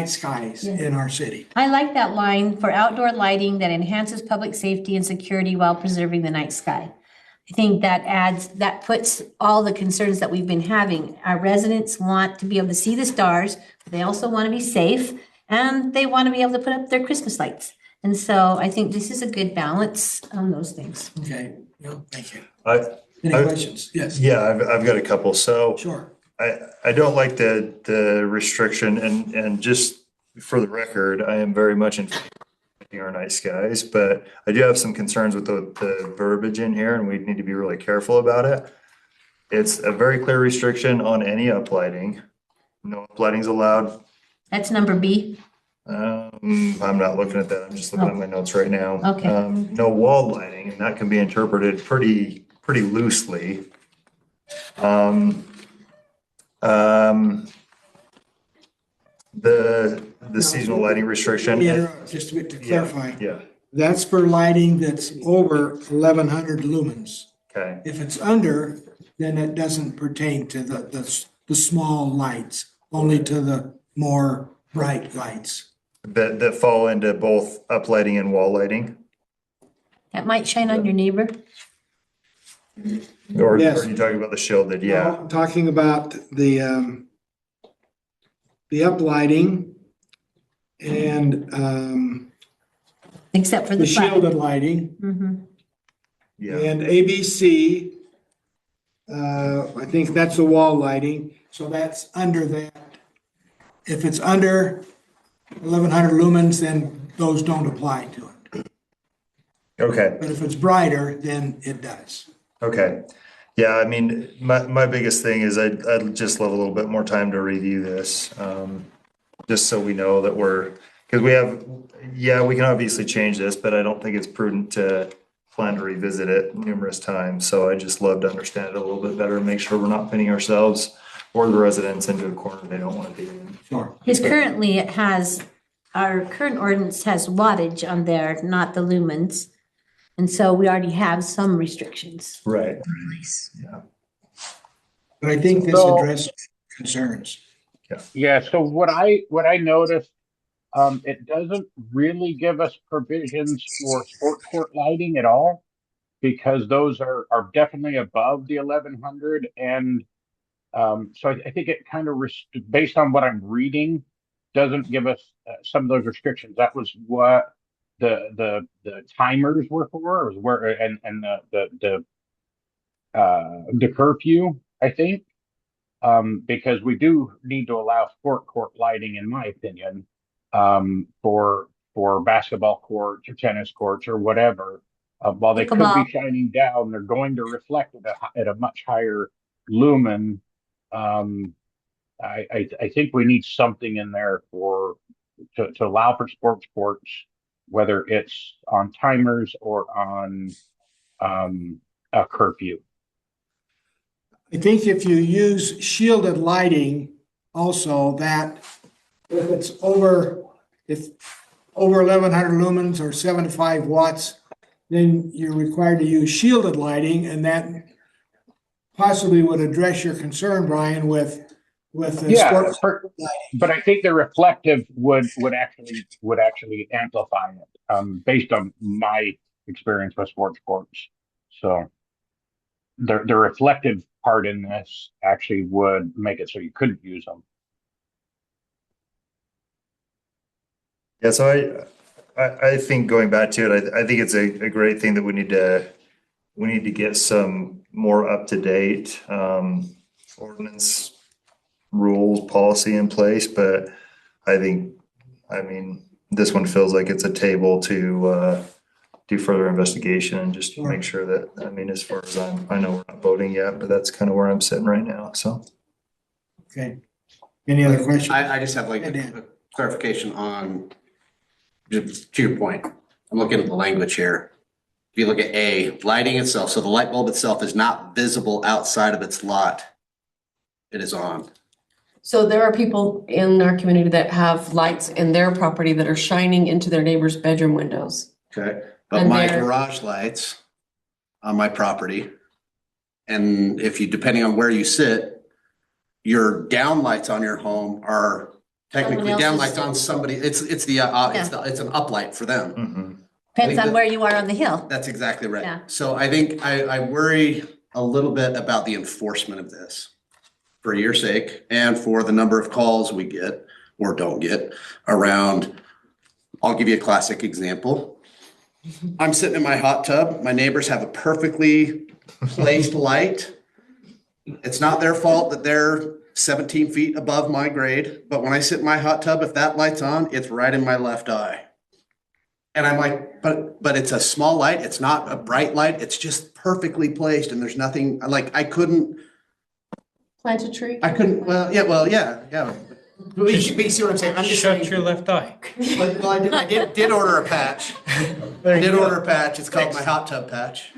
skies in our city. I like that line, for outdoor lighting that enhances public safety and security while preserving the night sky. I think that puts all the concerns that we've been having. Our residents want to be able to see the stars, but they also want to be safe, and they want to be able to put up their Christmas lights. And so I think this is a good balance on those things. Okay, no, thank you. Any questions? Yes. Yeah, I've got a couple. So Sure. I don't like the restriction, and just for the record, I am very much in favor of our night skies, but I do have some concerns with the verbiage in here, and we need to be really careful about it. It's a very clear restriction on any uplighting. No uplighting's allowed. That's number B. I'm not looking at that. I'm just looking at my notes right now. Okay. No wall lighting, and that can be interpreted pretty pretty loosely. The seasonal lighting restriction. Yeah, just to clarify. Yeah, That's for lighting that's over 1,100 lumens. okay. If it's under, then it doesn't pertain to the small lights, only to the more bright lights. That fall into both uplighting and wall lighting? That might shine on your neighbor. Or Yes. are you talking about the shielded? Yeah. No, I'm talking about the uplighting and, Except for the the front. shielded lighting. Mhm. Yeah. And ABC, I think that's the wall lighting, so that's under that. If it's under 1,100 lumens, then those don't apply to it. Okay. But if it's brighter, then it does. Okay. Yeah, I mean, my biggest thing is I'd just love a little bit more time to review this. Just so we know that because we can obviously change this, but I don't think it's prudent to plan to revisit it numerous times. So I just love to understand it a little bit better and make sure we're not pinning ourselves or the residents into a corner they don't want to be in. Sure. Because currently our current ordinance has wattage on there, not the lumens. And so we already have some restrictions. Right. Yeah. But I think this addresses concerns. Yeah, so what I noticed, it doesn't really give us provisions for sport court lighting at all, because those are definitely above the 1,100. And so I think it kind of, based on what I'm reading, doesn't give us some of those restrictions. That was what the timers were for, and the curfew, I think. Because we do need to allow sport court lighting, in my opinion, for basketball courts or tennis courts or whatever. While they could be shining down, they're going to reflect at a much higher lumen. I think we need something in there to allow for sports courts, whether it's on timers or on a curfew. I think if you use shielded lighting also, that if it's over 1,100 lumens or 75 watts, then you're required to use shielded lighting, and that possibly would address your concern, Brian, with the sport lighting. But I think the reflective would actually amplify it, based on my experience with sports courts. So the reflective part in this actually would make it so you couldn't use them. Yeah, so I think going back to it, I think it's a great thing that we need to get some more up-to-date ordinance rules, policy in place. But I mean, this one feels like it's a table to do further investigation and just make sure that, I mean, as far as I know we're not voting yet, but that's kind of where I'm sitting right now, so. Okay. Any other questions? I just have like a clarification on, just to your point, I'm looking at the language here. If you look at A, lighting itself, so the light bulb itself is not visible outside of its lot. It is on. So there are people in our community that have lights in their property that are shining into their neighbor's bedroom windows. Okay, but And my they're- garage lights on my property, and if you, depending on where you sit, your down lights on your home are technically Someone down else's lights on somebody, it's an uplight for them. Mm-hmm. Depends on where you are on the hill. That's exactly right. Yeah. So I think I worry a little bit about the enforcement of this for your sake and for the number of calls we get or don't get around. I'll give you a classic example. I'm sitting in my hot tub. My neighbors have a perfectly placed light. It's not their fault that they're 17 feet above my grade, but when I sit in my hot tub, if that light's on, it's right in my left eye. And I'm like, but it's a small light. It's not a bright light. It's just perfectly placed, and there's nothing, like, I couldn't. Plant a tree? Well, yeah. But you see what I'm saying? I'm just Shut saying. your left eye. Well, I did order a patch. I did order a patch. It's called my hot tub patch.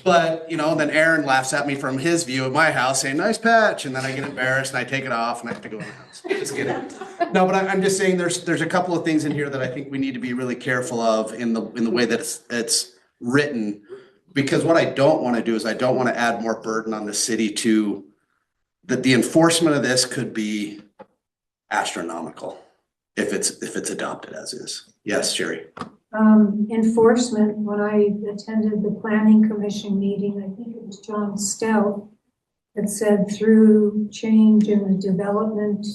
But, you know, then Aaron laughs at me from his view of my house saying, nice patch. And then I get embarrassed and I take it off and I have to go in the house. Just kidding. No, but I'm just saying there's a couple of things in here that I think we need to be really careful of in the way that it's written. Because what I don't want to do is I don't want to add more burden on the city to that the enforcement of this could be astronomical if it's adopted as is. Yes, Sherry. Enforcement, when I attended the planning commission meeting, I think it was John Stout that said through change in the development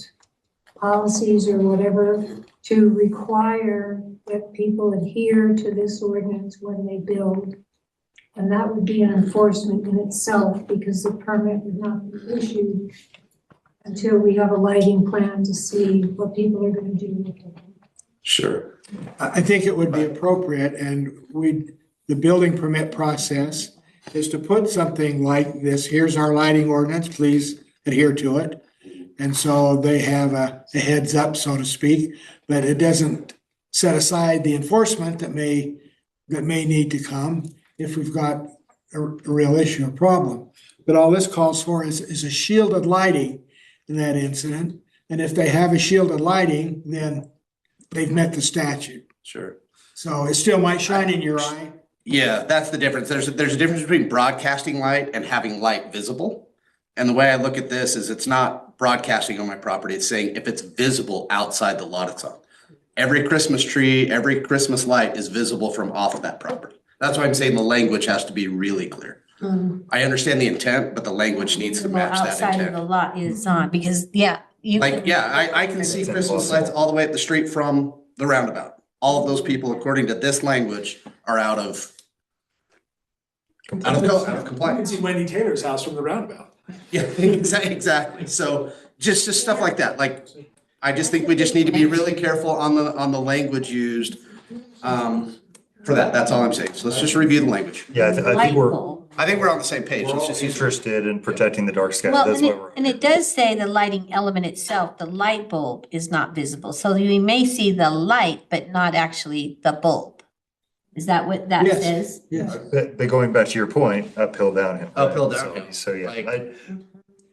policies or whatever, to require that people adhere to this ordinance when they build. And that would be an enforcement in itself because the permit would not be issued until we have a lighting plan to see what people are going to do with it. Sure. I think it would be appropriate, and the building permit process is to put something like this, here's our lighting ordinance, please adhere to it. And so they have a heads up, so to speak, but it doesn't set aside the enforcement that may need to come if we've got a real issue or problem. But all this calls for is a shielded lighting in that incident. And if they have a shielded lighting, then they've met the statute. Sure. So it still might shine in your eye. Yeah, that's the difference. There's a difference between broadcasting light and having light visible. And the way I look at this is it's not broadcasting on my property. It's saying if it's visible outside the lot it's on. Every Christmas tree, every Christmas light is visible from off of that property. That's why I'm saying the language has to be really clear. I understand the intent, but the language needs to match that Outside of intent. the lot is on, because, yeah. I can see Christmas lights all the way up the street from the roundabout. All of those people, according to this language, are out of You can compliance. see Wendy Taylor's house from the roundabout. Yeah, exactly. So just stuff like that. Like, I just think we just need to be really careful on the language used for that. That's all I'm saying. So let's just review the language. Yeah, I think we're on the same page. We're Let's all just use interested in protecting the dark sky. Well, That's why we're. and it does say the lighting element itself, the light bulb is not visible. So you may see the light, but not actually the bulb. Is that what that Yes. says? Yes. But going back to your point, uphill, downhill. Uphill, right? downhill. So yeah,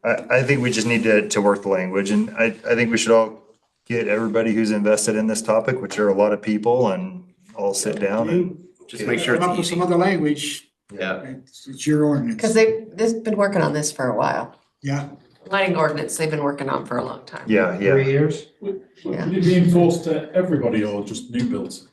I think we just need to work the language, and I think we should all get everybody who's invested in this topic, which are a lot of people, and all sit down and just make sure Come up it's with easy. some other language. Yeah. It's your ordinance. Because they've been working on this for a while. Yeah. Lighting ordinance, they've been working on for a long time. Yeah. 3 years. Yeah. Would it be enforced to everybody or just new builds?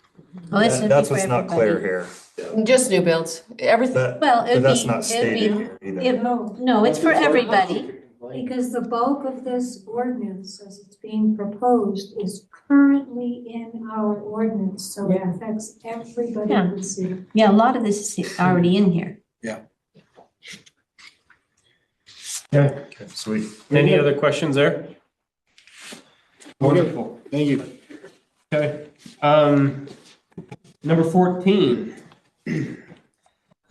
Well, this would be that's for what's not clear everybody. here. Just new builds, everything. Well, it'd But that's be- not it'd stated be- here either. No, it's for everybody. Because the bulk of this ordinance, as it's being proposed, is currently in our ordinance, so it affects everybody Yeah. in the city. Yeah, a lot of this is already in here. Okay. Okay, sweet. Any other questions there? Wonderful. Thank you. Okay. Number 14.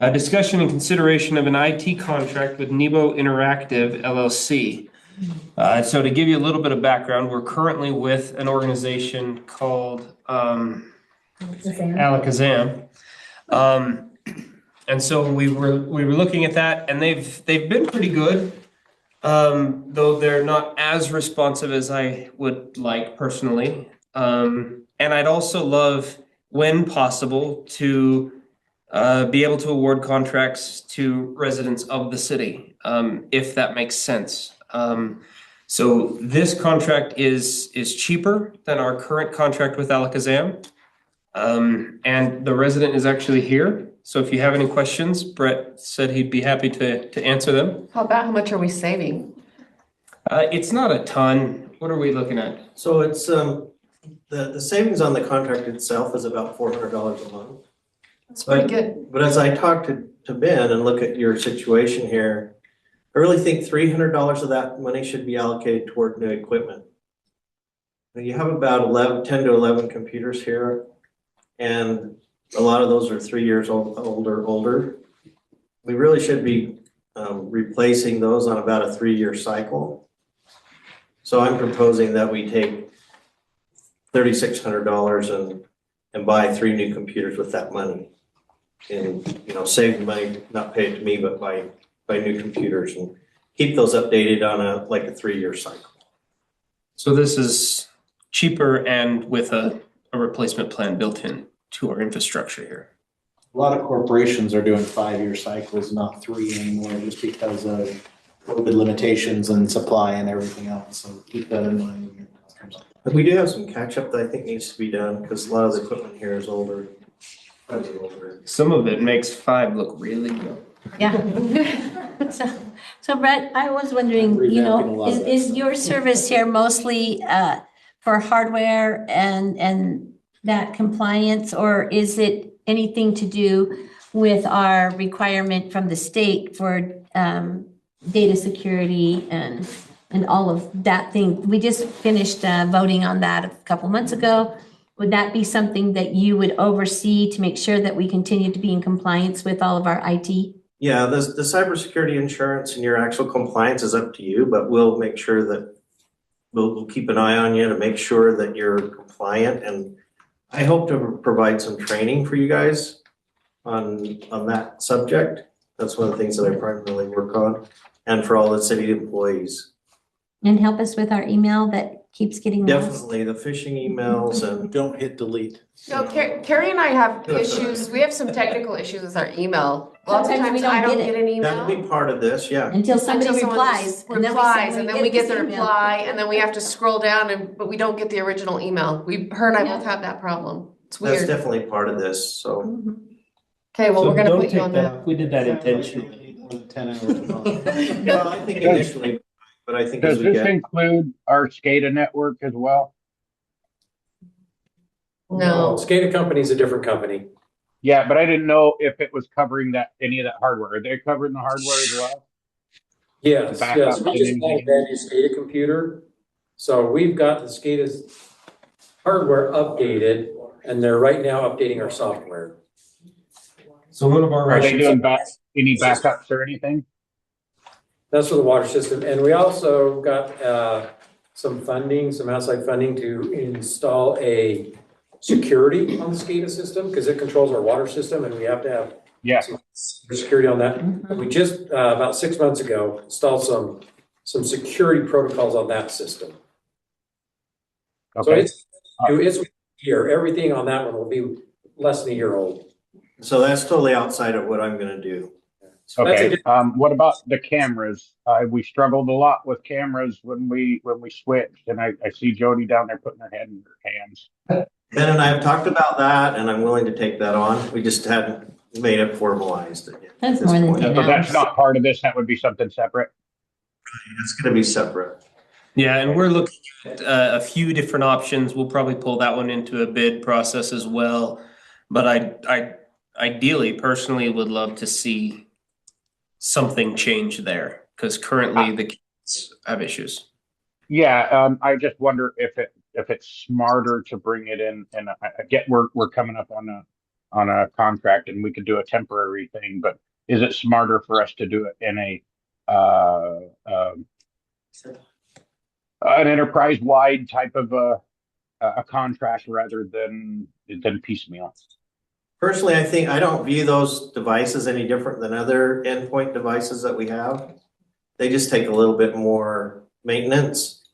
A discussion and consideration of an IT contract with Nebo Interactive LLC. So to give you a little bit of background, we're currently with an organization called Alakazam. And so we were looking at that, and they've been pretty good, though they're not as responsive as I would like personally. And I'd also love, when possible, to be able to award contracts to residents of the city, if that makes sense. So this contract is cheaper than our current contract with Alakazam. And the resident is actually here. So if you have any questions, Brett said he'd be happy to answer them. How much are we saving? It's not a ton. What are we looking at? So it's, the savings on the contract itself is about $400 a month. That's pretty good. But as I talk to Ben and look at your situation here, I really think $300 of that money should be allocated toward new equipment. Now, you have about 10 to 11 computers here, and a lot of those are 3 years older. We really should be replacing those on about a 3-year cycle. So I'm proposing that we take $3,600 and buy 3 new computers with that money. save money, not pay it to me, but buy new computers and keep those updated on a 3-year cycle. So this is cheaper and with a replacement plan built in to our infrastructure here. A lot of corporations are doing 5-year cycles, not 3 anymore, just because of COVID limitations and supply and everything else. So keep that in mind. But we do have some catch up that I think needs to be done because a lot of the equipment here is older. Some of it makes 5 look really young. Yeah. So Brett, I was wondering, is your service here mostly for hardware and that compliance, or is it anything to do with our requirement from the state for data security and all of that thing? We just finished voting on that a couple months ago. Would that be something that you would oversee to make sure that we continue to be in compliance with all of our IT? Yeah, the cybersecurity insurance and your actual compliance is up to you, but we'll make sure that we'll keep an eye on you to make sure that you're compliant. And I hope to provide some training for you guys on that subject. That's one of the things that I primarily work on, and for all the city employees. And help us with our email that keeps getting lost. Definitely, the phishing emails and don't hit delete. No, Carrie and I have issues, we have some technical issues with our email. Lots of Sometimes we times I don't don't get get an email. that'll be part of this, yeah. Until somebody someone replies. and then we get the this email. reply, and then we have to scroll down, but we don't get the original email. Her and I both have that problem. It's That's weird. definitely part of this, so. Okay, well, So we're gonna don't put you take on that. We did that intentionally. 10 hours a month. No, I think initially, but I think as Does we this get. include our SCADA network as well? No. SCADA company is a different company. Yeah, but I didn't know if it was covering any of that hardware. Are they covering the hardware as well? Yes, Back yes, up we to just the bought a brand new SCADA computer. So we've got the SCADA's hardware updated, and they're right now updating our software. So one of our Are they doing any backups or anything? That's for the water system. And we also got some outside funding to install a security on the SCADA system because it controls our water system and we have to have some security on that. We just, about 6 months ago, installed some security protocols on that system. Okay. So it's a year. Everything on that one will be less than a year old. So that's totally outside of what I'm gonna do. Okay, what about the cameras? We struggled a lot with cameras when we switched, and I see Jody down there putting her head in her hands. Ben and I have talked about that, and I'm willing to take that on. We just hadn't made it formalized yet. That's more than 10 So that's hours. not part of this, that would be something separate? It's gonna be separate. Yeah, and we're looking at a few different options. We'll probably pull that one into a bid process as well. But I ideally, personally, would love to see something change there because currently the kids have issues. Yeah, I just wonder if it's smarter to bring it in, and I get we're coming up on a contract and we could do a temporary thing, but is it smarter for us to do it in an enterprise-wide type of a contract rather than piecemeal? Personally, I don't view those devices any different than other endpoint devices that we have. They just take a little bit more maintenance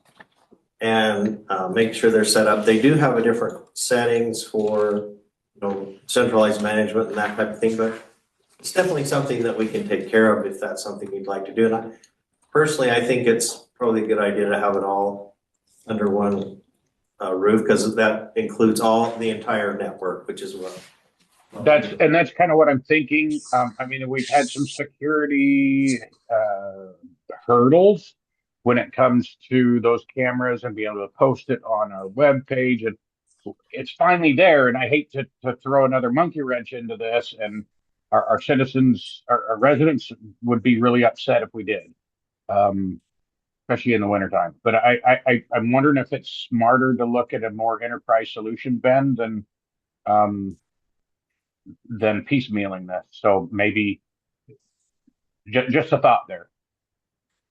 and make sure they're set up. They do have a different settings for, centralized management and that type of thing, but it's definitely something that we can take care of if that's something you'd like to do. And personally, I think it's probably a good idea to have it all under one roof because that includes the entire network, which is what. That's kind of what I'm thinking. We've had some security hurdles when it comes to those cameras and being able to post it on our web page, and it's finally there. And I hate to throw another monkey wrench into this, and our citizens, our residents would be really upset if we did, especially in the wintertime. But I'm wondering if it's smarter to look at a more enterprise solution, Ben, than piecemealing this. So maybe just a thought there.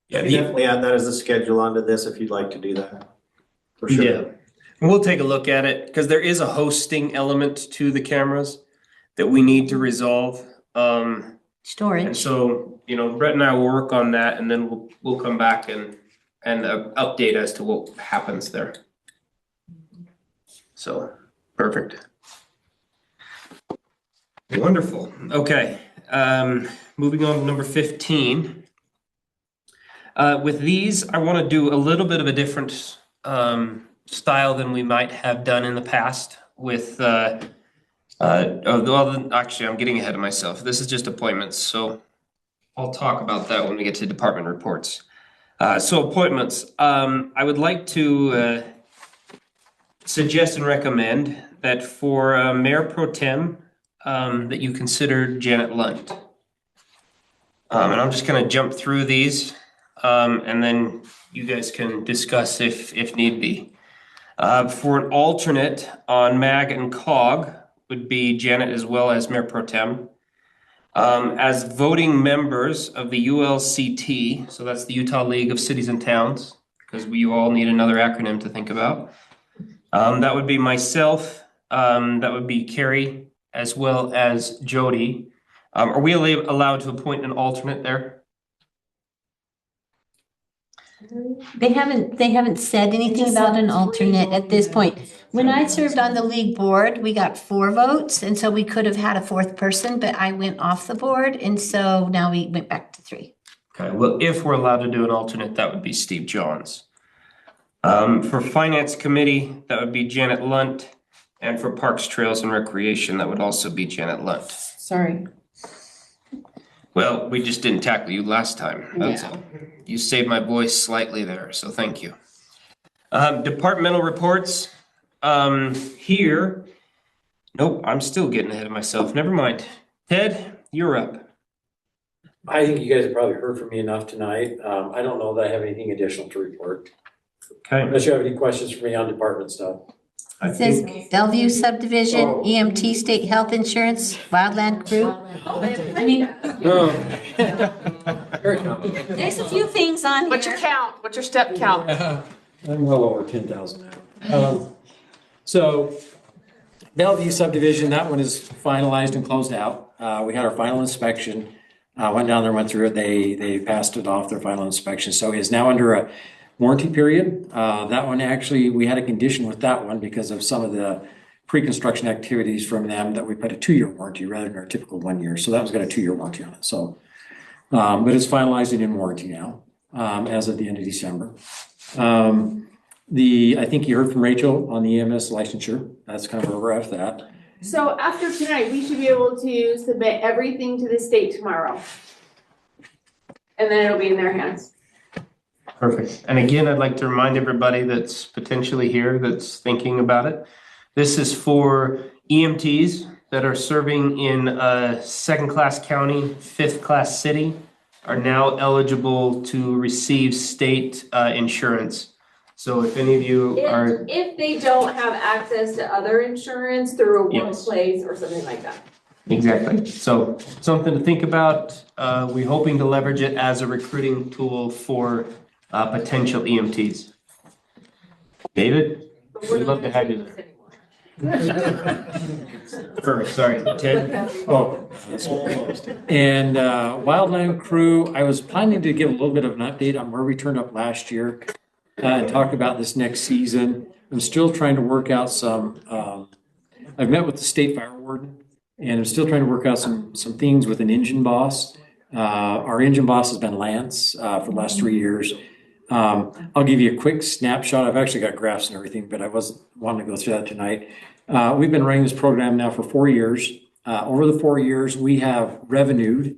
Yeah, definitely add that as a schedule onto this if you'd like to do that. For sure. Yeah, and we'll take a look at it because there is a hosting element to the cameras that we need to resolve. And Storage. so, Brett and I will work on that, and then we'll come back and update as to what happens there. So, perfect. Wonderful. Okay. Moving on to number 15. With these, I want to do a little bit of a different style than we might have done in the past with, actually, I'm getting ahead of myself. This is just appointments, so I'll talk about that when we get to department reports. So appointments, I would like to suggest and recommend that for Mayor Pro Tem, that you consider Janet Lunt. And I'm just going to jump through these, and then you guys can discuss if need be. For an alternate on MAG and COG would be Janet as well as Mayor Pro Tem. As voting members of the ULCT, so that's the Utah League of Cities and Towns, because we all need another acronym to think about. That would be myself, that would be Carrie, as well as Jody. Are we allowed to appoint an alternate there? They haven't said anything about an alternate at this point. When I served on the league board, we got 4 votes, and so we could have had a 4th person, but I went off the board, and so now we went back to 3. Okay, well, if we're allowed to do an alternate, that would be Steve Johns. For Finance Committee, that would be Janet Lunt, and for Parks, Trails, and Recreation, that would also be Janet Lunt. Sorry. Well, we just didn't tackle you last time, that's Yeah. all. You saved my voice slightly there, so thank you. Departmental reports, here, nope, I'm still getting ahead of myself, never mind. Ted, you're up. I think you guys have probably heard from me enough tonight. I don't know that I have anything additional to report. Okay. Unless you have any questions for me on department stuff. It says Bellevue subdivision, EMT, state health insurance, wildland crew. I mean, there's a few things on here. What's your count? What's your step count? I'm well over 10,000 now. So Bellevue subdivision, that one is finalized and closed out. We had our final inspection. Went down there, went through it. They passed it off their final inspection. So it is now under a warranty period. That one actually, we had a condition with that one because of some of the pre-construction activities from them that we put a 2-year warranty rather than our typical 1 year. So that was got a 2-year warranty on it. So, but it's finalized and in warranty now, as of the end of December. I think you heard from Rachel on the EMS licensure. That's kind of where we're at with that. So after tonight, we should be able to submit everything to the state tomorrow. And then it'll be in their hands. Perfect. And again, I'd like to remind everybody that's potentially here that's thinking about it. This is for EMTs that are serving in a 2nd-class county, 5th-class city, are now eligible to receive state insurance. So if any of you are... If they don't have access to other insurance through a Yes. workplace or something like that. Exactly. So something to think about. We're hoping to leverage it as a recruiting tool for potential EMTs. David, we'd love to have you there. Perfect, sorry, Ted. Oh, and wildland crew, I was planning to give a little bit of an update on where we turned up last year and talk about this next season. I'm still trying to work out some, I've met with the state fire warden and I'm still trying to work out some things with an engine boss. Our engine boss has been Lance for the last 3 years. I'll give you a quick snapshot. I've actually got graphs and everything, but I wasn't wanting to go through that tonight. We've been running this program now for 4 years. Over the 4 years, we have revenued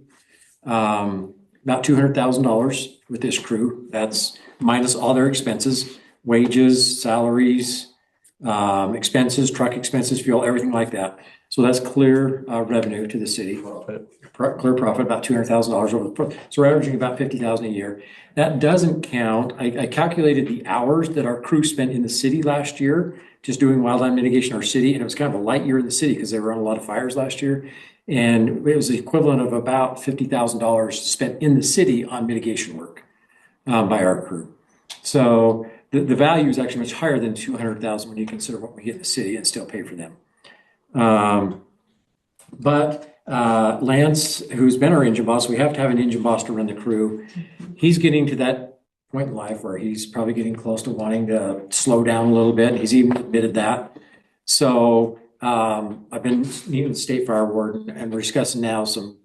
about $200,000 with this crew. That's minus all their expenses, wages, salaries, expenses, truck expenses, fuel, everything like that. So that's clear revenue to the city. Clear profit, about $200,000 over so we're averaging about $50,000 a year. That doesn't count. I calculated the hours that our crew spent in the city last year, just doing wildland mitigation in our city, and it was kind of a light year in the city because they were on a lot of fires last year. And it was the equivalent of about $50,000 spent in the city on mitigation work by our crew. So the value is actually much higher than $200,000 when you consider what we get in the city and still pay for them. But Lance, who's been our engine boss, we have to have an engine boss to run the crew. He's getting to that point in life where he's probably getting close to wanting to slow down a little bit. He's even admitted that. So I've been meeting with the state fire warden, and we're discussing now some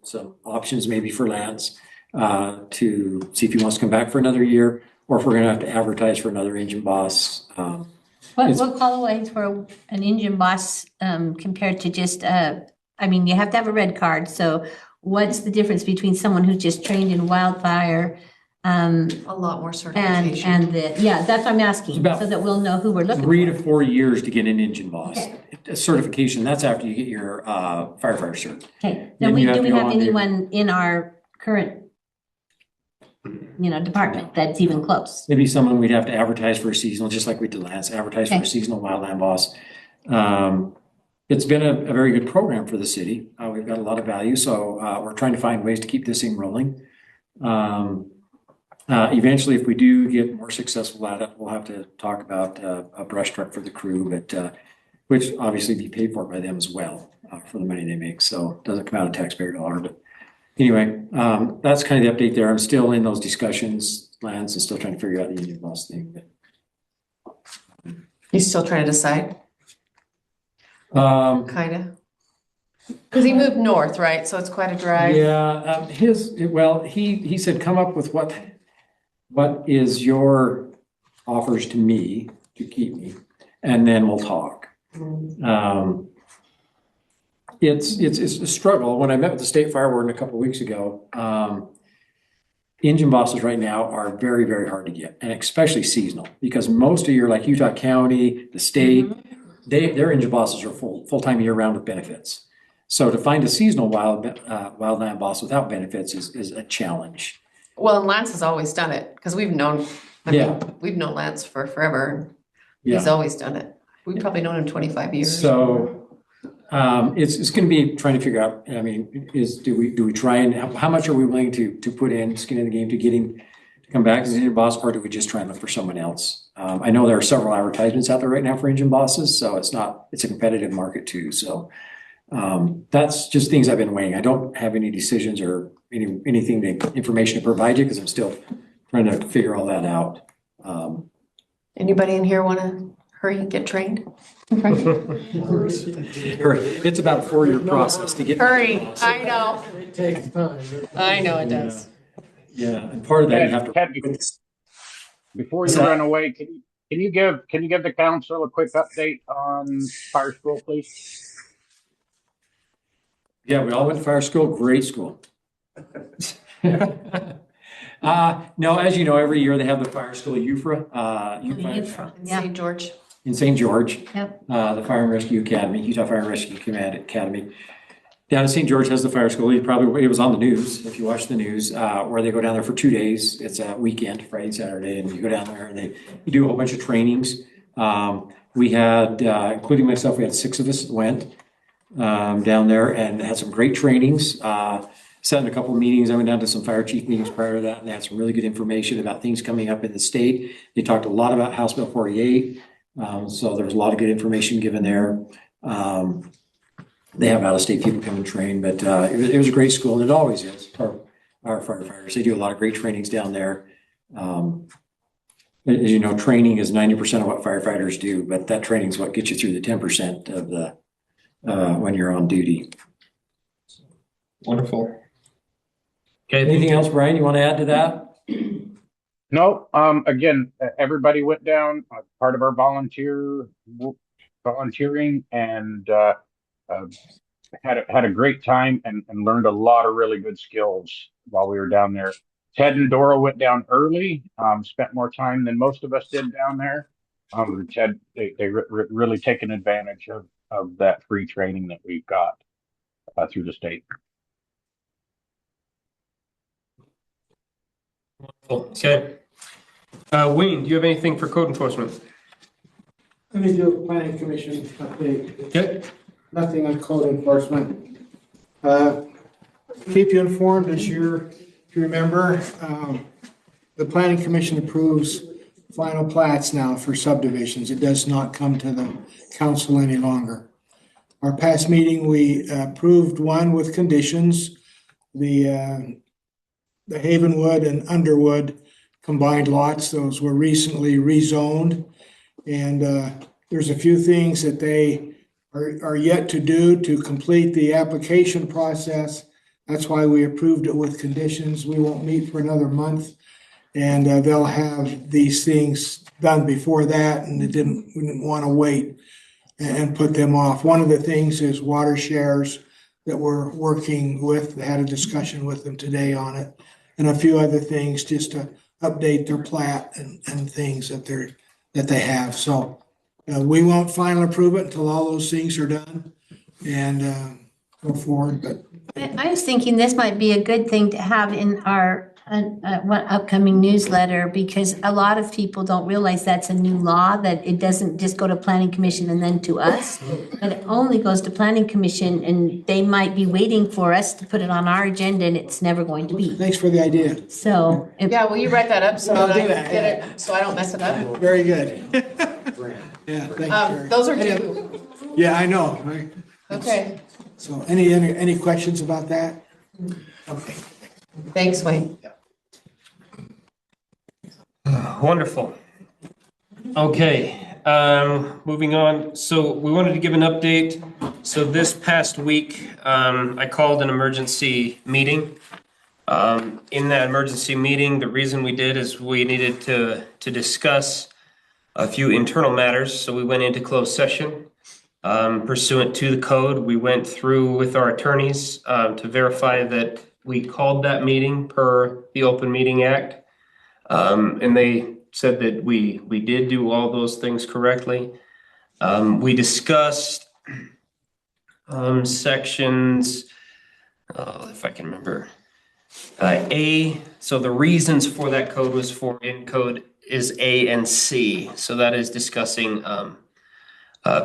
options maybe for Lance to see if he wants to come back for another year, or if we're going to have to advertise for another engine boss. What qualifies for an engine boss compared to just, I mean, you have to have a red card. So what's the difference between someone who's just trained in wildfire? A lot more certification. And yeah, that's what I'm asking, about so that we'll know who we're looking for. 3 to 4 years to get an engine boss. Okay. A certification, that's after you get your firefighter cert. Okay, Then do we you have have to go on to- anyone in our current, department that's even close? Maybe someone we'd have to advertise for a seasonal, just like we did Lance, advertise for a Okay. seasonal wildland boss. It's been a very good program for the city. We've got a lot of value, so we're trying to find ways to keep this thing rolling. Eventually, if we do get more successful at it, we'll have to talk about a brush truck for the crew, but which obviously be paid for by them as well for the money they make. So it doesn't come out of taxpayer dollar. But anyway, that's kind of the update there. I'm still in those discussions, Lance, and still trying to figure out the union boss thing. But, You still trying to decide? um, Kind of. Because he moved north, right? So it's quite a drive. Yeah, he said, come up with what is your offers to me to keep me, and then we'll talk. It's a struggle. When I met with the state fire warden a couple of weeks ago, engine bosses right now are very, very hard to get, and especially seasonal, because most of your, like Utah County, the state, their engine bosses are full-time year-round with benefits. So to find a seasonal wildland boss without benefits is a challenge. Well, and Lance has always done it because we've known Lance for forever. He's Yeah. always done it. We've probably known him 25 years. So it's going to be trying to figure out, I mean, do we try and how much are we willing to put in skin in the game to get him to come back as an engine boss, or do we just try and look for someone else? I know there are several advertisements out there right now for engine bosses, so it's a competitive market too. So that's just things I've been weighing. I don't have any decisions or anything, information to provide you because I'm still trying to figure all that out. Anybody in here want to hurry and get trained? It's about a 4-year process to get. Hurry, I know. It takes time. I know it does. Yeah, and part of that you have to. Before you run away, can you give the council a quick update on fire school, please? Yeah, we all went to fire school, great school. No, as you know, every year they have the fire school UFRA. In St. George. In St. George. Yep. The Fire and Rescue Academy, Utah Fire and Rescue Academy. Down in St. George has the fire school. It was on the news, if you watch the news, where they go down there for 2 days. It's a weekend, Friday and Saturday, and you go down there and you do a whole bunch of trainings. We had, including myself, we had 6 of us that went down there and had some great trainings. Sat in a couple of meetings. I went down to some fire chief meetings prior to that, and they had some really good information about things coming up in the state. They talked a lot about House Bill 48. So there was a lot of good information given there. They have out-of-state people come and train, but it was a great school, and it always is for our firefighters. They do a lot of great trainings down there. As you know, training is 90% of what firefighters do, but that training is what gets you through the 10% of the when you're on duty. Wonderful. Okay. Anything else, Brian, you want to add to that? No, again, everybody went down, part of our volunteering, and had a great time and learned a lot of really good skills while we were down there. Ted and Dora went down early, spent more time than most of us did down there. Ted, they really taken advantage of that free training that we've got through the state. Okay. Wayne, do you have anything for code enforcement? Let me do a planning commission update. Okay. Nothing on code enforcement. Keep you informed this year, if you remember, the planning commission approves final plats now for subdivisions. It does not come to the council any longer. Our past meeting, we approved one with conditions. The Havenwood and Underwood combined lots, those were recently rezoned. And there's a few things that they are yet to do to complete the application process. That's why we approved it with conditions. We won't meet for another month. And they'll have these things done before that, and we didn't want to wait and put them off. One of the things is water shares that we're working with, had a discussion with them today on it, and a few other things just to update their plat and things that they have. So we won't final approve it until all those things are done and go forward. But I was thinking this might be a good thing to have in our one upcoming newsletter, because a lot of people don't realize that's a new law, that it doesn't just go to planning commission and then to us, but it only goes to planning commission, and they might be waiting for us to put it on our agenda, and it's never going to be. Thanks for the idea. So. Yeah, will you write that up so I'll that do I that, get it, so I don't mess it up? Very good. Yeah, thank you. Jerry. Those are two. Yeah, I know, right? Okay, So any questions about that? Okay. thanks, Wayne. Wonderful. Okay, moving on. So we wanted to give an update. So this past week, I called an emergency meeting. In that emergency meeting, the reason we did is we needed to discuss a few internal matters. So we went into closed session. Pursuant to the code, we went through with our attorneys to verify that we called that meeting per the Open Meeting Act. And they said that we did do all those things correctly. We discussed sections, if I can remember, A. So the reasons for that code was in code is A and C. So that is discussing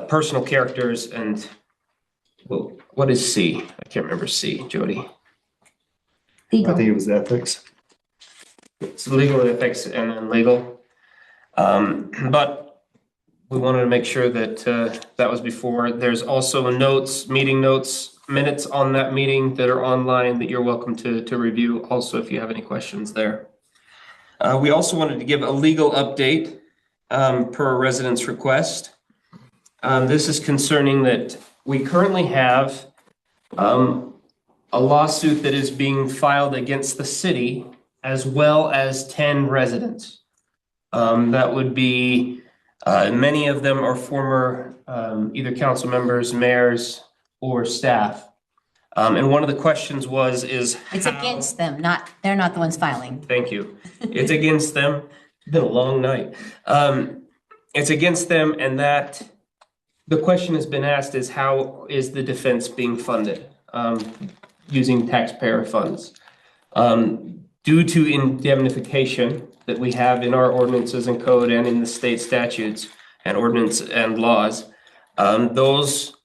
personal characters and, well, what is C? I can't remember C, Jody. I think it was ethics. It's legal ethics and then legal. But we wanted to make sure that that was before. There's also notes, meeting notes, minutes on that meeting that are online that you're welcome to review also if you have any questions there. We also wanted to give a legal update per a resident's request. This is concerning that we currently have a lawsuit that is being filed against the city as well as 10 residents. That would be, many of them are former either council members, mayors, or staff. And one of the questions is It's against them, they're not the ones filing. Thank you. It's against them. It's been a long night. It's against them, and that the question has been asked is how is the defense being funded using taxpayer funds? Due to indemnification that we have in our ordinances and code and in the state statutes and ordinance and laws, those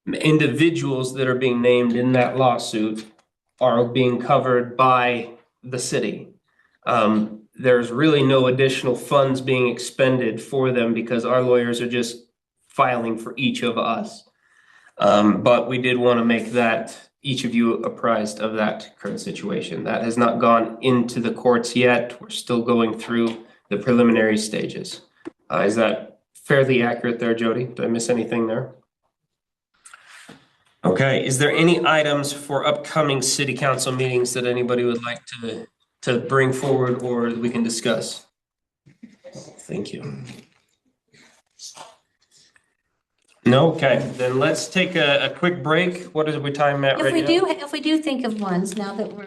individuals that are being named in that lawsuit are being covered by the city. There's really no additional funds being expended for them because our lawyers are just filing for each of us. But we did want to make that each of you apprised of that current situation. That has not gone into the courts yet. We're still going through the preliminary stages. Is that fairly accurate there, Jody? Did I miss anything there? Okay, is there any items for upcoming city council meetings that anybody would like to bring forward or we can discuss? Thank you. No, okay, then let's take a quick break. What is we time at right now? If we do think of ones, now that we're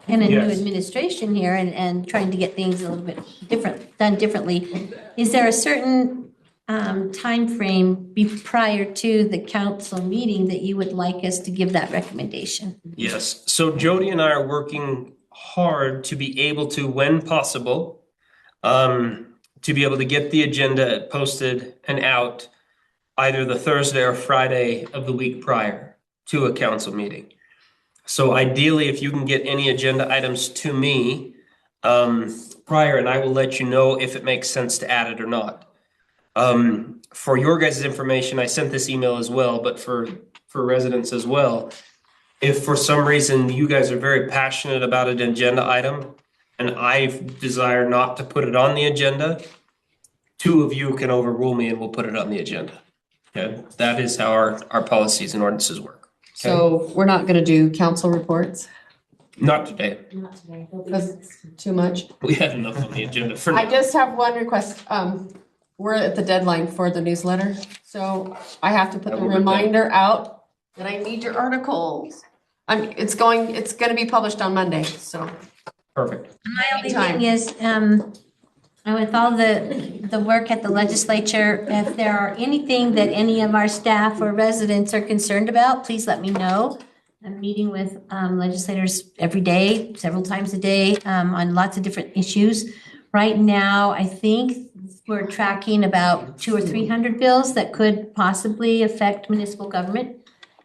in a new Yes. administration here and trying to get things a little bit done differently, is there a certain timeframe prior to the council meeting that you would like us to give that recommendation? Yes, so Jody and I are working hard to be able to, when possible, to be able to get the agenda posted and out either the Thursday or Friday of the week prior to a council meeting. So ideally, if you can get any agenda items to me prior, and I will let you know if it makes sense to add it or not. for your guys' information, I sent this email as well, but for residents as well. If for some reason you guys are very passionate about an agenda item and I desire not to put it on the agenda, 2 of you can overrule me and we'll put it on the agenda. Okay, that is how our policies and ordinances work. Okay? So we're not gonna do council reports? Not today. Not today. That's too much. We had enough on the agenda for I now. just have one request. We're at the deadline for the newsletter, so I have to put I the will read that. reminder out that I need your articles. It's gonna be published on Monday, so. Perfect. My only Anytime. thing is, with all the work at the legislature, if there are anything that any of our staff or residents are concerned about, please let me know. I'm meeting with legislators every day, several times a day, on lots of different issues. Right now, I think we're tracking about 200 or 300 bills that could possibly affect municipal government.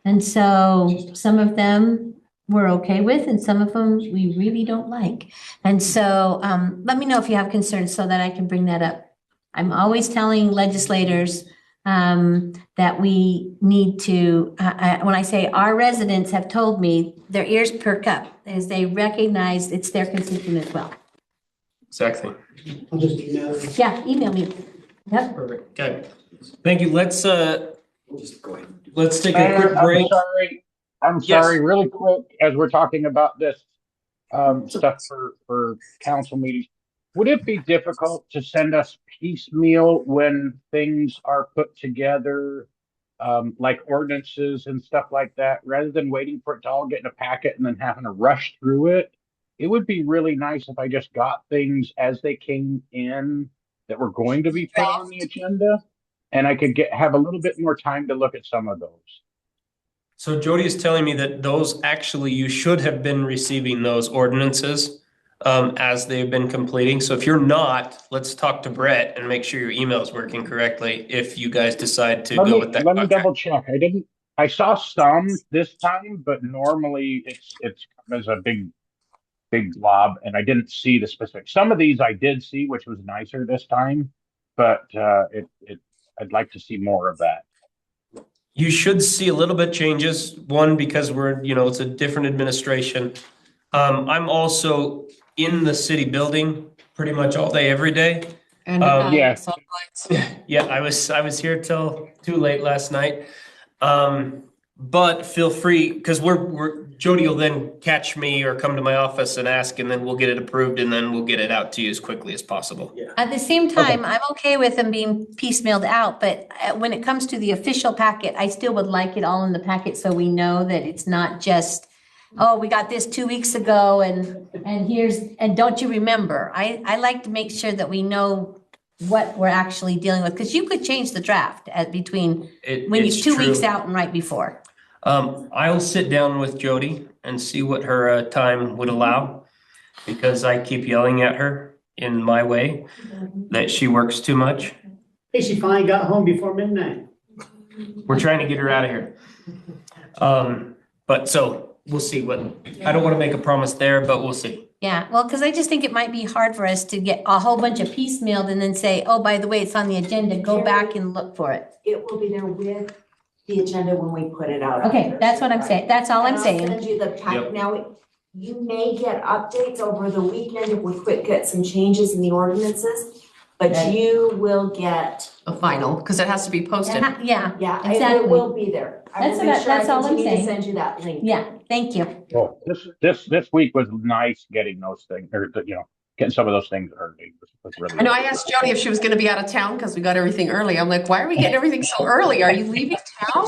And so some of them we're okay with, and some of them we really don't like. And so let me know if you have concerns so that I can bring that up. I'm always telling legislators that we need to, when I say our residents have told me, their ears perk up as they recognize it's their constituent as well. Exactly. I'll just email you. Yeah, email me. Yep. Perfect. Okay. Thank you. Let's take a quick I'm break. I'm Yes. sorry, really quick, as we're talking about this stuff for council meetings. Would it be difficult to send us piecemeal when things are put together, like ordinances and stuff like that, rather than waiting for it to all get in a packet and then having to rush through it? It would be really nice if I just got things as they came in that were going to be put on the agenda, and I could have a little bit more time to look at some of those. So Jody is telling me that those actually, you should have been receiving those ordinances as they've been completing. So if you're not, let's talk to Brett and make sure your email is working correctly if you guys decide to go with that Let me contract. double check. I saw some this time, but normally it's as a big blob, and I didn't see the specific. Some of these I did see, which was nicer this time, but I'd like to see more of that. You should see a little bit changes. One, because it's a different administration. I'm also in the city building pretty much all day, every day. And Yeah. Yeah, I was here till too late last night. But feel free, because Jody will then catch me or come to my office and ask, and then we'll get it approved, and then we'll get it out to you as quickly as possible. At the same time, I'm okay with them being piecemealed out, but when it comes to the official packet, I still would like it all in the packet so we know that it's not just, oh, we got this 2 weeks ago and don't you remember? I like to make sure that we know what we're actually dealing with, because you could change the draft between when It's you're 2 weeks true. out and right before. I'll sit down with Jody and see what her time would allow, because I keep yelling at her in my way that she works too much. Hey, she finally got home before midnight. We're trying to get her out of here. But so we'll see I don't want to make a promise there, but we'll see. Yeah, well, because I just think it might be hard for us to get a whole bunch of piecemealed and then say, oh, by the way, it's on the agenda, go back and look for it. It will be there with the agenda when we put it out. Okay, that's what I'm saying. That's all I'm And I'll saying. send you the packet. Yep. Now, you may get updates over the weekend if we get some changes in the ordinances, but Okay. you will get. A final, because it has to be posted. Yeah, Yeah, exactly. it will be there. I will make sure I That's all I'm continue to saying. send you that link. Yeah, thank you. Well, this week was nice getting those things, or getting some of those things early. Was really I know I asked Jody if she was gonna be out of town because we got everything early. I'm like, why are we getting everything so early? Are you leaving town?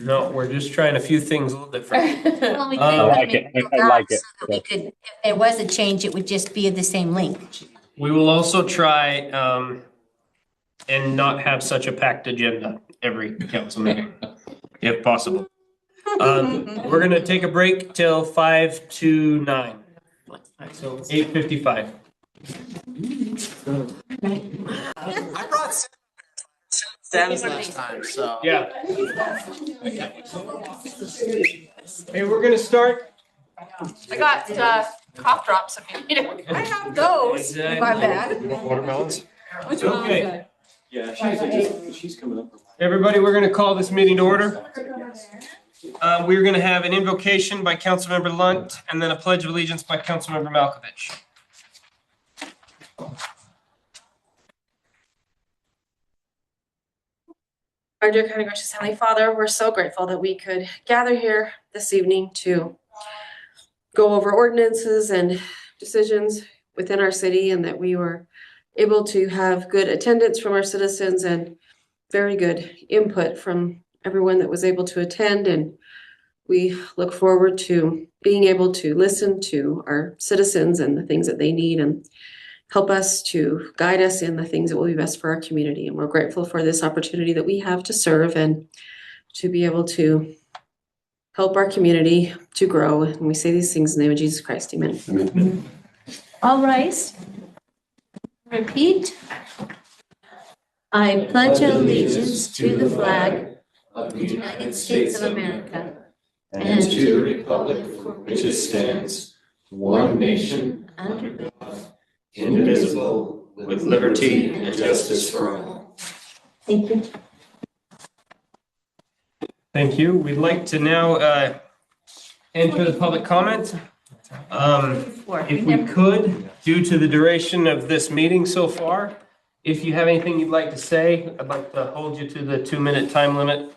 No, we're just trying a few things a little different. Well, we I could like it. I like it. so that we could, if there was a change, it would just be the same link. We will also try and not have such a packed agenda every council meeting, if possible. We're gonna take a break till 5 to 9. So 8:55. I brought Sam's last time, so. Yeah. Hey, we're gonna start. I got cough drops if you need it. I have those. Exactly. My bad. Watermelons? Which one? Okay. Yeah, she's coming up. Everybody, we're going to call this meeting to order. We're going to have an invocation by Councilmember Lunt and then a pledge of allegiance by Councilmember Malkovich. Our dear kind and gracious Heavenly Father, we're so grateful that we could gather here this evening to go over ordinances and decisions within our city, and that we were able to have good attendance from our citizens and very good input from everyone that was able to attend. And we look forward to being able to listen to our citizens and the things that they need and help us to guide us in the things that will be best for our community. And we're grateful for this opportunity that we have to serve and to be able to help our community to grow. And we say these things in the name of Jesus Christ. Amen. Amen. All rise. Repeat. I pledge allegiance to the flag of the United States of America and to the republic for which it stands, one nation, under God, indivisible, with liberty and justice for all. Thank you. Thank you. We'd like to now enter the public comment. If we could, due to the duration of this meeting so far, if you have anything you'd like to say, I'd like to hold you to the 2-minute time limit.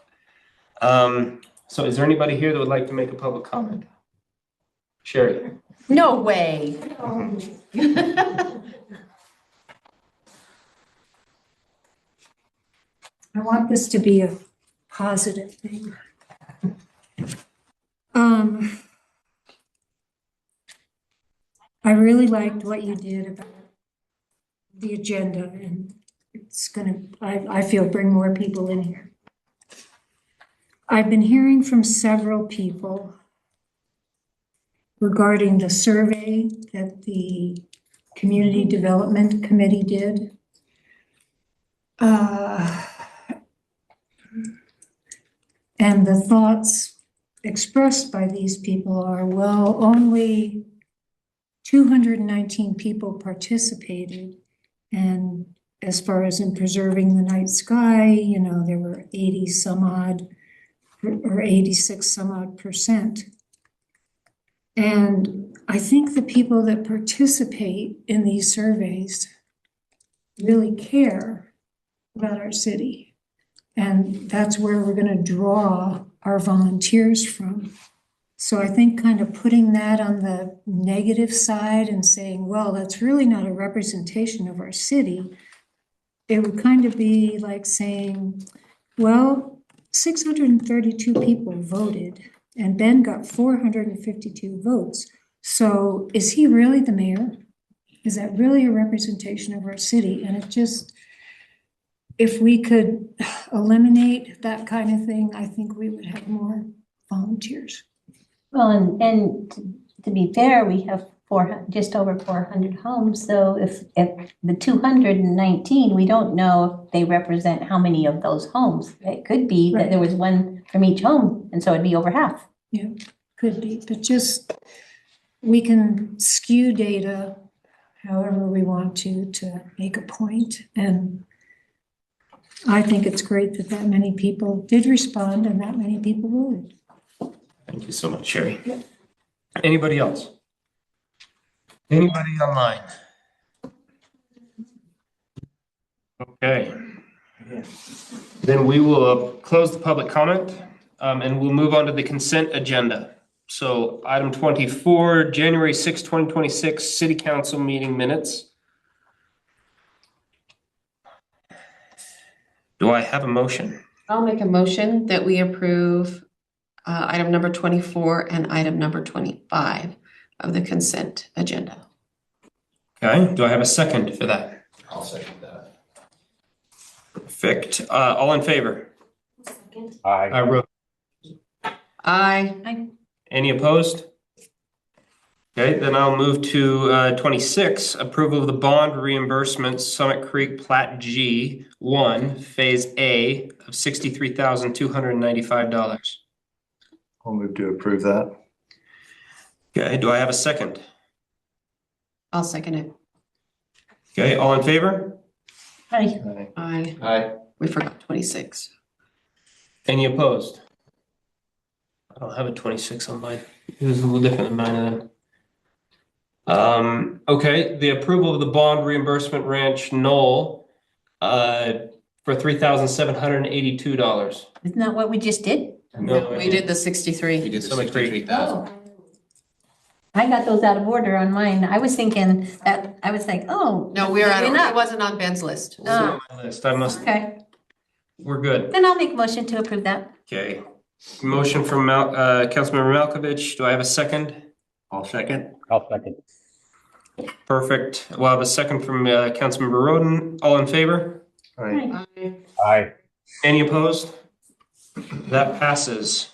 So is there anybody here that would like to make a public comment? Sherry. No way. I want this to be a positive thing. I really liked what you did about the agenda, and it's gonna, I feel, bring more people in here. I've been hearing from several people regarding the survey that the Community Development Committee did. And the thoughts expressed by these people are, well, only 219 people participated. And as far as in preserving the night sky, you know, there were 80 some odd or 86 some odd percent. And I think the people that participate in these surveys really care about our city. And that's where we're going to draw our volunteers from. So I think kind of putting that on the negative side and saying, well, that's really not a representation of our city. It would kind of be like saying, well, 632 people voted and Ben got 452 votes. So is he really the mayor? Is that really a representation of our city? And it just, if we could eliminate that kind of thing, I think we would have more volunteers. Well, and to be fair, we have just over 400 homes. So if the 219, we don't know if they represent how many of those homes. It could be that there was one from each home, and so it'd be over half. Yeah, could be, but just, we can skew data however we want to make a point. And I think it's great that that many people did respond and that many people voted. Thank you so much, Sherry. Anybody else? Anybody online? Okay. Then we will close the public comment and we'll move on to the consent agenda. So item 24, January 6, 2026, City Council meeting minutes. Do I have a motion? I'll make a motion that we approve item number 24 and item number 25 of the consent agenda. Okay, do I have a second for that? I'll second that. Perfect. All in favor? Aye. I wrote. Aye. Any opposed? Okay, then I'll move to 26, approval of the bond reimbursement Summit Creek Plat G1, Phase A of $63,295. I'll move to approve that. Okay, do I have a second? I'll second it. Okay, all in favor? Aye. Aye. We forgot 26. Any opposed? I don't have a 26 on mine. It was a little different than mine then. Okay, the approval of the bond reimbursement ranch Knoll for $3,782. Isn't that what we just did? No, We did the 63. You did the Summit Creek. 63,000. I got those out of order on mine. I was thinking that, I was like, oh. No, we were maybe on, not. it wasn't on Ben's list. Ah, My list. I must. okay, We're good. then I'll make a motion to approve that. Okay. Motion from Councilmember Malkovich. Do I have a second? I'll second. I'll second. Perfect. We'll have a second from Councilmember Roden. All in favor? Aye. Aye. Any opposed? That passes.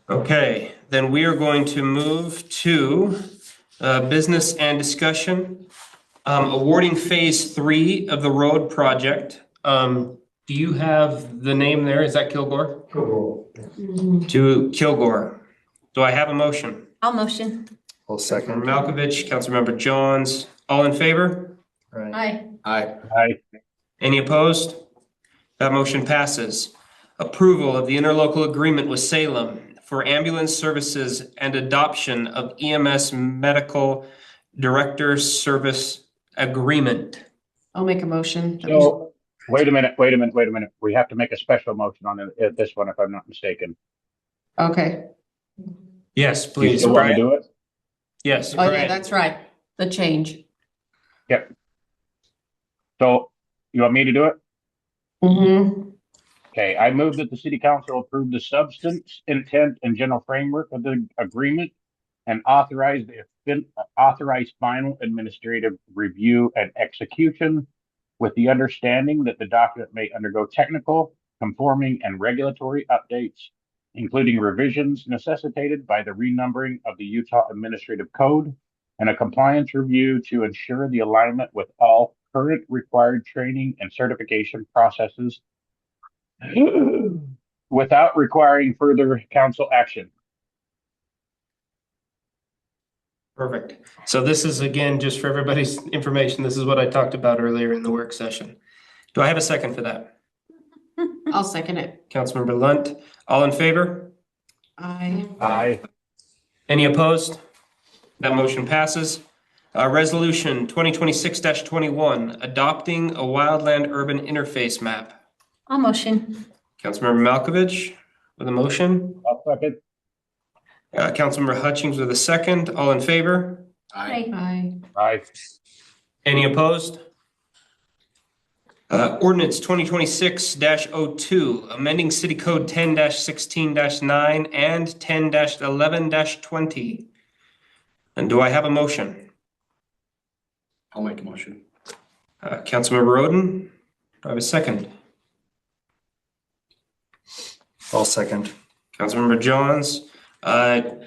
Okay, then we are going to move to business and discussion. Awarding phase 3 of the road project. Do you have the name there? Is that Kilgore? Cool. To Kilgore. Do I have a motion? I'll motion. I'll Councilmember second. Malkovich, Councilmember Johns, all in favor? Aye. Aye. Aye. Any opposed? That motion passes. Approval of the interlocal agreement with Salem for ambulance services and adoption of EMS medical director service agreement. I'll make a motion. So, wait a minute. We have to make a special motion on this one, if I'm not mistaken. Okay. Yes, You please. still want to Brian? do it? Yes. Oh, yeah, Brian. that's right. The change. Yep. So, you want me to do it? Mm-hmm. Okay, I move that the city council approve the substance, intent, and general framework of the agreement and authorize final administrative review and execution with the understanding that the document may undergo technical, conforming, and regulatory updates, including revisions necessitated by the renumbering of the Utah Administrative Code and a compliance review to ensure the alignment with all current required training and certification processes without requiring further council action. Perfect. So this is, again, just for everybody's information, this is what I talked about earlier in the work session. Do I have a second for that? I'll second it. Councilmember Lunt, all in favor? Aye. Aye. Any opposed? That motion passes. Resolution 2026-21, adopting a wildland urban interface map. I'll motion. Councilmember Malkovich with a motion. I'll second. Councilmember Hutchings with a second. All in favor? Aye. Aye. Aye. Any opposed? Ordinance 2026-02, amending City Code 10-16-9 and 10-11-20. And do I have a motion? I'll make a motion. Councilmember Roden, do I have a second? I'll second. Councilmember Johns, Councilmember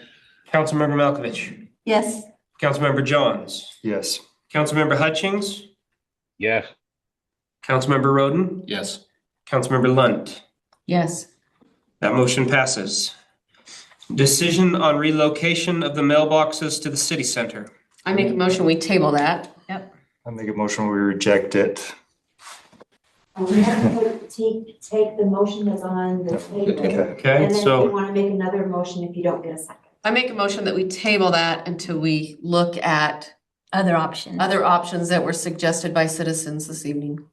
Malkovich, Yes. Councilmember Johns, Yes. Councilmember Hutchings, Yes. Councilmember Roden, Yes. Councilmember Lunt. Yes. That motion passes. Decision on relocation of the mailboxes to the city center. I make a motion, we table that. Yep. I make a motion, we reject it. We have to take the motion that's on the table. Okay, And then if you so want to make another motion if you don't get a second. I make a motion that we table that until we look at Other options. other options that were suggested by citizens this evening.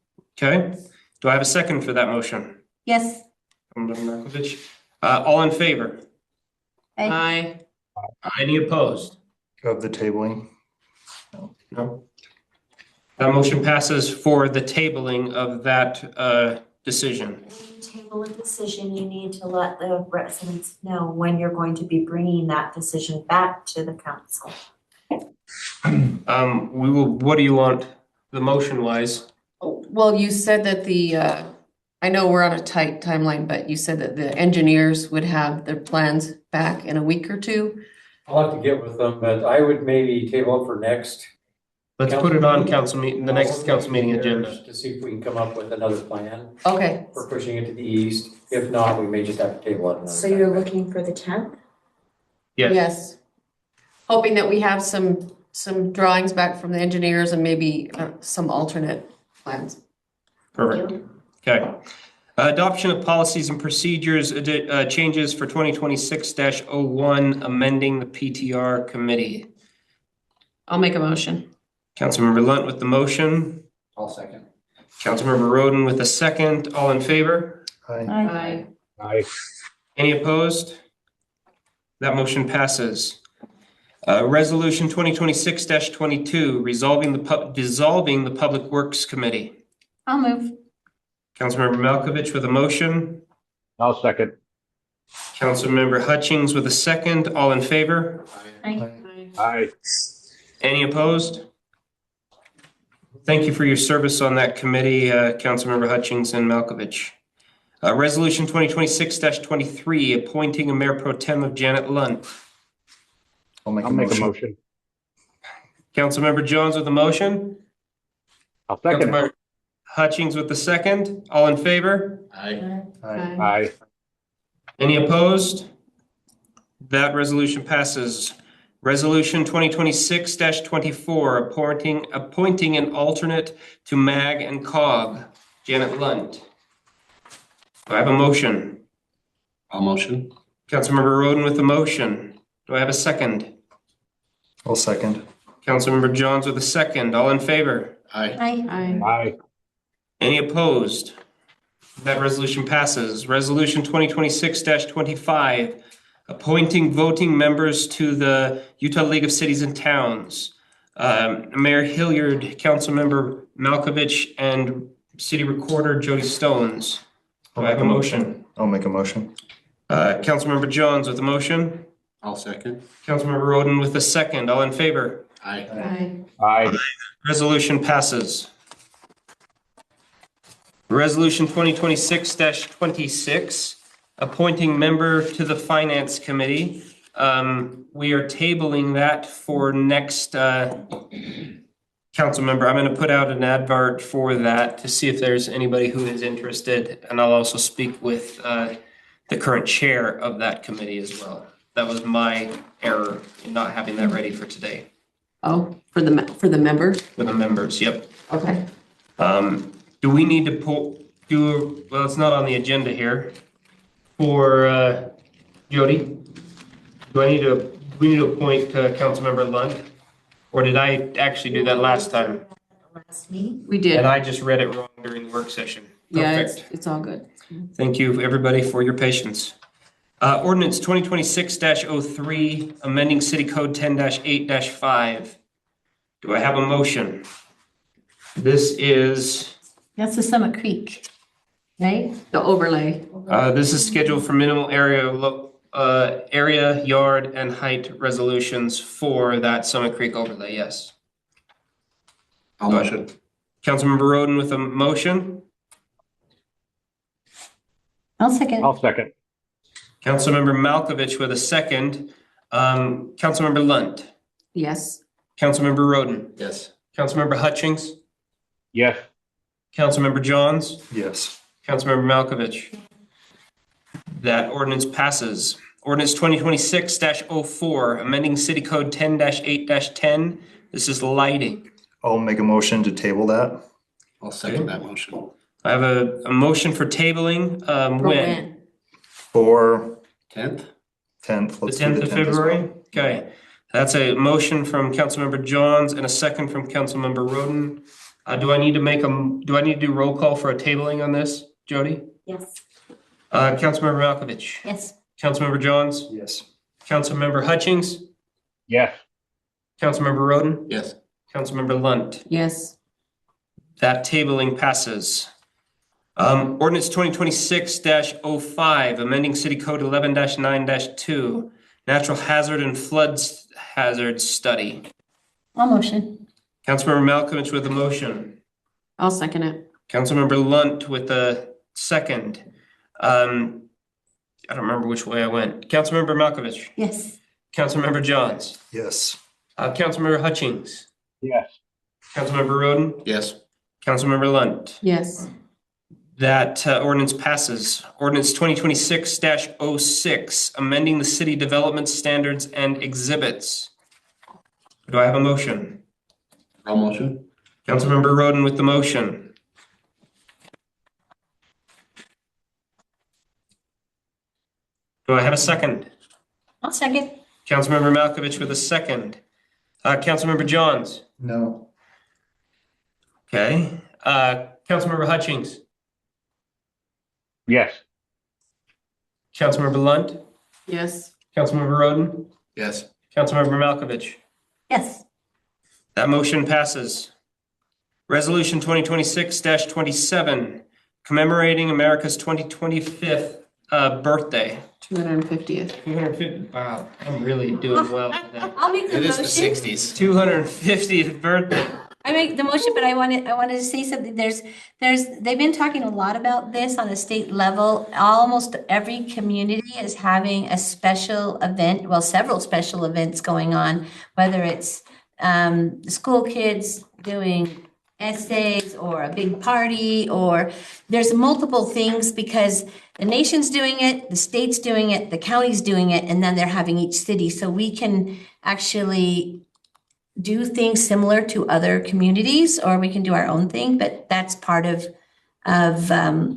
okay, do I have a second for that motion? Yes. Councilmember Malkovich. All in favor? Aye. Any opposed? Of the tabling. No. That motion passes for the tabling of that decision. When you table a decision, you need to let the residents know when you're going to be bringing that decision back to the council. We will, what do you want, the motion wise? Well, you said that I know we're on a tight timeline, but you said that the engineers would have their plans back in a week or two. I'll have to get with them, but I would maybe table it for next. Let's put it on council meeting, the next council meeting agenda. To see if we can come up with another plan Okay. for pushing it to the east. If not, we may just have to table it another So time. you're looking for the 10th? Yes. Hoping that we have some drawings back from the engineers and maybe some alternate plans. Perfect. Okay. Adoption of policies and procedures, changes for 2026-01, amending the PTR committee. I'll make a motion. Councilmember Lunt with the motion. I'll second. Councilmember Roden with a second. All in favor? Aye. Aye. Any opposed? That motion passes. Resolution 2026-22, dissolving the Public Works Committee. I'll move. Councilmember Malkovich with a motion. I'll second. Councilmember Hutchings with a second. All in favor? Aye. Aye. Any opposed? Thank you for your service on that committee, Councilmember Hutchings and Malkovich. Resolution 2026-23, appointing a mayor pro tem of Janet Lunt. I'll make I'll make a motion. Councilmember Jones with a motion. I'll second it. Councilmember Hutchings with the second. All in favor? Aye. Aye. Any opposed? That resolution passes. Resolution 2026-24, appointing an alternate to MAG and COG, Janet Lunt. Do I have a motion? I'll motion. Councilmember Roden with the motion. Do I have a second? I'll second. Councilmember Johns with a second. All in favor? Aye. Aye. Aye. Any opposed? That resolution passes. Resolution 2026-25, appointing voting members to the Utah League of Cities and Towns. Mayor Hilliard, Councilmember Malkovich, and City Recorder Jody Stones. Do I have a motion? I'll make a motion. Councilmember Johns with a motion. I'll second. Councilmember Roden with a second. All in favor? Aye. Aye. Resolution passes. Resolution 2026-26, appointing member to the Finance Committee. We are tabling that for next council member. I'm going to put out an advert for that to see if there's anybody who is interested. And I'll also speak with the current chair of that committee as well. That was my error in not having that ready for today. Oh, for the members? For the members, yep. Okay. Do we need to well, it's not on the agenda here. For Jody, we need to appoint Councilmember Lunt? Or did I actually do that last time? Last meeting? We did. And I just read it wrong during the work session. Yeah, Perfect. it's all good. Thank you, everybody, for your patience. Ordinance 2026-03, amending City Code 10-8-5. Do I have a motion? This is, That's the Summit Creek, right? The overlay. this is scheduled for minimal area, yard, and height resolutions for that Summit Creek overlay, yes. I'll motion. Councilmember Roden with a motion. I'll second. I'll second. Councilmember Malkovich with a second. Councilmember Lunt. Yes. Councilmember Roden. Yes. Councilmember Hutchings. Yes. Councilmember Johns. Yes. Councilmember Malkovich. That ordinance passes. Ordinance 2026-04, amending City Code 10-8-10. This is lighting. I'll make a motion to table that. I'll second that motion. I have a motion for tabling. When? For 10th? 10th. The Let's do 10th of 10th as February? well. Okay. That's a motion from Councilmember Johns and a second from Councilmember Roden. Do I need to do roll call for a tabling on this, Jody? Yes. Councilmember Malkovich. Yes. Councilmember Johns. Yes. Councilmember Hutchings. Yes. Councilmember Roden. Yes. Councilmember Lunt. Yes. That tabling passes. Ordinance 2026-05, amending City Code 11-9-2, natural hazard and floods hazard study. I'll motion. Councilmember Malkovich with a motion. I'll second it. Councilmember Lunt with a second. I don't remember which way I went. Councilmember Malkovich. Yes. Councilmember Johns. Yes. Councilmember Hutchings. Yes. Councilmember Roden. Yes. Councilmember Lunt. Yes. That ordinance passes. Ordinance 2026-06, amending the city development standards and exhibits. Do I have a motion? I'll motion. Councilmember Roden with the motion. Do I have a second? I'll second. Councilmember Malkovich with a second. Councilmember Johns? No. Okay. Councilmember Hutchings? Yes. Councilmember Lunt? Yes. Councilmember Roden? Yes. Councilmember Malkovich? Yes. That motion passes. Resolution 2026-27, commemorating America's 225th birthday. 250th. 250. Wow, I'm really doing well today. I'll make the It is the motion. 60s. 250th birthday. I make the motion, but I wanted to say something. They've been talking a lot about this on a state level. Almost every community is having a special event, well, several special events going on, whether it's school kids doing essays or a big party, or there's multiple things because the nation's doing it, the state's doing it, the county's doing it, and then they're having each city. So we can actually do things similar to other communities, or we can do our own thing, but that's part of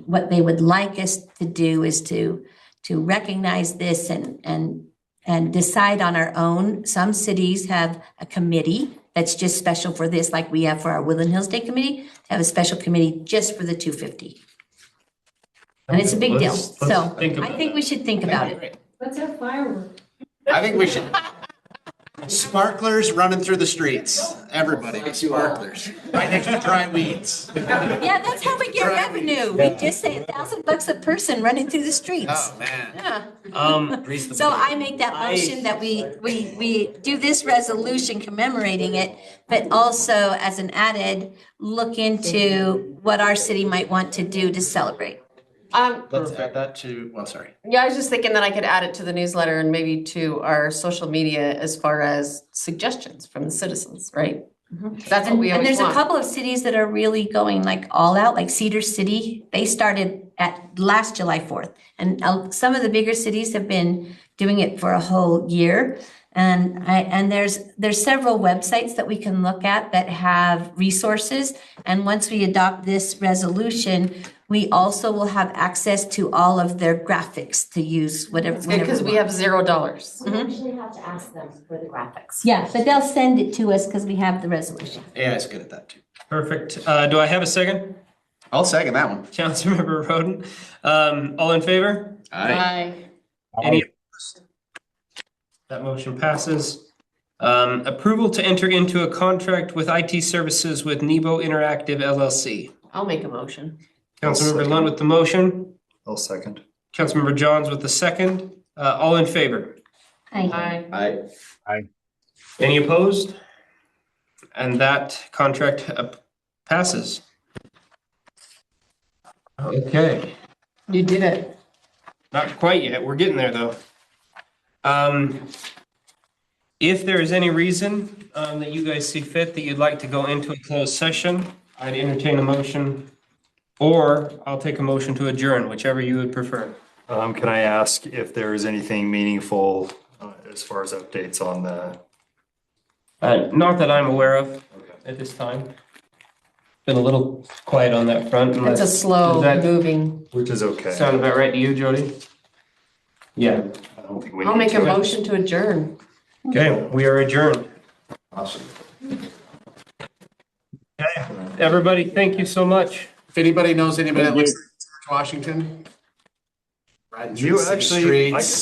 what they would like us to do is to recognize this and decide on our own. Some cities have a committee that's just special for this, like we have for our Woodland Hills Day Committee, have a special committee just for the 250. And it's a big deal. Let's So think about I think we should think about it. Let's have fireworks. I think we should. Sparklers running through the streets. Everybody, sparklers. Right next to dry weeds. Yeah, that's how we get revenue. We just say $1,000 a person running through the streets. Oh, man. Yeah. Grease the So wheel. I make that motion that we do this resolution commemorating it, but also as an added, look into what our city might want to do to celebrate. Let's add that to, well, sorry. Yeah, I was just thinking that I could add it to the newsletter and maybe to our social media as far as suggestions from the citizens, right? That's what we And always there's a want. couple of cities that are really going like all out, like Cedar City. They started at last July 4th. And some of the bigger cities have been doing it for a whole year. And there's several websites that we can look at that have resources. And once we adopt this resolution, we also will have access to all of their graphics to use whatever. Because we have $0. We actually have to ask them for the graphics. Yeah, but they'll send it to us because we have the resolution. Yeah, it's good at that too. Perfect. Do I have a second? I'll second that one. Councilmember Roden. All in favor? Aye. Any opposed? That motion passes. Approval to enter into a contract with IT services with Nebo Interactive LLC. I'll make a motion. Councilmember Lund with the motion. I'll second. Councilmember Johns with the second. All in favor? Aye. Aye. Any opposed? And that contract passes. Okay, You did it. not quite yet. We're getting there though. If there is any reason that you guys see fit that you'd like to go into a closed session, I'd entertain a motion, or I'll take a motion to adjourn, whichever you would prefer. Can I ask if there is anything meaningful as far as updates on the? Not that I'm aware of at this time. Been a little quiet on that front. It's a unless- slow does that moving. Which is okay. sound about right to you, Jody? Yeah. I don't think we I'll need make a to. motion to adjourn. Okay, we are adjourned. Awesome. Okay, everybody, thank you so much. If anybody knows anybody that lives in Washington, riding through You the city actually- I streets.